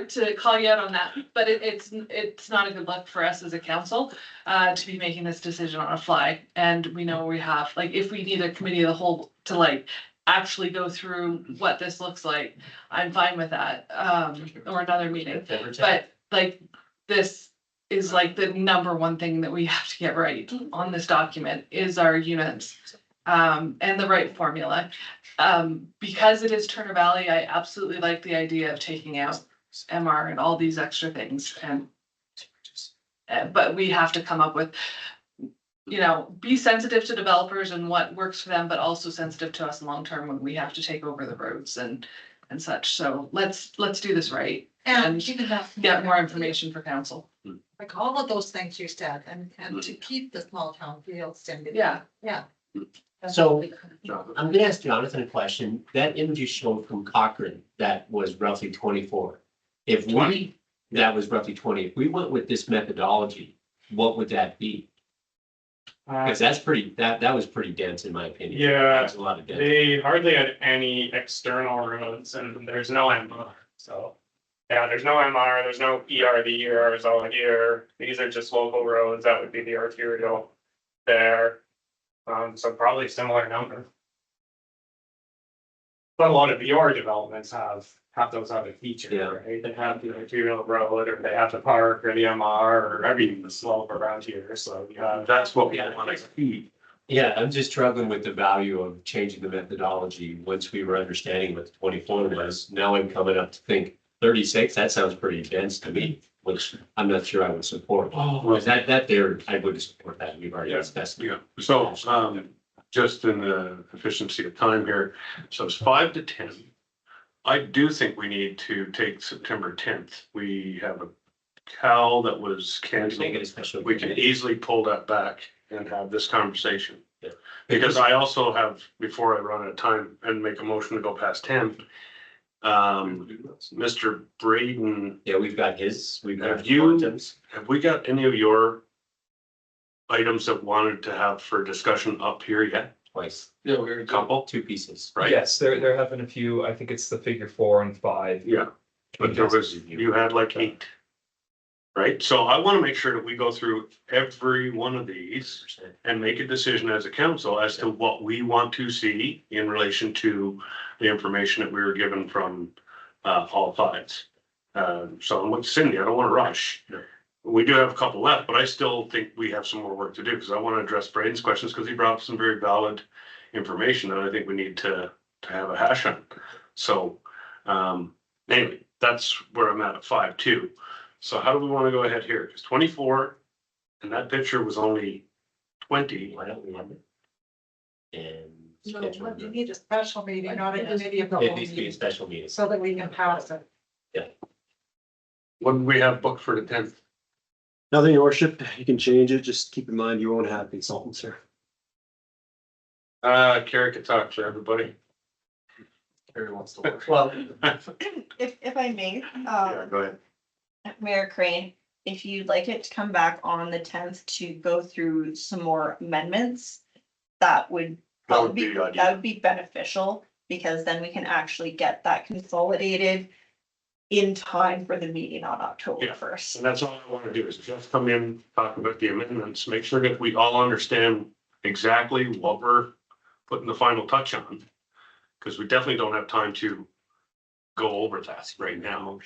Speaker 2: to call you out on that, but it's not a good look for us as a council to be making this decision on a fly. And we know we have, like, if we need a committee of the whole to like actually go through what this looks like, I'm fine with that, or another meeting. But like, this is like the number one thing that we have to get right on this document is our units. And the right formula. Because it is Turner Valley, I absolutely like the idea of taking out MR and all these extra things and. But we have to come up with, be sensitive to developers and what works for them, but also sensitive to us long term when we have to take over the roads and such. So let's do this right and get more information for council.
Speaker 15: Like all of those things you said, and to keep the small town feel Cindy.
Speaker 2: Yeah.
Speaker 15: Yeah.
Speaker 5: So I'm gonna ask Jonathan a question. That image you showed from Cochrane, that was roughly 24. If that was roughly 20. If we went with this methodology, what would that be? Because that's pretty, that was pretty dense in my opinion.
Speaker 9: Yeah,
Speaker 5: That's a lot of dense.
Speaker 9: they hardly had any external roads and there's no MR, so. Yeah, there's no MR, there's no ER, the ER is all here. These are just local roads, that would be the arterial there. So probably a similar number. But a lot of your developments have those other features,
Speaker 5: Yeah.
Speaker 9: right? They have the arterial road, or they have the park, or the MR, or everything, the slope around here, so you have.
Speaker 8: That's what we want to keep.
Speaker 5: Yeah, I'm just struggling with the value of changing the methodology once we were understanding what the 24 was. Now I'm coming up to think 36, that sounds pretty dense to me, which I'm not sure I would support. Was that there, I would support that. We've already discussed.
Speaker 8: Yeah, so, just in the efficiency of time here, so it's 5 to 10. I do think we need to take September 10th. We have a Cal that was
Speaker 5: Make it a
Speaker 8: canceled.
Speaker 5: special.
Speaker 8: We can easily pull that back and have this conversation.
Speaker 5: Yeah.
Speaker 8: Because I also have, before I run out of time and make a motion to go past 10, Mr. Braden,
Speaker 5: Yeah, we've got
Speaker 8: Have you- have we got any of your items that wanted to have for discussion up here yet?
Speaker 5: Twice,
Speaker 13: Yeah, we were
Speaker 8: A couple,
Speaker 5: 2 pieces.
Speaker 8: right?
Speaker 13: Yes, there have been a few. I think it's the figure 4 and 5.
Speaker 8: Yeah, but there was, you had like 8. Right, so I want to make sure that we go through every one of these and make a decision as a council as to what we want to see in relation to the information that we were given from all sides. So I'm with Cindy, I don't want to rush. We do have a couple left, but I still think we have some more work to do because I want to address Braden's questions because he brought up some very valid information that I think we need to have a hash on. So anyway, that's where I'm at 5 too. So how do we want to go ahead here? Because 24 and that picture was only 20.
Speaker 5: Why don't we have it? And.
Speaker 15: No,
Speaker 5: schedule
Speaker 15: but you
Speaker 5: the-
Speaker 15: need a special meeting, not a committee of the
Speaker 5: It
Speaker 15: whole
Speaker 5: needs to be a
Speaker 15: meeting,
Speaker 5: special meeting.
Speaker 15: so that we can pass it.
Speaker 8: What do we have booked for the 10th?
Speaker 3: Nothing, your worship, you can change it, just keep in mind you won't have consultants here.
Speaker 8: Carrie could talk to everybody.
Speaker 13: Carrie wants to work.
Speaker 5: Well,
Speaker 6: If I may,
Speaker 8: Yeah, go ahead.
Speaker 6: Mayor Crane, if you'd like it to come back on the 10th to go through some more amendments, that would
Speaker 8: That would be ideal.
Speaker 6: that would be beneficial, because then we can actually get that consolidated in time for the meeting on October
Speaker 8: Yeah.
Speaker 6: 1st.
Speaker 8: And that's all I want to do is just come in, talk about the amendments, make sure that we all understand exactly what we're putting the final touch on. Because we definitely don't have time to go over that right now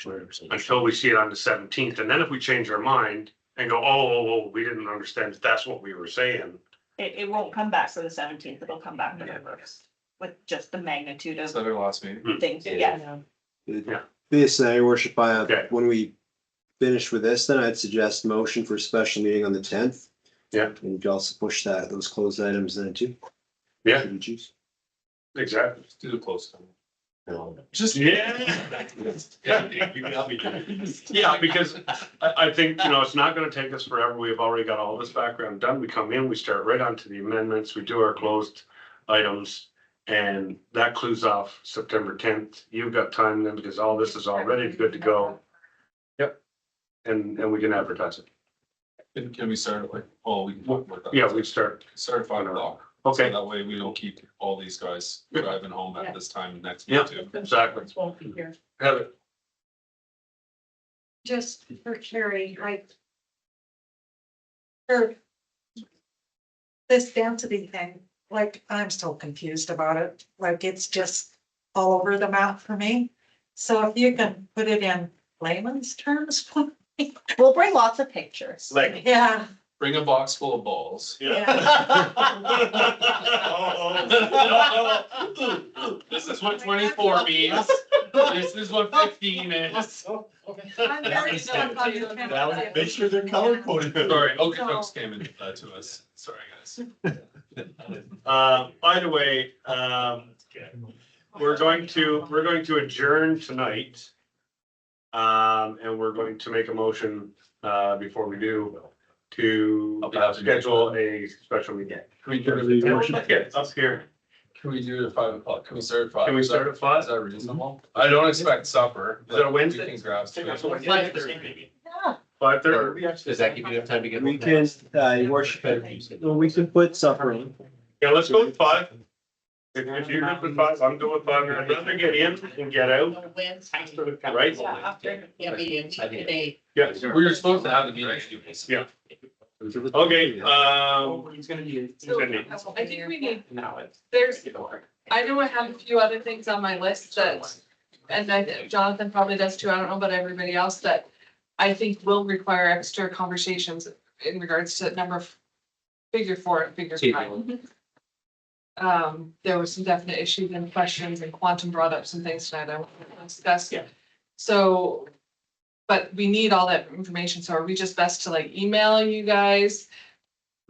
Speaker 8: until we see it on the 17th. And then if we change our mind and go, oh, we didn't understand, that's what we were saying.
Speaker 6: It won't come back for the 17th, it'll come back for the 1st with just the magnitude
Speaker 13: Is
Speaker 6: of
Speaker 13: that our last meeting?
Speaker 6: things, yeah.
Speaker 3: Basically, your worship,
Speaker 8: Okay.
Speaker 3: when we finish with this, then I'd suggest motion for special meeting on the 10th.
Speaker 8: Yeah.
Speaker 3: And you could also push those closed items then too.
Speaker 8: Yeah.
Speaker 3: If you choose.
Speaker 8: Exactly.
Speaker 13: Let's do the close time.
Speaker 8: Just, yeah. Yeah, because I think, it's not gonna take us forever. We've already got all this background done. We come in, we start right onto the amendments, we do our closed items. And that clues off September 10th. You've got time then because all this is all ready, good to go. Yep. And we can advertise it.
Speaker 13: Can we start at like, oh, we can talk about that.
Speaker 8: Yeah, we start.
Speaker 13: Start at 5 o'clock. So
Speaker 8: Okay.
Speaker 13: that way we don't keep all these guys driving home at this time next
Speaker 8: Yeah,
Speaker 13: week too.
Speaker 8: exactly.
Speaker 14: Won't be here.
Speaker 8: Have it.
Speaker 15: Just for Carrie, for this density thing, like, I'm still confused about it, like, it's just all over the map for me. So if you can put it in layman's terms, for me.
Speaker 6: We'll bring lots of pictures.
Speaker 8: Like.
Speaker 15: Yeah.
Speaker 13: Bring a box full of balls.
Speaker 4: This is what 24 means. This is what 15 is.
Speaker 15: I'm very stuck on the
Speaker 3: That would make sure they're color coded.
Speaker 13: Sorry, okay, folks came in to us. Sorry, guys.
Speaker 8: By the way, we're going to adjourn tonight. And we're going to make a motion, before we do, to schedule a special meeting.
Speaker 13: Can we do it?
Speaker 8: Okay, up here.
Speaker 13: Can we do it at 5 o'clock? Can we start at 5?
Speaker 8: Can we start at 5?
Speaker 13: Is that reasonable? I don't expect supper.
Speaker 8: Is it a
Speaker 13: but
Speaker 8: Wednesday?
Speaker 13: We can grab. some.
Speaker 8: 5:30?
Speaker 5: Does that give you enough time to get?
Speaker 3: We can, your worship, well, we can put supper in.
Speaker 8: Yeah, let's go with 5. If you're good with 5, I'm good with 5. I'd rather get in and get out, right?
Speaker 14: Yeah, after, yeah, meeting today.
Speaker 8: Yeah.
Speaker 4: We were supposed to have the meeting.
Speaker 8: Yeah. Okay,
Speaker 2: So, I think we need, I know I have a few other things on my list that, and Jonathan probably does too, I don't know about everybody else, that I think will require extra conversations in regards to number figure 4 and figure 5. There were some definite issues and questions, and Quantum brought up some things tonight I want to discuss.
Speaker 8: Yeah.
Speaker 2: So, but we need all that information, so are we just best to like email you guys?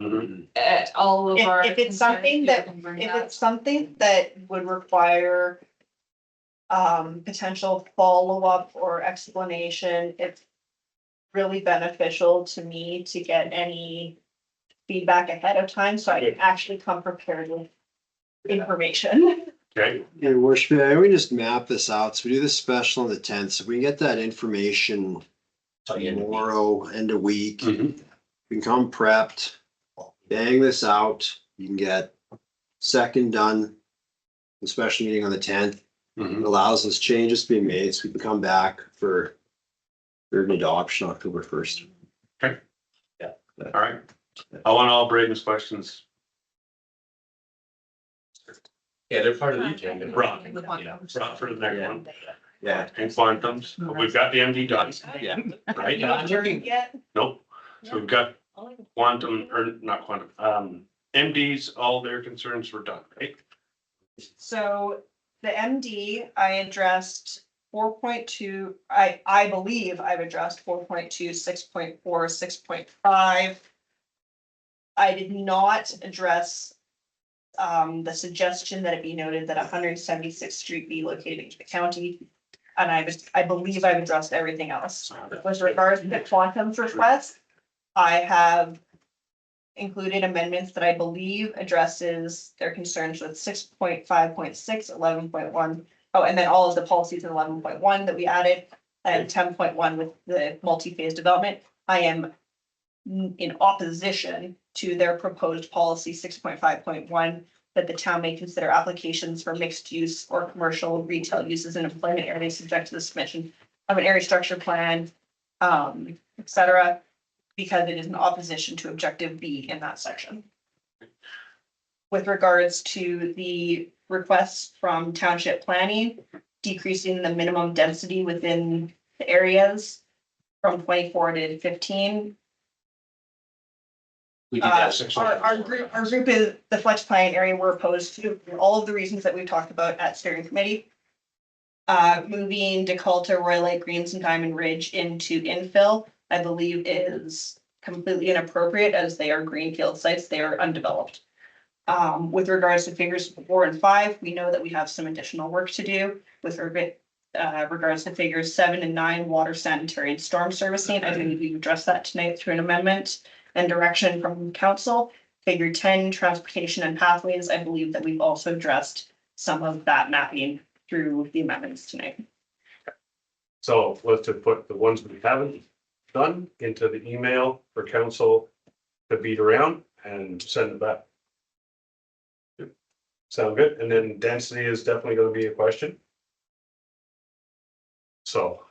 Speaker 2: All of our.
Speaker 6: If it's something that,
Speaker 2: concerns, you can bring
Speaker 6: if
Speaker 2: that.
Speaker 6: it's something that would require potential follow-up or explanation, it's really beneficial to me to get any feedback ahead of time, so I can actually come prepared with information.
Speaker 8: okay,
Speaker 3: Your worship, I we just map this out. So we do this special on the 10th. So we can get that information tomorrow, end of week.
Speaker 8: Mhm.
Speaker 3: We can come prepped, bang this out. You can get second done. The special meeting on the 10th.
Speaker 8: Mhm.
Speaker 3: It allows us changes to be made, so we can come back for third adoption October 1st.
Speaker 8: all right. I want all Braden's questions.
Speaker 5: Yeah, they're part of the agenda.
Speaker 8: Brought
Speaker 2: The quantum.
Speaker 8: brought for the next one.
Speaker 3: Yeah.
Speaker 8: And quantums, we've got the MD done,
Speaker 3: Yeah.
Speaker 8: right?
Speaker 6: Yet.
Speaker 8: Nope. So we've got quantum, or not quantum, MDs, all their concerns were done, right?
Speaker 6: So the MD, I addressed 4.2, I believe I've addressed 4.2, 6.4, 6.5. I did not address the suggestion that it be noted that 176th Street be located in the county. And I believe I've addressed everything else. With regards to Quantum's request, I have included amendments that I believe addresses their concerns with 6.5.6, 11.1. Oh, and then all of the policies in 11.1 that we added, and 10.1 with the multi-phase development. I am in opposition to their proposed policy 6.5.1, that the town may consider applications for mixed use or commercial retail uses in employment areas subject to the submission of an area structure plan, et cetera, because it is in opposition to objective B in that section. With regards to the requests from township planning, decreasing the minimum density within the areas from 24 to 15.
Speaker 5: We do that.
Speaker 6: Our group is the flex plan area we're opposed to, for all of the reasons that we've talked about at steering committee. Moving DeKalta, Royal Lake Greens and Diamond Ridge into infill, I believe is completely inappropriate as they are greenfield sites, they are undeveloped. With regards to figures 4 and 5, we know that we have some additional work to do with regards to figures 7 and 9, water, sanitary and storm servicing. I believe we've addressed that tonight through an amendment and direction from council. Figure 10, transportation and pathways, I believe that we've also addressed some of that mapping through the amendments tonight.
Speaker 1: So let's just put the ones we haven't done into the email for council to beat around and send it back. Sound good? And then density is definitely gonna be a question. So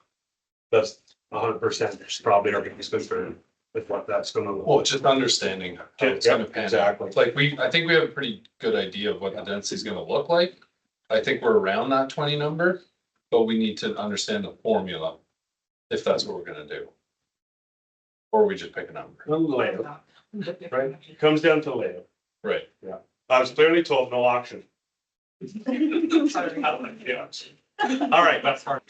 Speaker 1: that's 100% probably our biggest concern with what that's gonna look.
Speaker 13: Well, just understanding how it's gonna pan out.
Speaker 1: Exactly.
Speaker 13: Like I think we have a pretty good idea of what the density is gonna look like. I think we're around that 20 number, but we need to understand the formula. If that's what we're gonna do. Or we just pick a number.
Speaker 1: Layout, right? It comes down to layout.
Speaker 13: Right.
Speaker 1: Yeah. I was clearly told no auction. Yeah. All right, that's hard.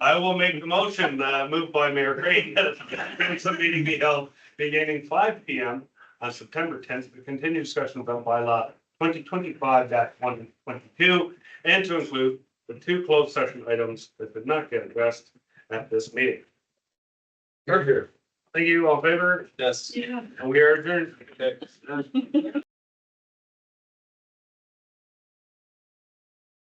Speaker 1: I will make the motion, moved by Mayor Green, that the meeting be held beginning 5 p.m. on September 10th, to continue discussion about bylaw 2025-122, and to include the 2 closed session items that did not get addressed at this meeting. You're here. Thank you, all in favor?
Speaker 13: Yes.
Speaker 1: And we are adjourned.